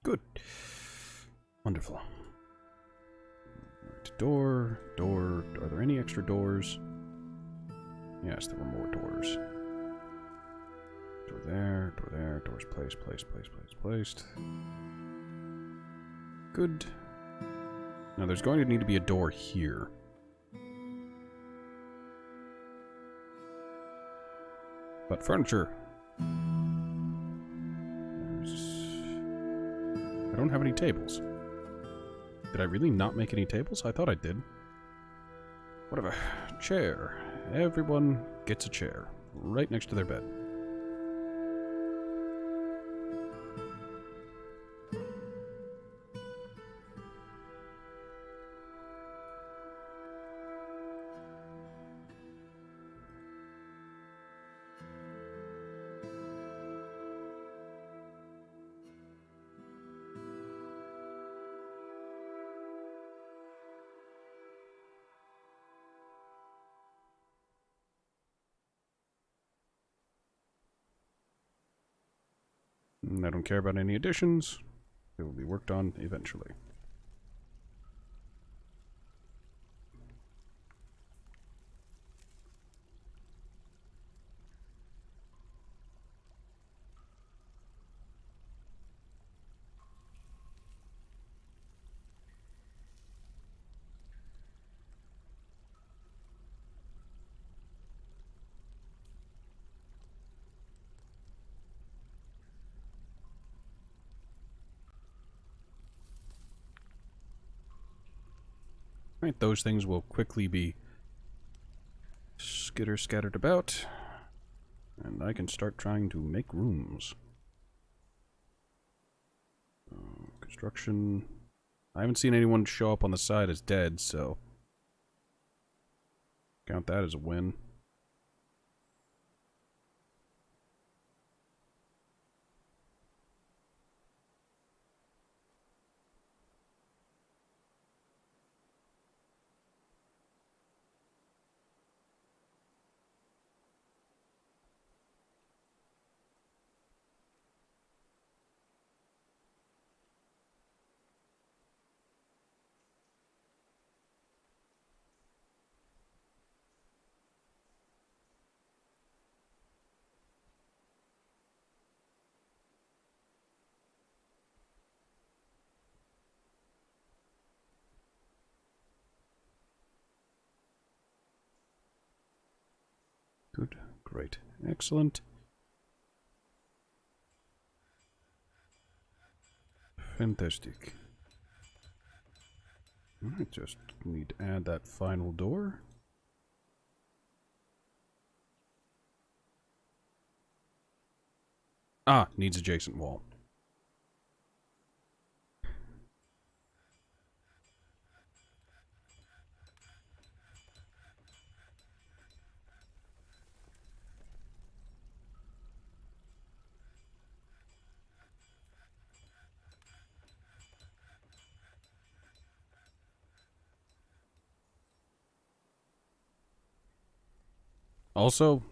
Good. Wonderful. Right, door. Are there any extra doors? Yes, there were more doors. Door there, doors placed. Good. Now there's going to need to be a door here. But furniture. I don't have any tables. Did I really not make any tables? I thought I did. Whatever. Chair. Everyone gets a chair. Right next to their bed. I don't care about any additions. They will be worked on eventually. Right, those things will quickly be scattered about, and I can start trying to make rooms. Construction. I haven't seen anyone show up on the side as dead, so count that as a win. Good, great, excellent. Fantastic. Alright, just need to add that final door. Ah, needs adjacent wall. Also,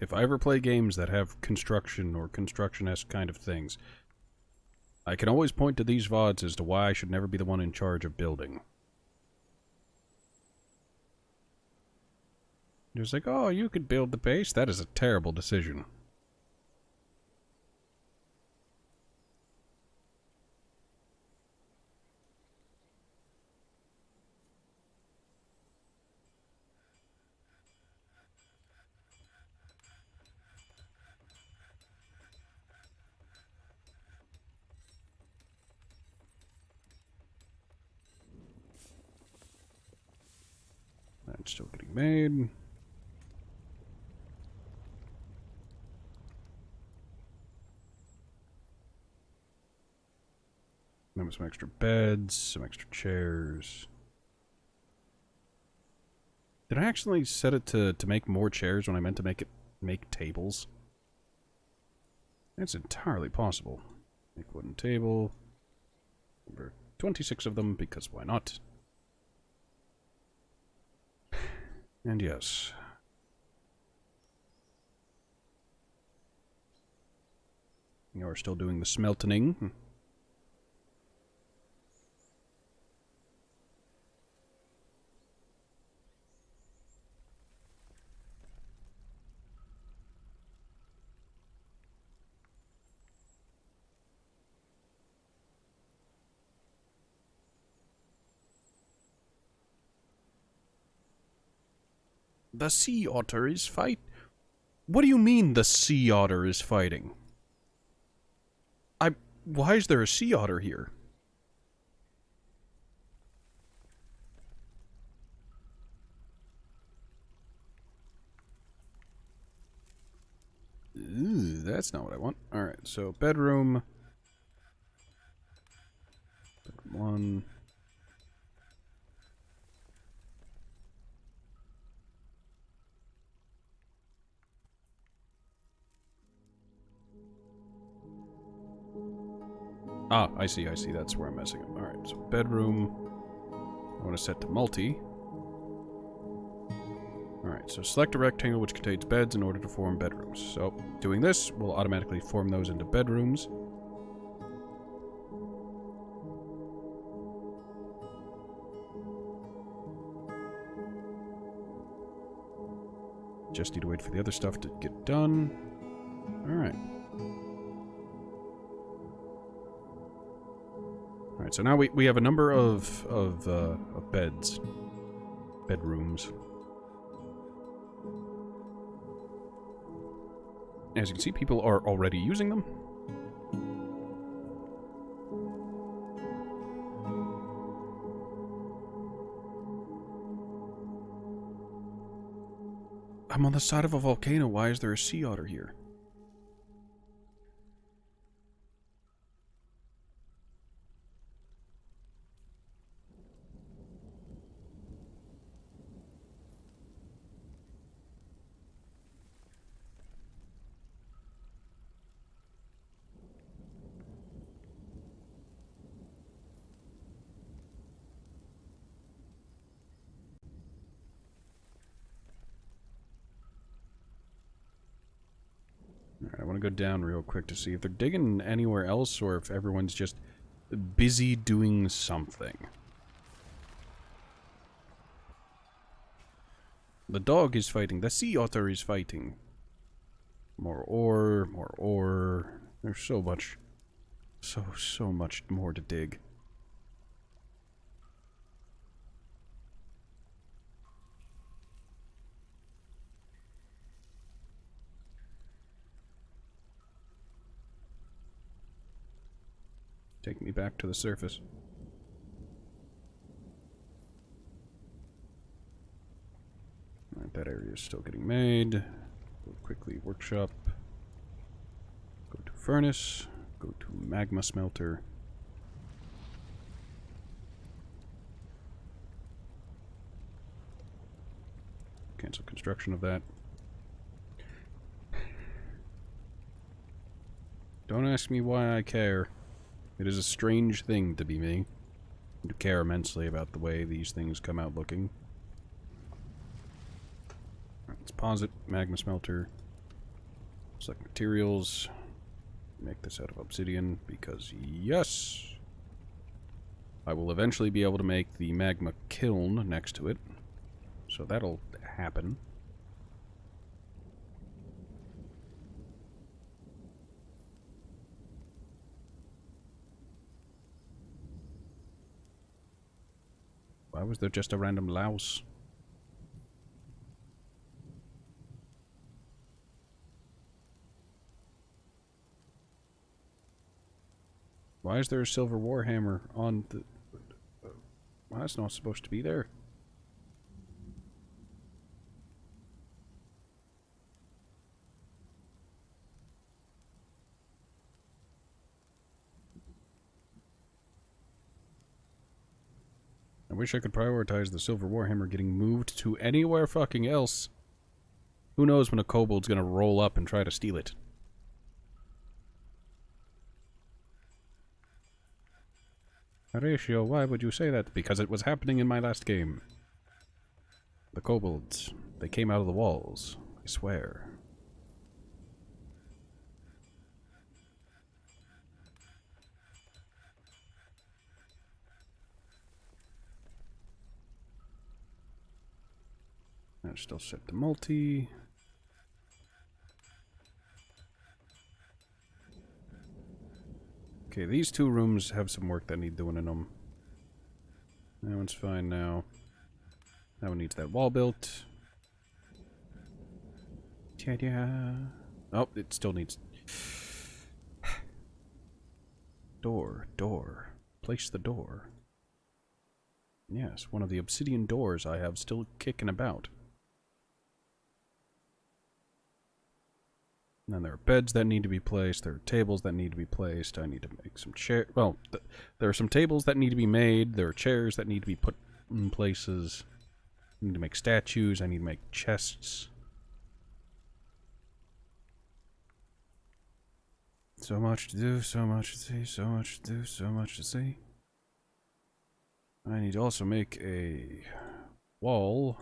if I ever play games that have construction or construction-esque kind of things, I can always point to these VODs as to why I should never be the one in charge of building. He was like, oh, you could build the base? That is a terrible decision. That's still getting made. Then some extra beds, some extra chairs. Did I actually set it to make more chairs when I meant to make tables? It's entirely possible. Make wooden table. Number 26 of them, because why not? And yes. You are still doing the smelting. The sea otter is fight. What do you mean the sea otter is fighting? Why is there a sea otter here? Ooh, that's not what I want. Alright, so bedroom. Bedroom 1. Ah, I see. That's where I'm messing up. Alright, so bedroom. I want to set to multi. Alright, so select a rectangle which contains beds in order to form bedrooms. So, doing this will automatically form those into bedrooms. Just need to wait for the other stuff to get done. Alright. Alright, so now we have a number of beds. Bedrooms. As you can see, people are already using them. I'm on the side of a volcano. Why is there a sea otter here? Alright, I want to go down real quick to see if they're digging anywhere else or if everyone's just busy doing something. The dog is fighting. The sea otter is fighting. More ore, more ore. There's so much. So much more to dig. Take me back to the surface. Alright, that area is still getting made. Go quickly, workshop. Go to furnace. Go to magma smelter. Cancel construction of that. Don't ask me why I care. It is a strange thing to be me. To care immensely about the way these things come out looking. Right, let's pause it. Magma smelter. Select materials. Make this out of obsidian, because yes! I will eventually be able to make the magma kiln next to it. So that'll happen. Why was there just a random louse? Why is there a silver warhammer on the... Well, that's not supposed to be there. I wish I could prioritize the silver warhammer getting moved to anywhere fucking else. Who knows when a kobold's gonna roll up and try to steal it. Horatio, why would you say that? Because it was happening in my last game. The kobolds, they came out of the walls, I swear. I'm still set to multi. Okay, these two rooms have some work that need doing in them. That one's fine now. That one needs that wall built. Ta-da. Oh, it still needs... Door. Place the door. Yes, one of the obsidian doors I have still kicking about. And then there are beds that need to be placed. There are tables that need to be placed. I need to make some chairs. Well, there are some tables that need to be made. There are chairs that need to be put in places. I need to make statues. I need to make chests. So much to do, so much to see, so much to do, so much to see. I need to also make a wall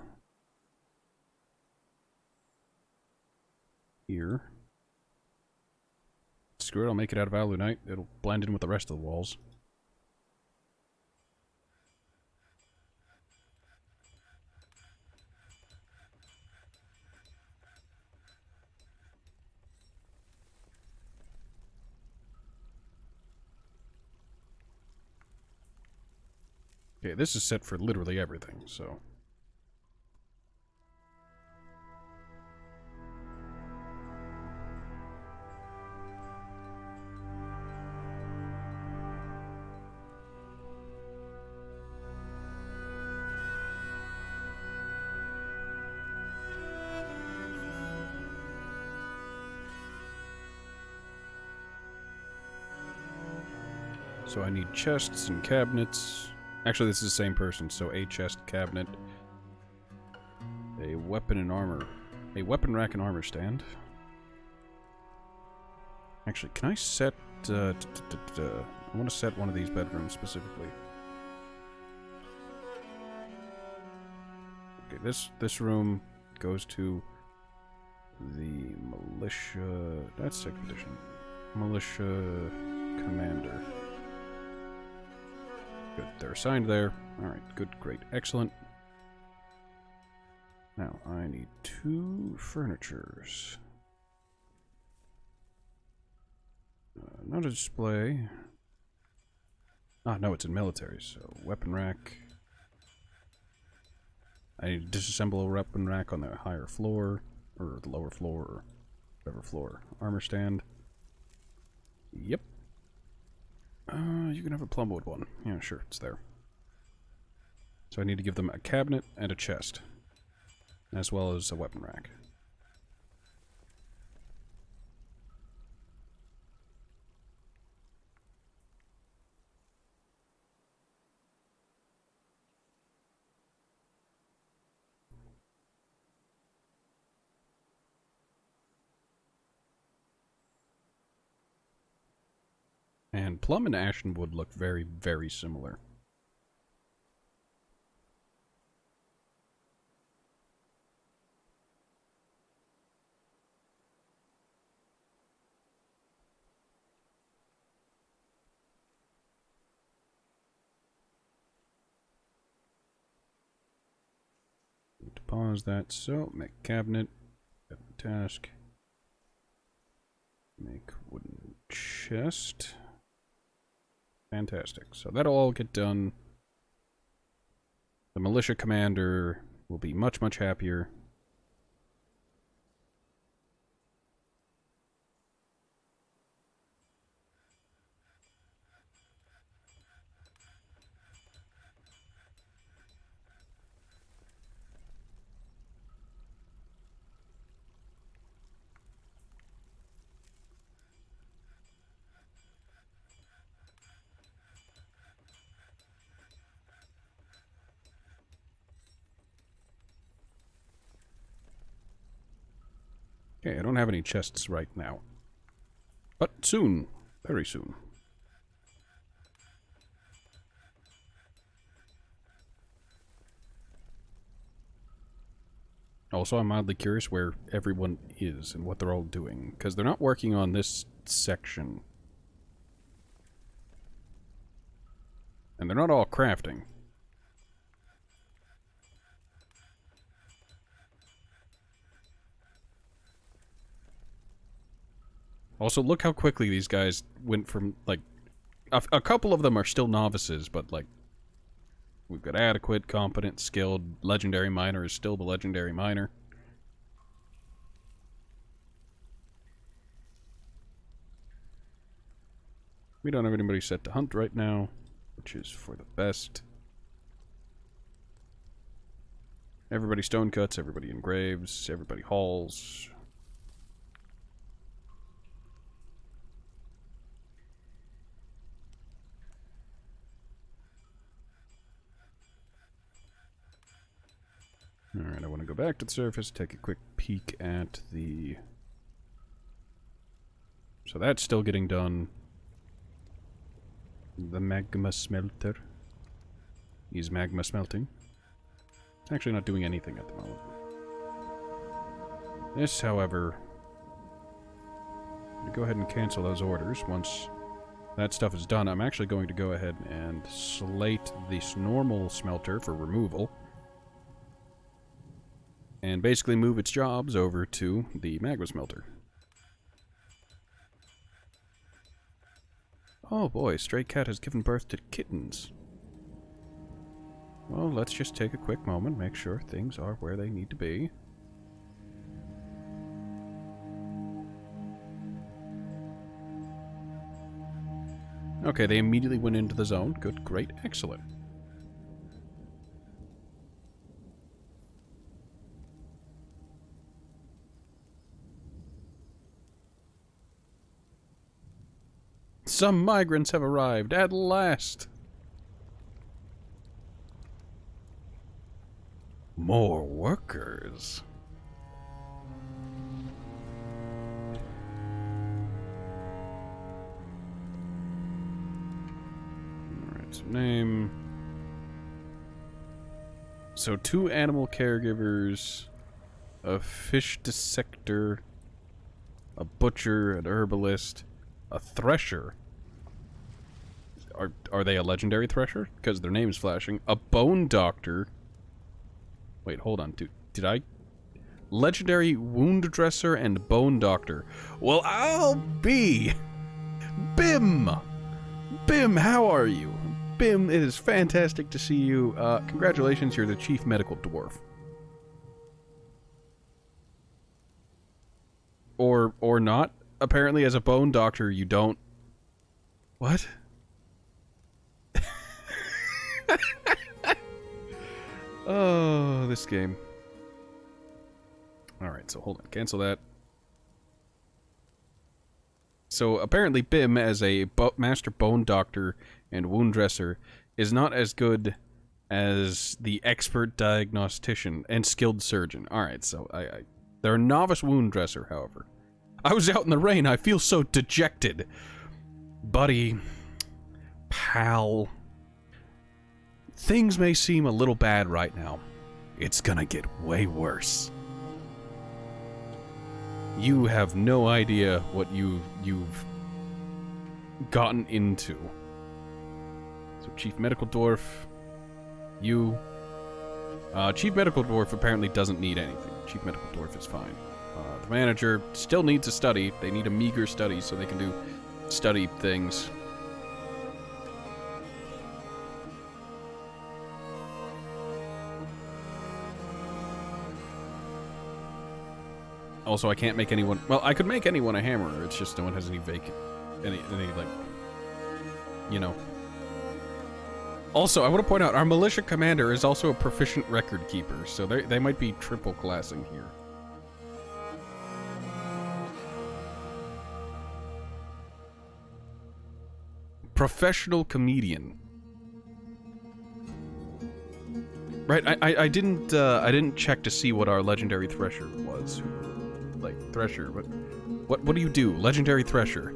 here. Screw it, I'll make it out of alunite. It'll blend in with the rest of the walls. Okay, this is set for literally everything, so... So I need chests and cabinets. Actually, this is the same person, so a chest, cabinet, a weapon and armor, a weapon rack and armor stand. Actually, can I set, I want to set one of these bedrooms specifically. Okay, this room goes to the militia, that's 2nd edition, militia commander. Good, they're assigned there. Alright, good, great, excellent. Now, I need 2 furnitures. Not a display. Ah, no, it's in military, so weapon rack. I need to disassemble a weapon rack on the higher floor, or the lower floor, or whatever floor. Armor stand. Yep. You can have a plumwood one. Yeah, sure, it's there. So I need to give them a cabinet and a chest, as well as a weapon rack. And plum and ashenwood look very, very similar. Need to pause that. So, make cabinet, task, make wooden chest. Fantastic. So that'll all get done The militia commander will be much, much happier. Okay, I don't have any chests right now. But soon. Very soon. Also, I'm mildly curious where everyone is and what they're all doing, because they're not working on this section. And they're not all crafting. Also, look how quickly these guys went from, like... A couple of them are still novices, but, like... We've got adequate, competent, skilled, legendary miner is still the legendary miner. We don't have anybody set to hunt right now, which is for the best. Everybody stone cuts, everybody engraves, everybody hauls. Alright, I want to go back to the surface, take a quick peek at the... So that's still getting done. The magma smelter is magma smelting. It's actually not doing anything at the moment. This, however... I'm going to go ahead and cancel those orders. Once that stuff is done, I'm actually going to go ahead and slate this normal smelter for removal. And basically move its jobs over to the magma smelter. Oh boy, stray cat has given birth to kittens. Well, let's just take a quick moment, make sure things are where they need to be. Okay, they immediately went into the zone. Good, great, excellent. Some migrants have arrived at last. More workers. Alright, so name. So 2 animal caregivers, a fish dissector, a butcher, an herbalist, a thresher. Are they a legendary thresher? Because their name's flashing. A bone doctor. Wait, hold on. Did I... Legendary wound dresser and bone doctor. Well, I'll be... Bim! Bim, how are you? Bim, it is fantastic to see you. Congratulations, you're the chief medical dwarf. Or not. Apparently, as a bone doctor, you don't... What? Oh, this game. Alright, so hold on. Cancel that. So, apparently Bim, as a master bone doctor and wound dresser, is not as good as the expert diagnostician and skilled surgeon. Alright, so they're a novice wound dresser, however. I was out in the rain. I feel so dejected. Buddy. Pal. Things may seem a little bad right now. It's gonna get way worse. You have no idea what you've gotten into. So Chief Medical Dwarf, you... Chief Medical Dwarf apparently doesn't need anything. Chief Medical Dwarf is fine. The manager still needs a study. They need a meager study so they can do study things. Also, I can't make anyone... Well, I could make anyone a hammerer, it's just no one has any vacant... Any like... You know. Also, I want to point out, our militia commander is also a proficient record keeper, so they might be triple classing here. Professional comedian. Right, I didn't check to see what our legendary thresher was. Like, thresher, but... What do you do? Legendary thresher.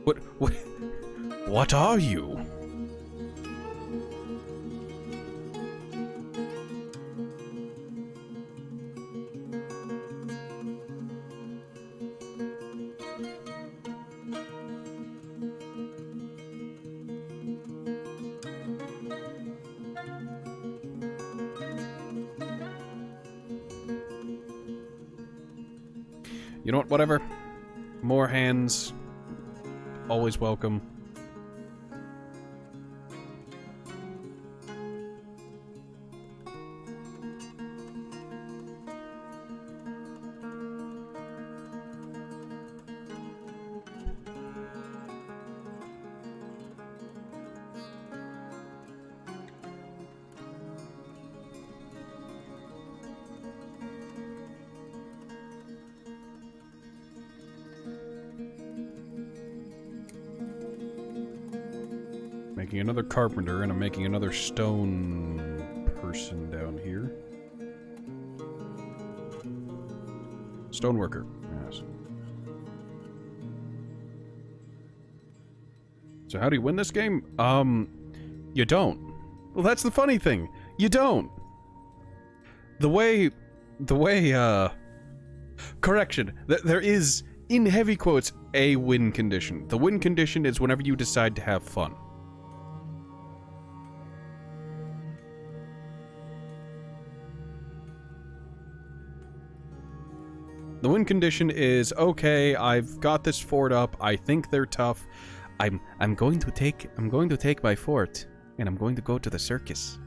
What are you? You know what, whatever. More hands. Always welcome. Making another carpenter, and I'm making another stone person down here. Stoneworker, yes. So how do you win this game? You don't. Well, that's the funny thing. You don't. Correction. There is, in heavy quotes, a win condition. The win condition is whenever you decide to have fun. The win condition is, okay, I've got this fort up, I think they're tough. I'm going to take my fort, and I'm going to go to the circus.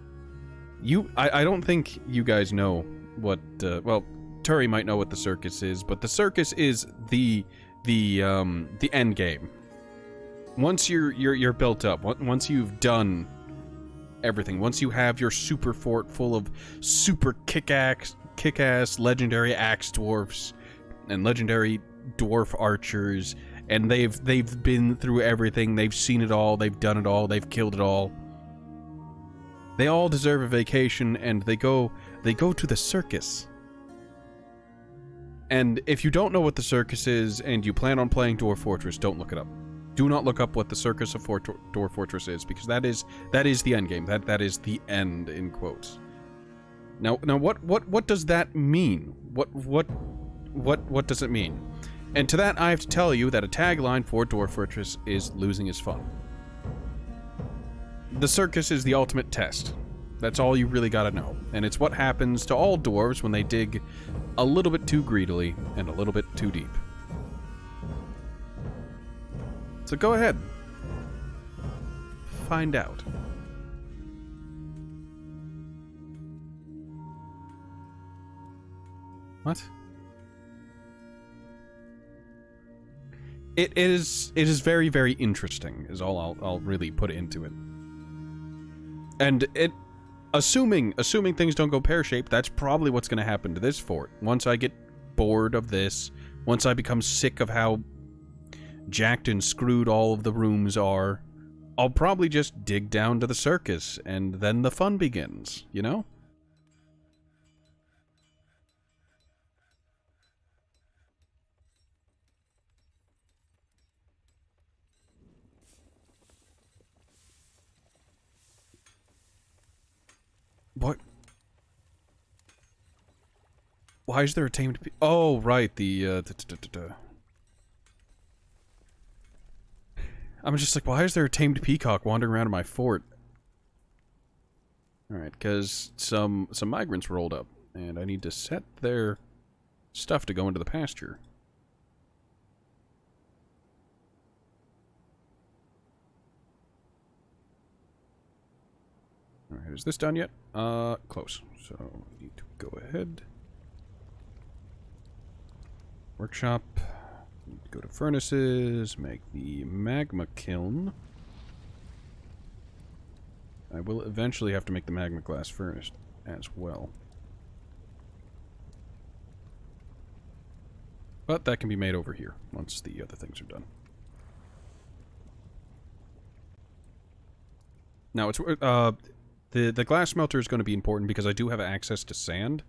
I don't think you guys know what, well, Turi might know what the circus is, but the circus is the end game. Once you're built up, once you've done everything, once you have your super fort full of super kick-ass legendary axe dwarfs, and legendary dwarf archers, and they've been through everything, they've seen it all, they've done it all, they've killed it all. They all deserve a vacation, and they go to the circus. And if you don't know what the circus is, and you plan on playing Dwarf Fortress, don't look it up. Do not look up what the Circus of Dwarf Fortress is, because that is the end game. That is the end, in quotes. Now what does that mean? What does it mean? And to that, I have to tell you that a tagline for Dwarf Fortress is losing is fun. The circus is the ultimate test. That's all you really gotta know. And it's what happens to all dwarves when they dig a little bit too greedily and a little bit too deep. So go ahead. Find out. What? It is very, very interesting, is all I'll really put into it. And assuming things don't go pear-shaped, that's probably what's going to happen to this fort. Once I get bored of this, once I become sick of how jacked and screwed all of the rooms are, I'll probably just dig down to the circus, and then the fun begins, you know? What? Why is there a tamed oh, right, I'm just like, why is there a tamed peacock wandering around in my fort? Alright, because some migrants rolled up, and I need to set their stuff to go into the pasture. Alright, is this done yet? Close. So, I need to go ahead. Workshop. Go to furnaces, make the magma kiln. I will eventually have to make the magma glass furnace as well. But that can be made over here once the other things are done. Now, it's the glass smelter is going to be important because I do have access to sand.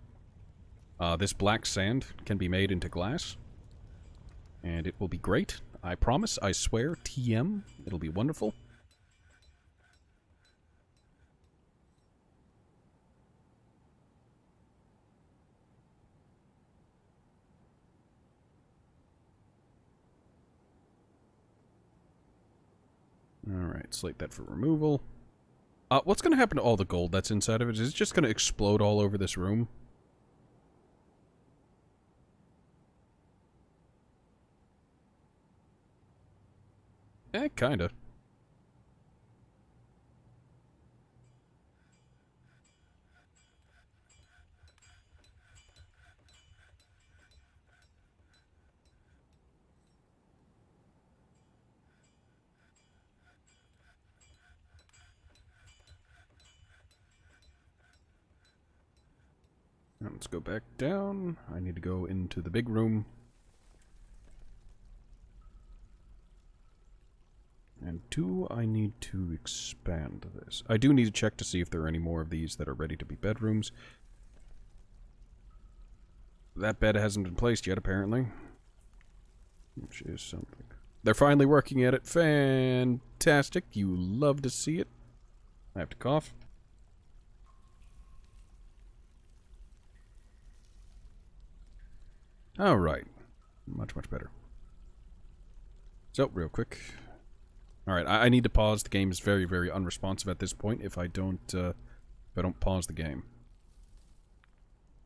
This black sand can be made into glass. And it will be great. I promise, I swear, TM. It'll be wonderful. Alright, slate that for removal. What's going to happen to all the gold that's inside of it? Is it just going to explode all over this room? Kinda. Now let's go back down. I need to go into the big room. And do I need to expand this? I do need to check to see if there are any more of these that are ready to be bedrooms. That bed hasn't been placed yet, apparently. Which is something. They're finally working at it. Fantastic. You love to see it. I have to cough. Alright. Much, much better. So, real quick. Alright, I need to pause. The game is very, very unresponsive at this point if I don't pause the game.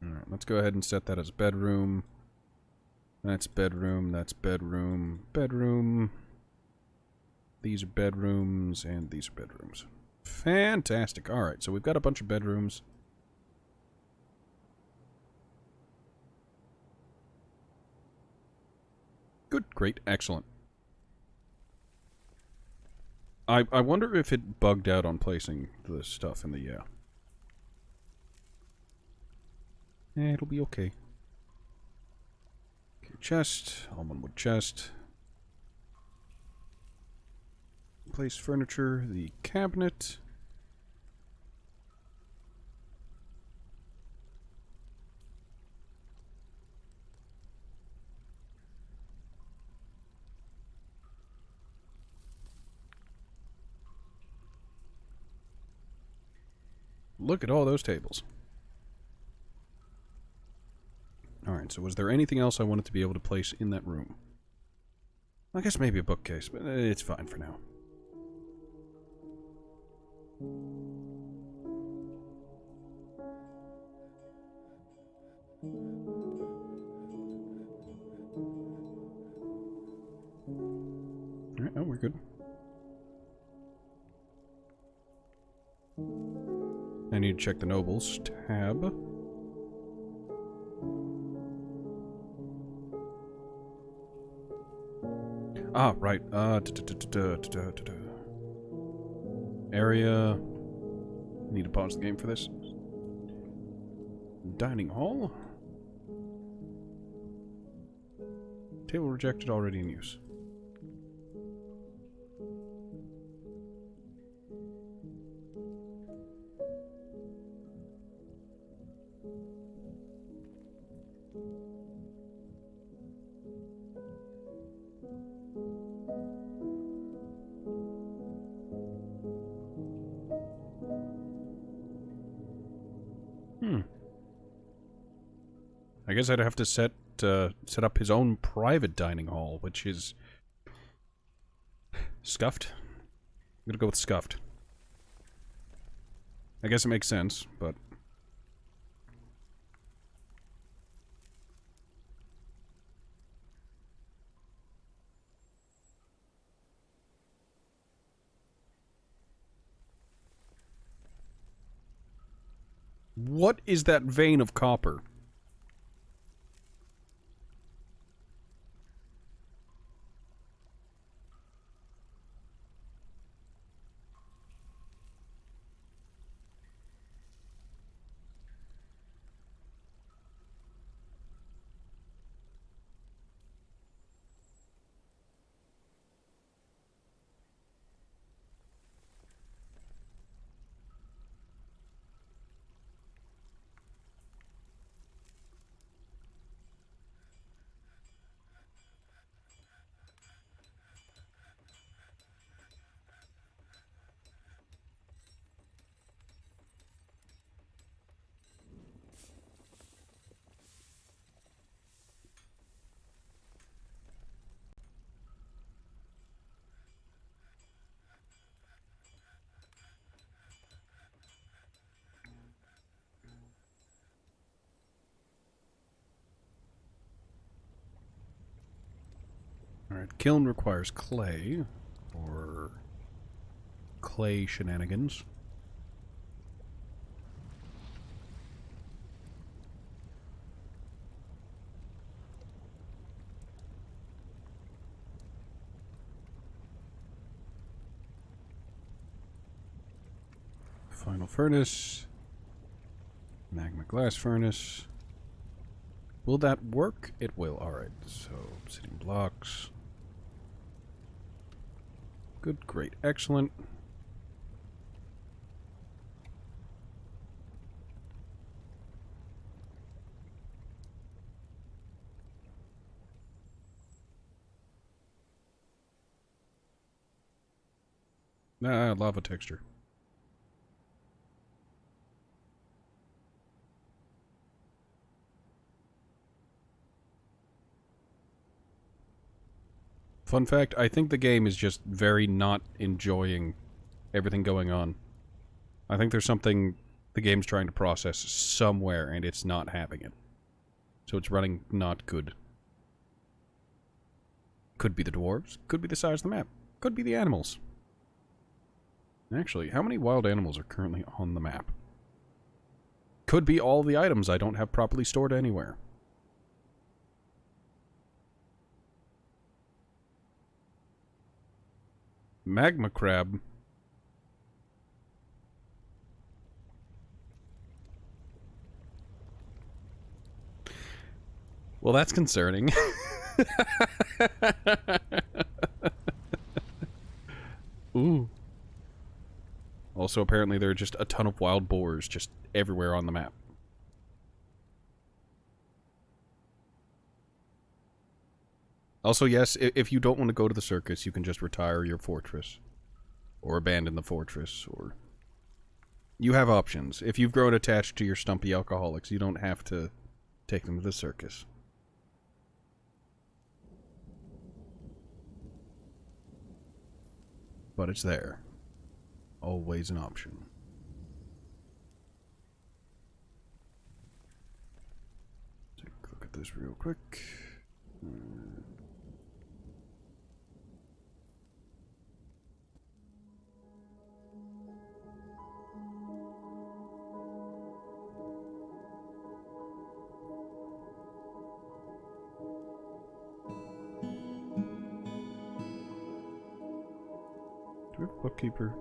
Alright, let's go ahead and set that as bedroom. That's bedroom, that's bedroom, bedroom. These are bedrooms, and these are bedrooms. Fantastic. Alright, so we've got a bunch of bedrooms. Good, great, excellent. I wonder if it bugged out on placing the stuff in the, it'll be okay. Okay, chest, almond wood chest. Place furniture, the cabinet. Look at all those tables. Alright, so was there anything else I wanted to be able to place in that room? I guess maybe a bookcase, but it's fine for now. Alright, oh, we're good. I need to check the nobles tab. Ah, right. Area. Need to pause the game for this. Dining hall. Table rejected, already in use. I guess I'd have to set up his own private dining hall, which is scuffed. I'm gonna go with scuffed. I guess it makes sense, but what is that vein of copper? Alright, kiln requires clay, or clay shenanigans. Final furnace. Magma glass furnace. Will that work? It will. Alright, so obsidian blocks. Good, great, excellent. Lava texture. Fun fact, I think the game is just very not enjoying everything going on. I think there's something the game's trying to process somewhere, and it's not having it. So it's running not good. Could be the dwarves, could be the size of the map, could be the animals. Actually, how many wild animals are currently on the map? Could be all the items I don't have properly stored anywhere. Magma crab. Well, that's concerning. Ooh. Also, apparently there are just a ton of wild boars just everywhere on the map. Also, yes, if you don't want to go to the circus, you can just retire your fortress. Or abandon the fortress, or... You have options. If you've grown attached to your stumpy alcoholics, you don't have to take them to the circus. But it's there. Always an option. Take a look at this real quick. Do we have a bookkeeper?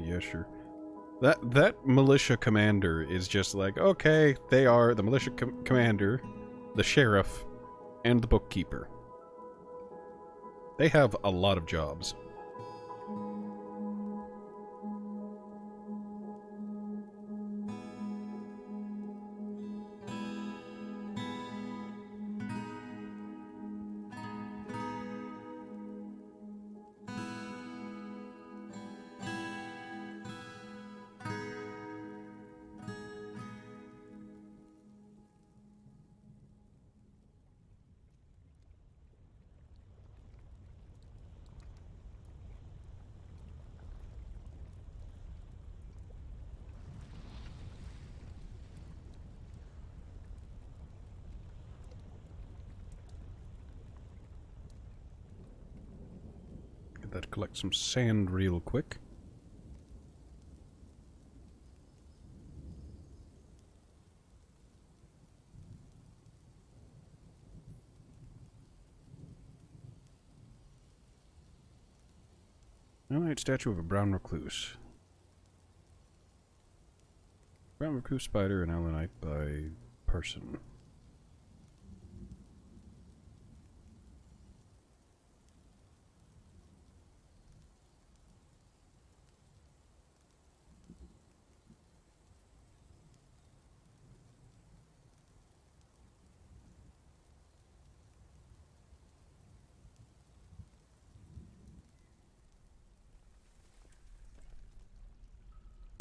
Yeah, sure. That militia commander is just like, okay, they are the militia commander, the sheriff, and the bookkeeper. They have a lot of jobs. Get that, collect some sand real quick. Alright, statue of a brown recluse. Brown recluse spider and allanite by person.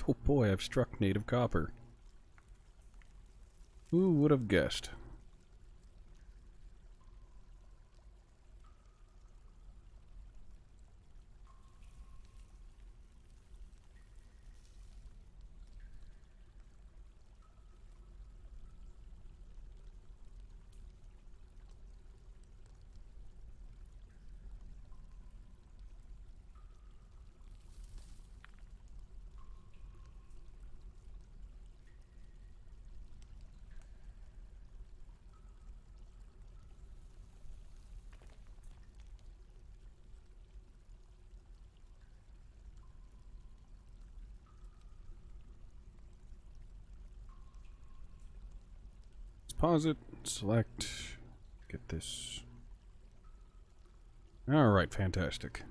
Oh boy, I've struck native copper. Who would have guessed? pause it, select, get this. Alright, fantastic.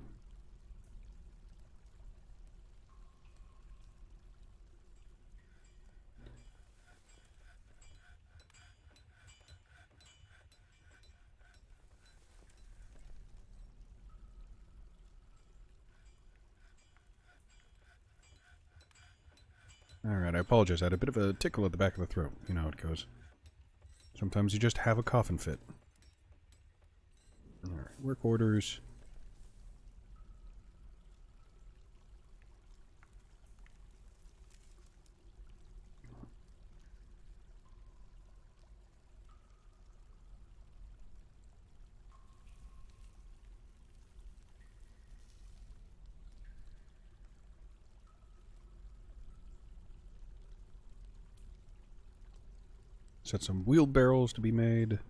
Alright, I apologize. I had a bit of a tickle at the back of the throat. You know how it goes. Sometimes you just have a coughing fit. Alright, work orders. Set some wheelbarrows to be made.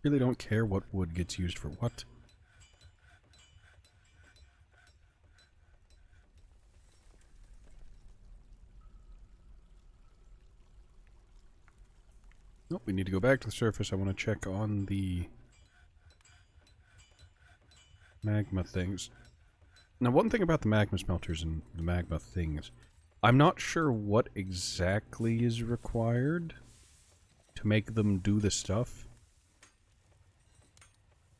Really don't care what wood gets used for what. Nope, we need to go back to the surface. I want to check on the magma things. Now, one thing about the magma smelters and the magma things, I'm not sure what exactly is required to make them do this stuff.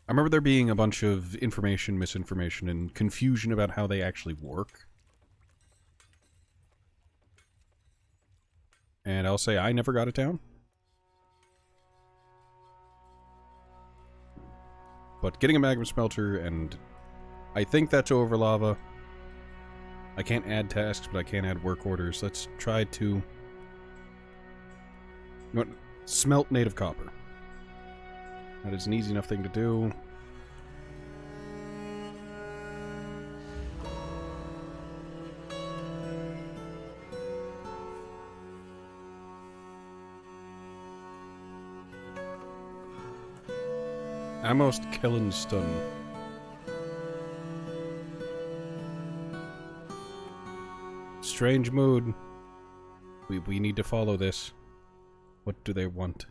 I remember there being a bunch of information, misinformation, and confusion about how they actually work. And I'll say I never got it down. But getting a magma smelter, and I think that's over lava. I can't add tasks, but I can add work orders. Let's try to... You know what? Smelt native copper. That is an easy enough thing to do. Almost killing stun. Strange mood. We need to follow this. What do they want?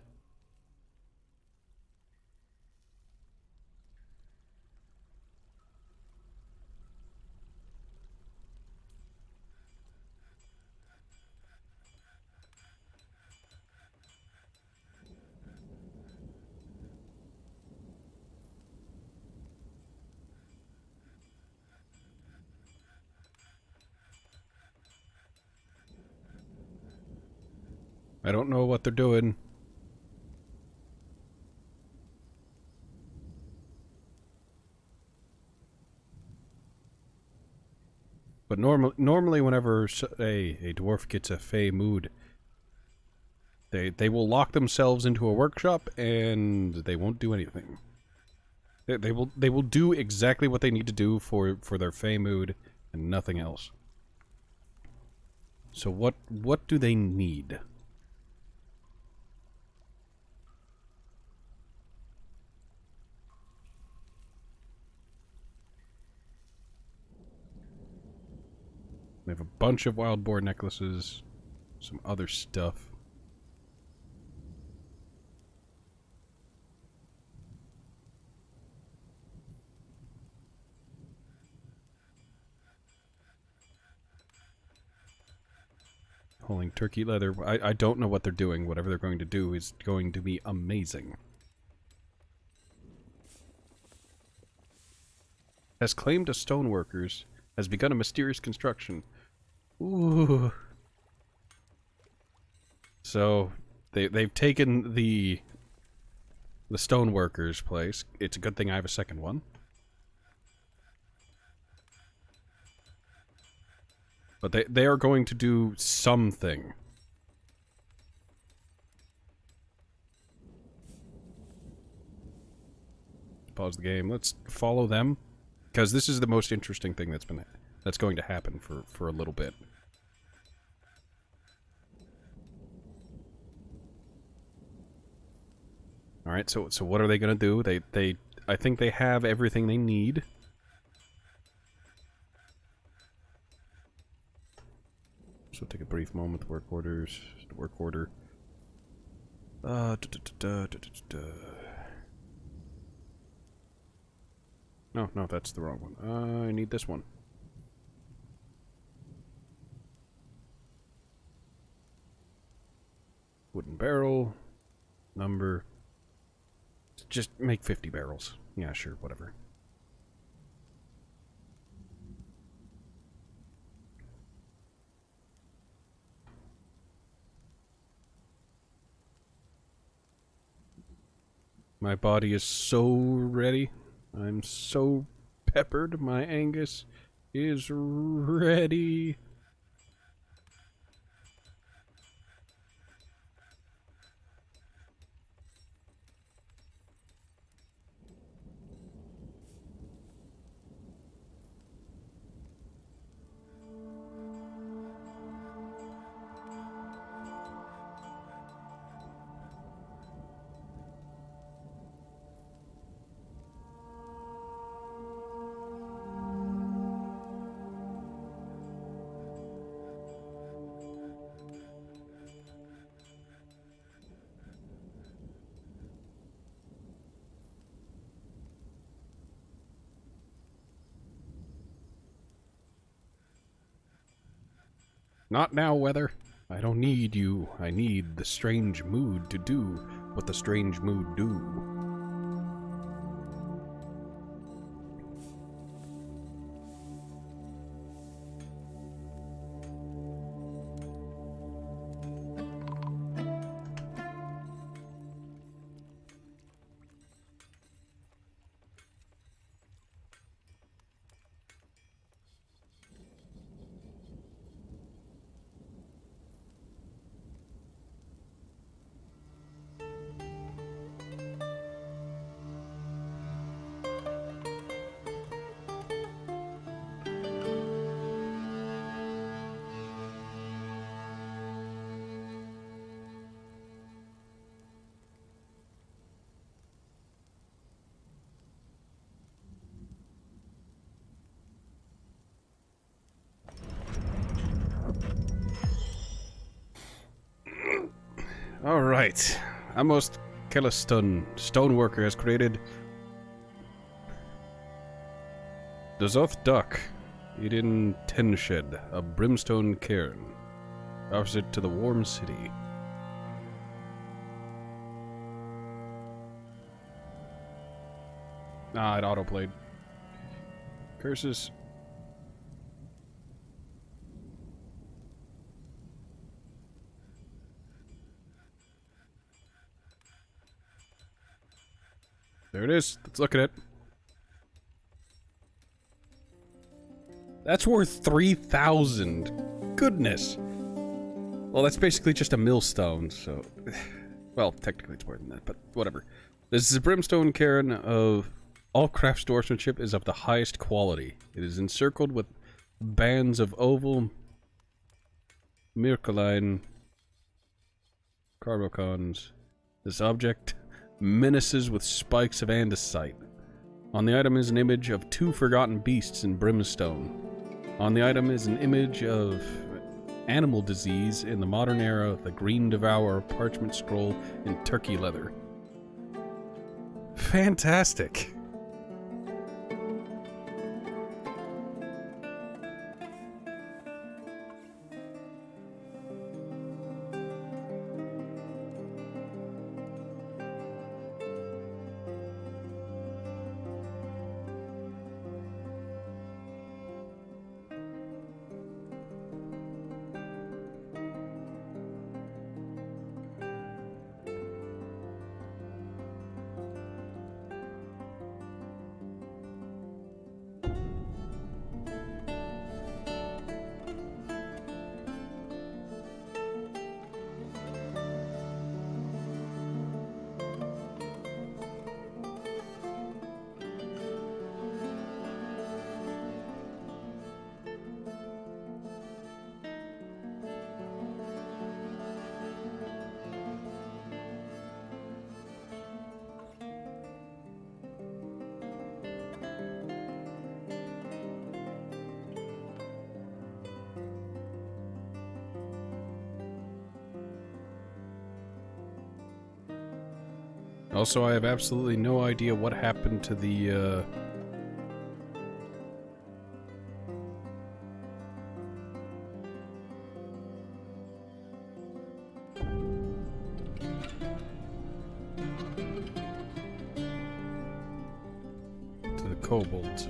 I don't know what they're doing. But normally whenever a dwarf gets a fey mood, they will lock themselves into a workshop and they won't do anything. They will do exactly what they need to do for their fey mood and nothing else. So what do they need? We have a bunch of wild boar necklaces, some other stuff. Pulling turkey leather. I don't know what they're doing. Whatever they're going to do is going to be amazing. Has claimed to stoneworkers. Has begun a mysterious construction. Ooh. So they've taken the stoneworkers' place. It's a good thing I have a second one. But they are going to do something. Pause the game. Let's follow them, because this is the most interesting thing that's going to happen for a little bit. All right. So what are they going to do? I think they have everything they need. So take a brief moment. Work orders. Work order. No, that's the wrong one. I need this one. Wooden barrel. Number. Just make 50 barrels. Yeah, sure, whatever. My body is so ready. I'm so peppered. My Angus is ready. Not now, weather. I don't need you. I need the strange mood to do what the strange mood do. Alright. Amos Kelliston, stoneworker, has created the Zoth Duck in Tenshed, a brimstone cairn, opposite to the Warm City. Ah, it autoplayed. Curses. There it is. Let's look at it. That's worth 3,000. Goodness. Well, that's basically just a millstone, so... Well, technically it's more than that, but whatever. This is a brimstone cairn of... All craftsmanship is of the highest quality. It is encircled with bands of oval... Mirkaline... Carbocons. This object... menaces with spikes of andesite. On the item is an image of two forgotten beasts in brimstone. On the item is an image of animal disease in the modern era, the green devourer parchment scroll in turkey leather. Fantastic. Also, I have absolutely no idea what happened to the, to the kobolds.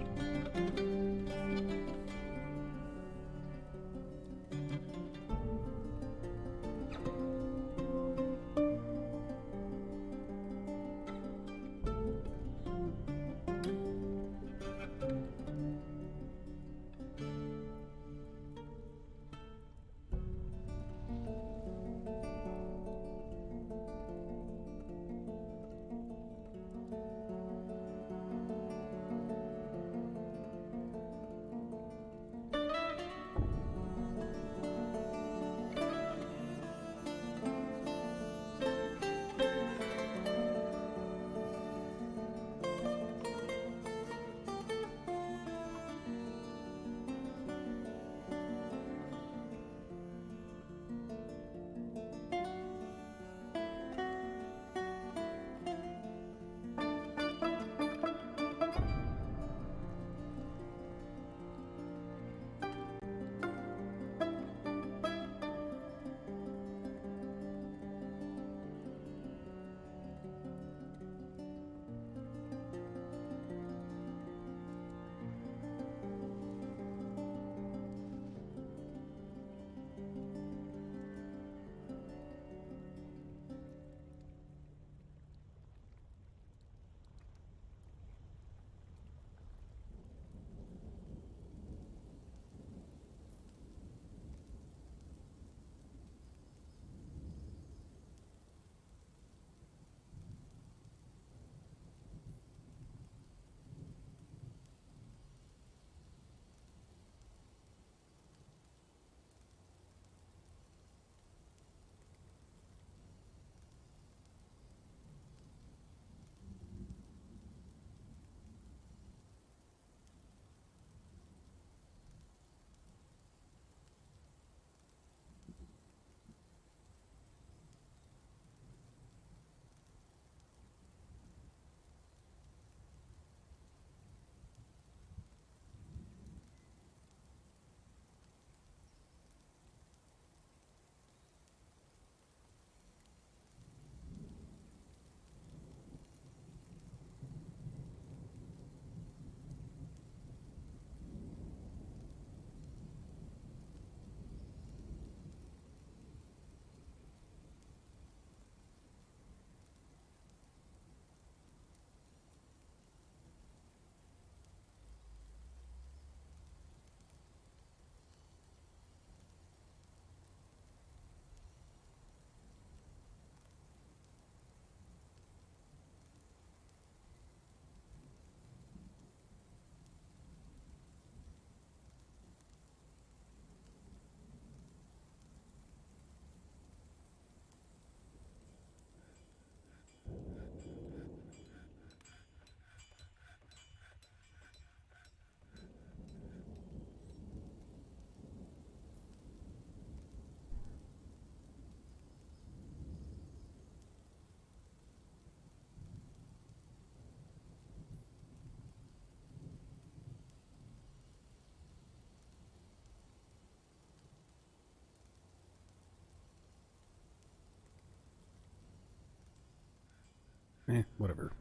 Whatever.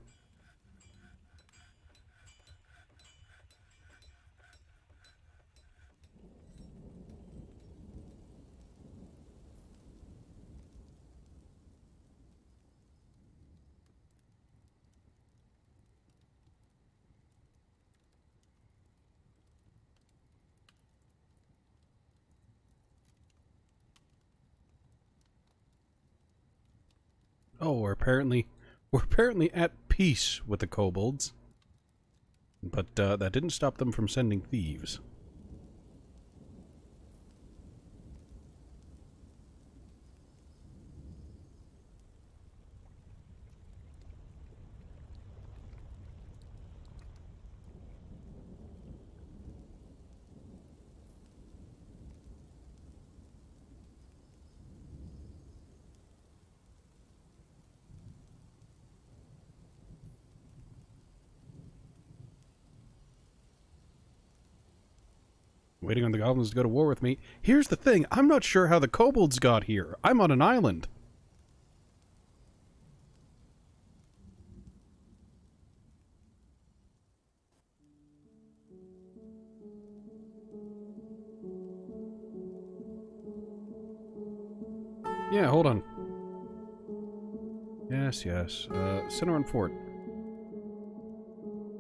Oh, we're apparently at peace with the kobolds. But that didn't stop them from sending thieves. Waiting on the goblins to go to war with me. Here's the thing, I'm not sure how the kobolds got here. I'm on an island. Yeah, hold on. Yes, yes. Cinnamon Fort.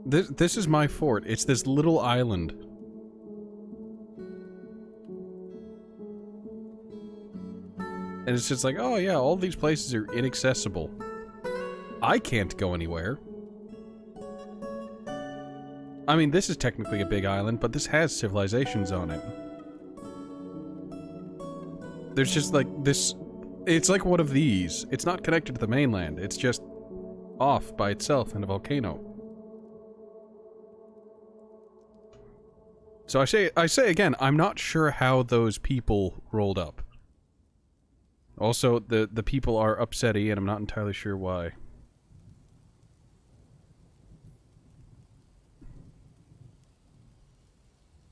This is my fort. It's this little island. And it's just like, oh yeah, all these places are inaccessible. I can't go anywhere. I mean, this is technically a big island, but this has civilizations on it. There's just like this... It's like one of these. It's not connected to the mainland. It's just off by itself in a volcano. So I say again, I'm not sure how those people rolled up. Also, the people are upsetty, and I'm not entirely sure why.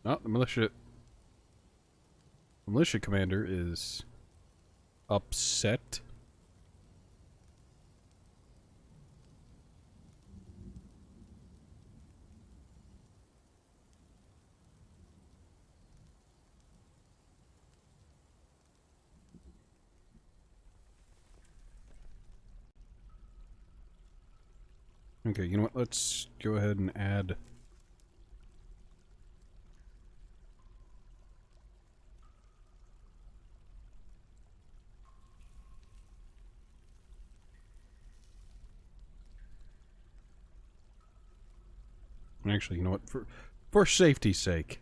Oh, the militia commander is upset. Okay, you know what? Let's go ahead and add... Actually, you know what? For safety's sake,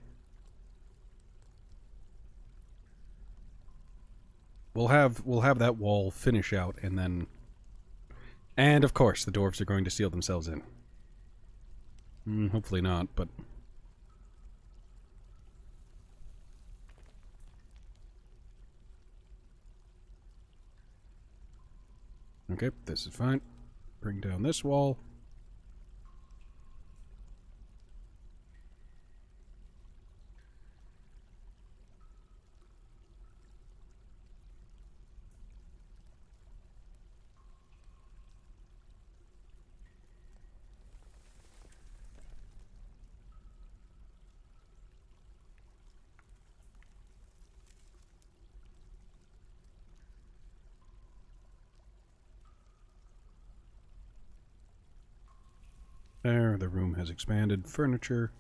we'll have that wall finish out, and then... And, of course, the dwarves are going to seal themselves in. Hopefully not, but... Okay, this is fine. Bring down this wall. There, the room has expanded. Furniture.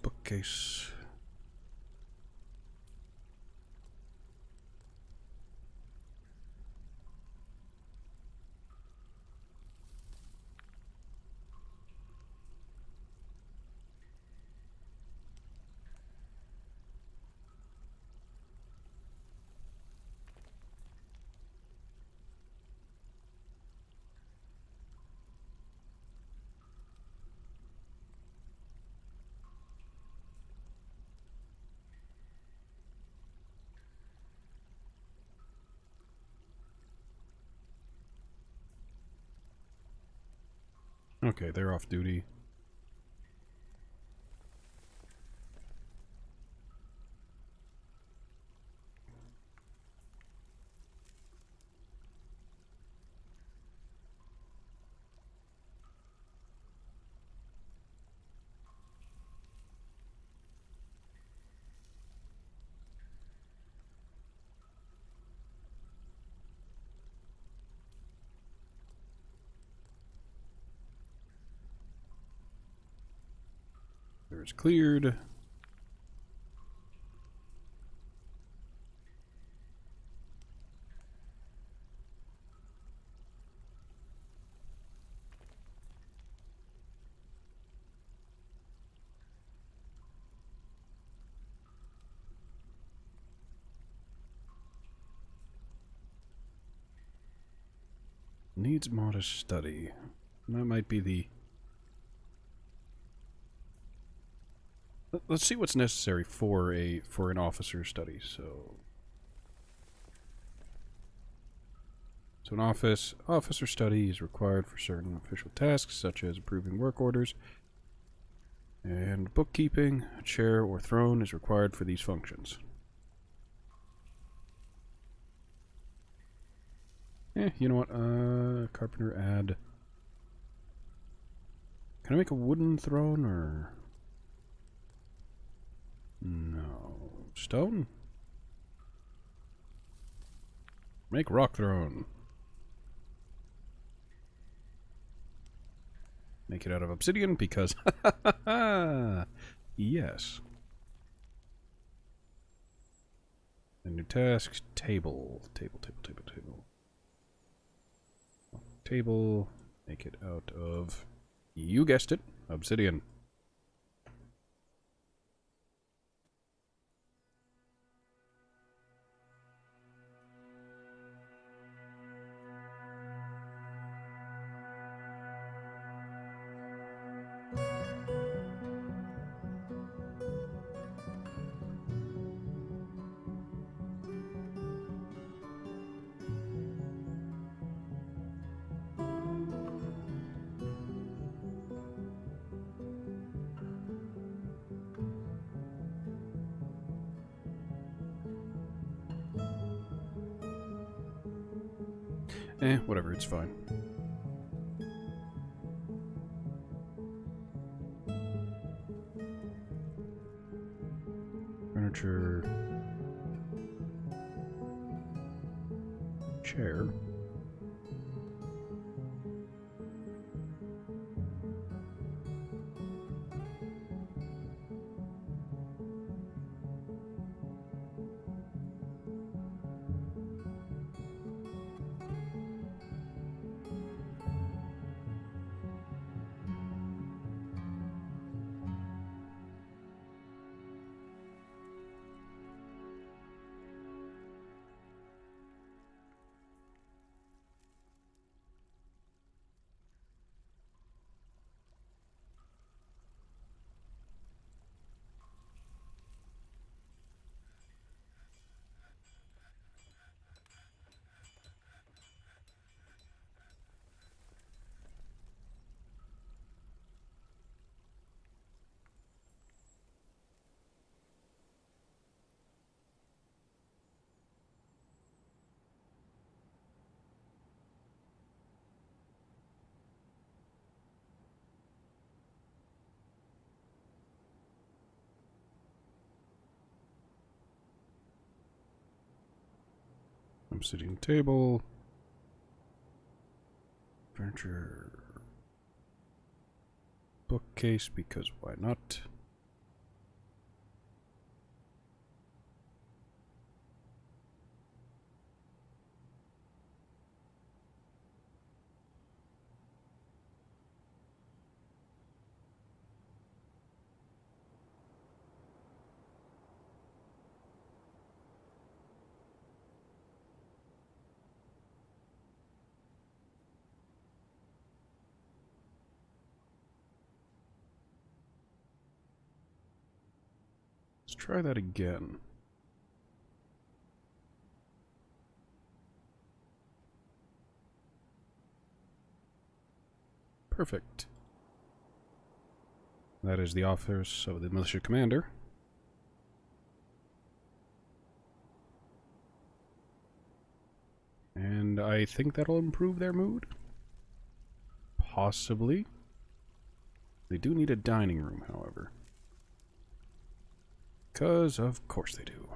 Bookcase. Okay, they're off duty. There's cleared. Needs modest study. That might be the... Let's see what's necessary for an officer study. So an officer study is required for certain official tasks, such as approving work orders And bookkeeping, a chair or throne is required for these functions. You know what? Carpenter add. Can I make a wooden throne or. No. Stone? Make rock throne. Make it out of obsidian because. Yes. And new tasks. Table. Table. Table. Make it out of. You guessed it. Obsidian. Whatever, it's fine. Furniture. Chair. Obsidian table. Furniture. Bookcase, because why not? Let's try that again. Perfect. That is the office of the militia commander. And I think that'll improve their mood. Possibly. They do need a dining room, however. Because, of course they do.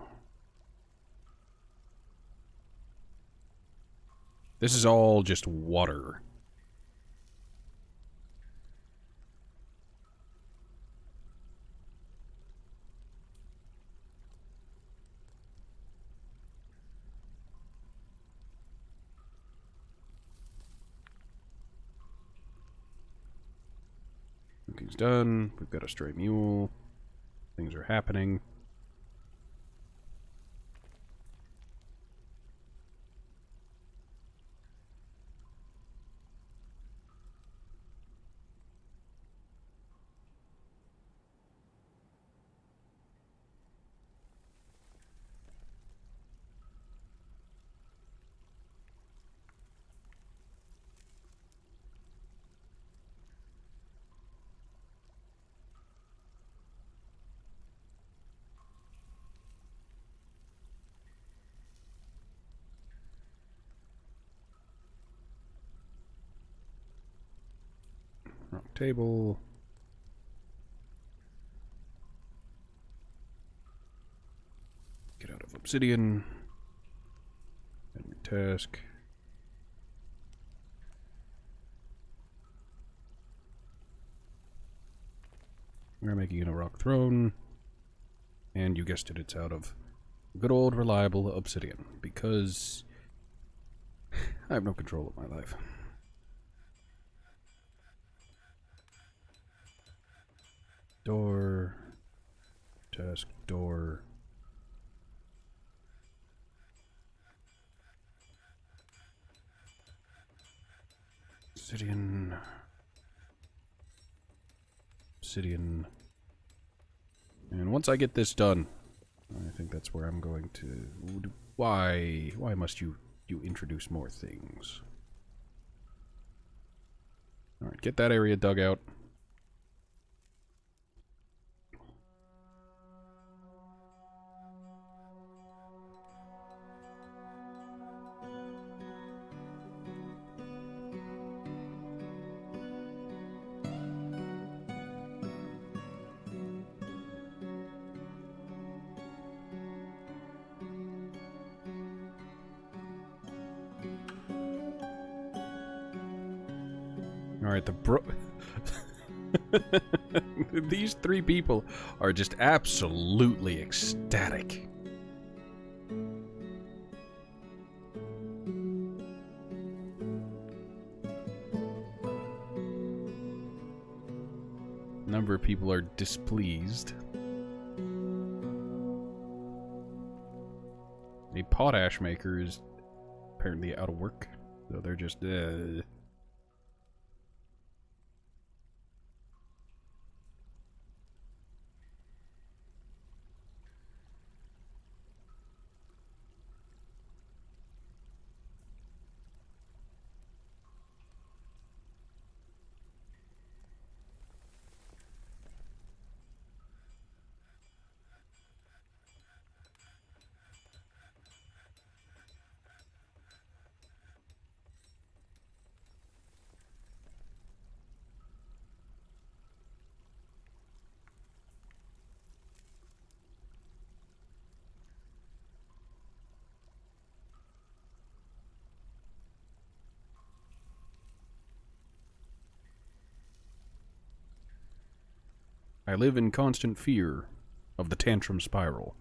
This is all just water. Cooking's done. We've got a stray mule. Things are happening. table. Get out of obsidian. Enemy task. We're making it a rock throne. And you guessed it, it's out of good old reliable obsidian. Because I have no control of my life. Door. Task door. Obsidian. Obsidian. And once I get this done, I think that's where I'm going to... Why must you introduce more things? Alright, get that area dug out. Alright, these three people are just absolutely ecstatic. A number of people are displeased. A potash maker is apparently out of work, so they're just I live in constant fear of the tantrum spiral.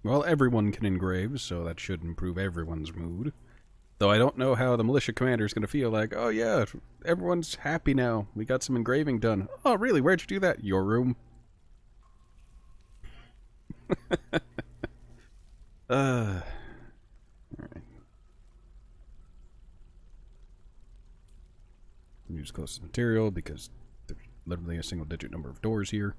Well, everyone can engrave, so that should improve everyone's mood. Though I don't know how the militia commander is going to feel like, oh yeah, everyone's happy now. We got some engraving done. Oh, really? Where'd you do that? Your room. Alright. Use closest material because there's literally a single digit number of doors here.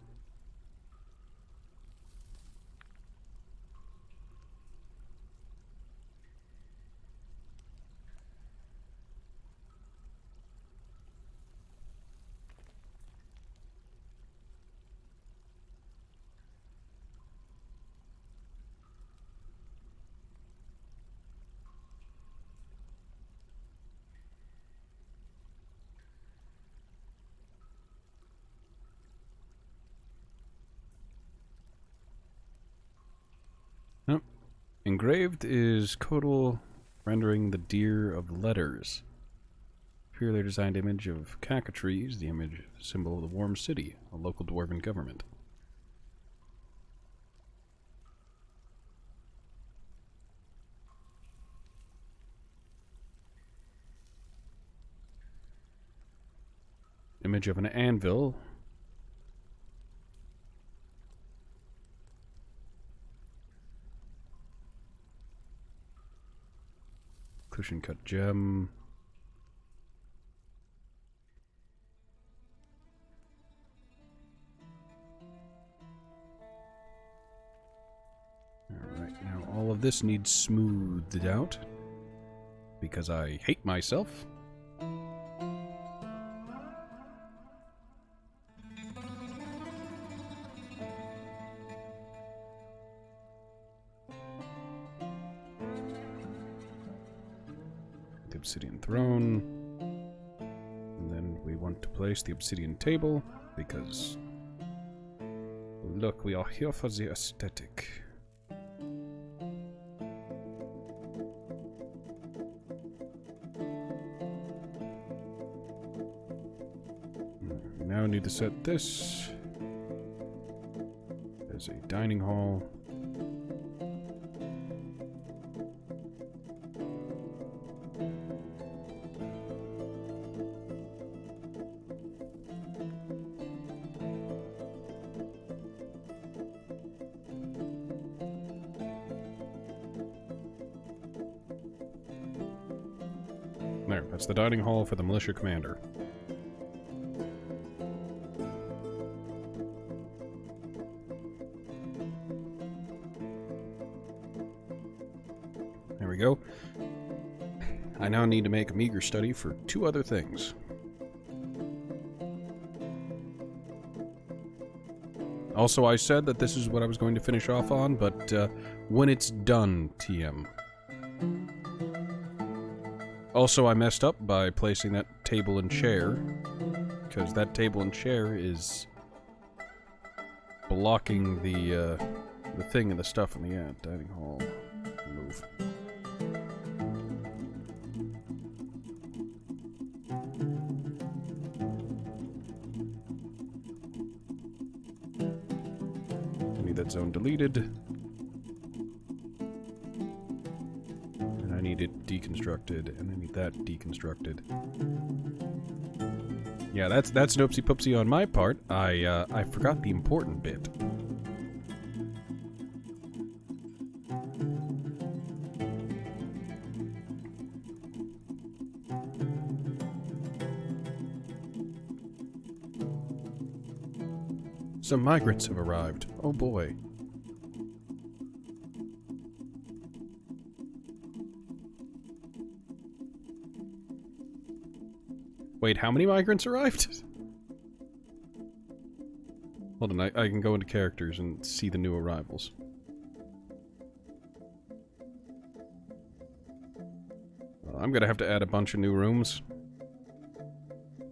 Nope. Engraved is Codal rendering the deer of letters. Purely designed image of cacatrees, the image symbol of the warm city, a local dwarven government. Image of an anvil, Evolution cut gem. Alright, now all of this needs smoothed out. Because I hate myself. The obsidian throne. And then we want to place the obsidian table, because... Look, we are here for the aesthetic. Now I need to set this as a dining hall. There, that's the dining hall for the militia commander. There we go. I now need to make a meager study for 2 other things. Also, I said that this is what I was going to finish off on, but when it's done, TM. Also, I messed up by placing that table and chair, because that table and chair is blocking the thing and the stuff in the dining hall. Move. I need that zone deleted. I need it deconstructed, and I need that deconstructed. Yeah, that's an oopsie poopsie on my part. I forgot the important bit. Some migrants have arrived. Oh boy. Wait, how many migrants arrived? Hold on, I can go into characters and see the new arrivals. Well, I'm gonna have to add a bunch of new rooms.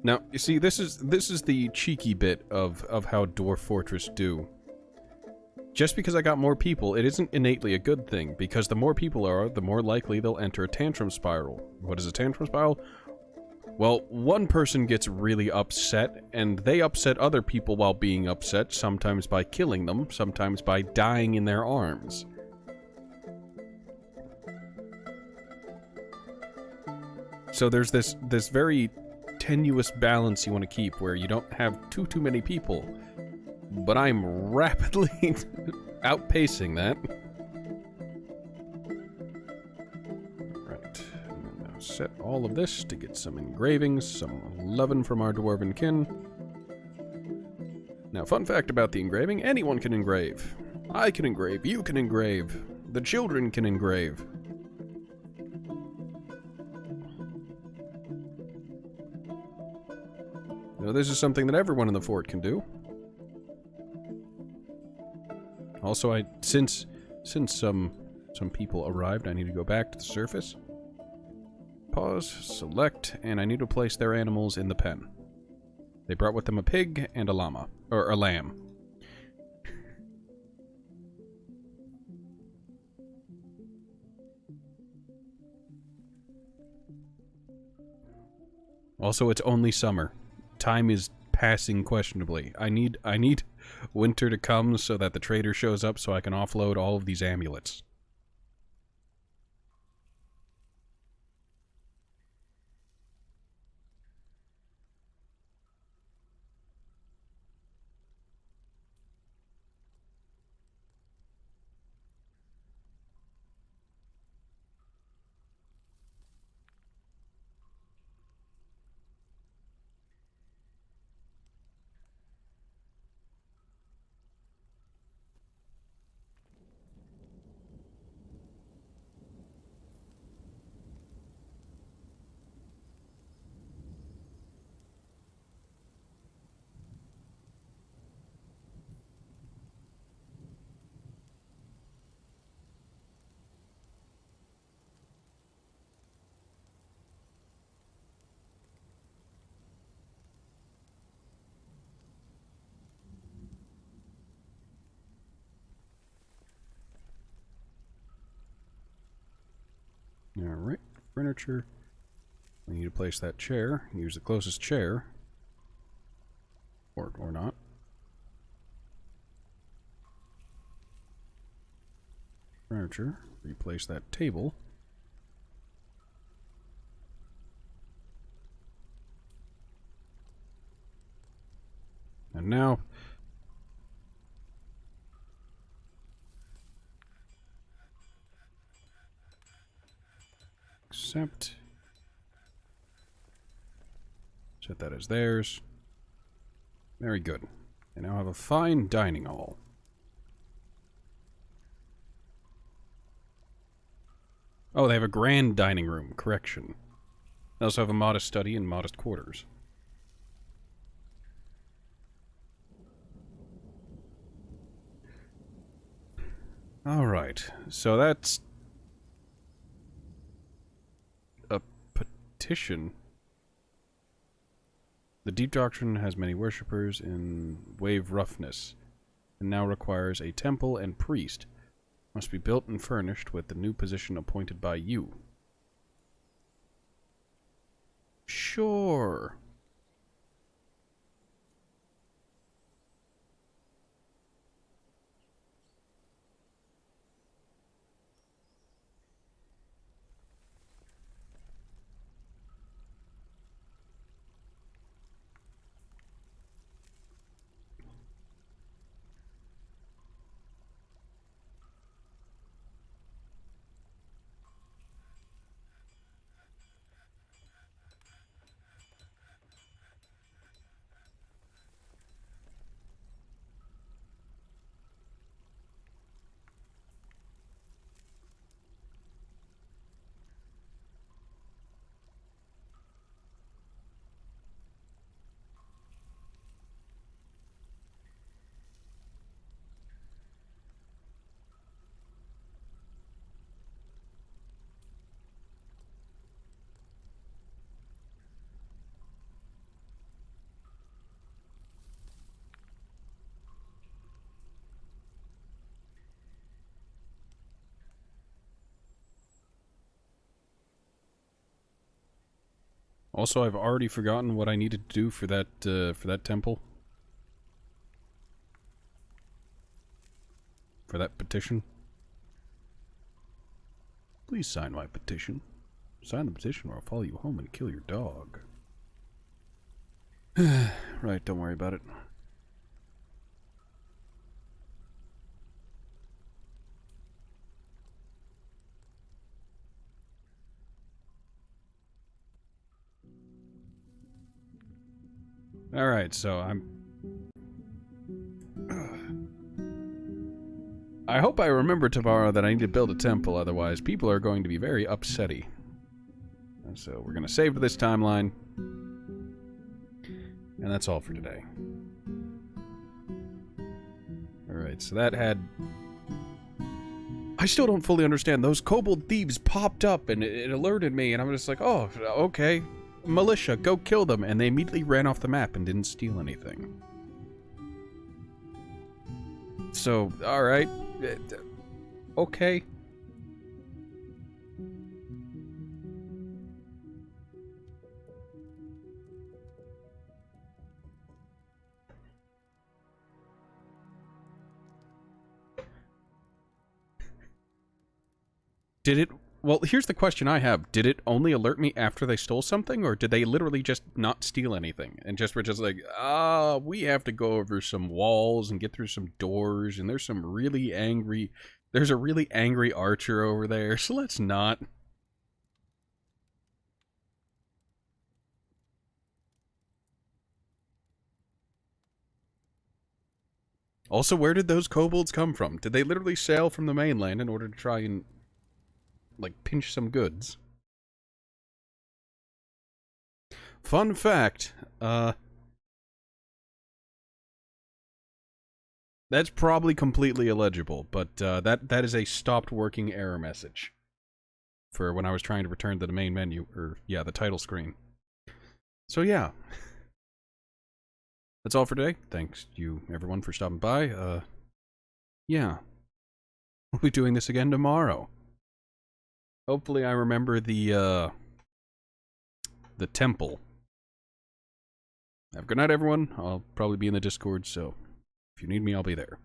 Now, you see, this is the cheeky bit of how Dwarf Fortress do. Just because I got more people, it isn't innately a good thing, because the more people are, the more likely they'll enter a tantrum spiral. What is a tantrum spiral? Well, one person gets really upset, and they upset other people while being upset, sometimes by killing them, sometimes by dying in their arms. So there's this very tenuous balance you want to keep, where you don't have too many people. But I'm rapidly outpacing that. Set all of this to get some engravings, some lovin' from our dwarven kin. Now, fun fact about the engraving, anyone can engrave. I can engrave, you can engrave, the children can engrave. Now, this is something that everyone in the fort can do. Also, since some people arrived, I need to go back to the surface. Pause, select, and I need to place their animals in the pen. They brought with them a pig and a llama. Or a lamb. Also, it's only summer. Time is passing questionably. I need winter to come so that the trader shows up so I can offload all of these amulets. Alright, furniture. We need to place that chair. Use the closest chair. Or not. Furniture. Replace that table. And now... accept. Set that as theirs. Very good. They now have a fine dining hall. Oh, they have a grand dining room. Correction. They also have a modest study and modest quarters. Alright, so that's... a petition. The deep doctrine has many worshippers in Waveroughness, and now requires a temple and priest. Must be built and furnished with the new position appointed by you. Sure. Also, I've already forgotten what I needed to do for that temple. For that petition. Please sign my petition. Sign the petition or I'll follow you home and kill your dog. Right, don't worry about it. Alright, so I hope I remember tomorrow that I need to build a temple, otherwise people are going to be very upsetty. So we're going to save to this timeline. And that's all for today. Alright, so that had... I still don't fully understand. Those kobold thieves popped up and it alerted me, and I'm just like, oh, okay. Militia, go kill them. And they immediately ran off the map and didn't steal anything. So, alright. Okay. Did it... Well, here's the question I have. Did it only alert me after they stole something, or did they literally just not steal anything? And just were just like, we have to go over some walls and get through some doors, and there's some really angry... There's a really angry archer over there, so let's not... Also, where did those kobolds come from? Did they literally sail from the mainland in order to try and... like, pinch some goods? Fun fact, that's probably completely illegible, but that is a stopped working error message for when I was trying to return to the main menu, or yeah, the title screen. So yeah, that's all for today. Thanks you everyone for stopping by. Yeah, we'll be doing this again tomorrow. Hopefully I remember the temple. Have a good night, everyone. I'll probably be in the Discord, so if you need me, I'll be there.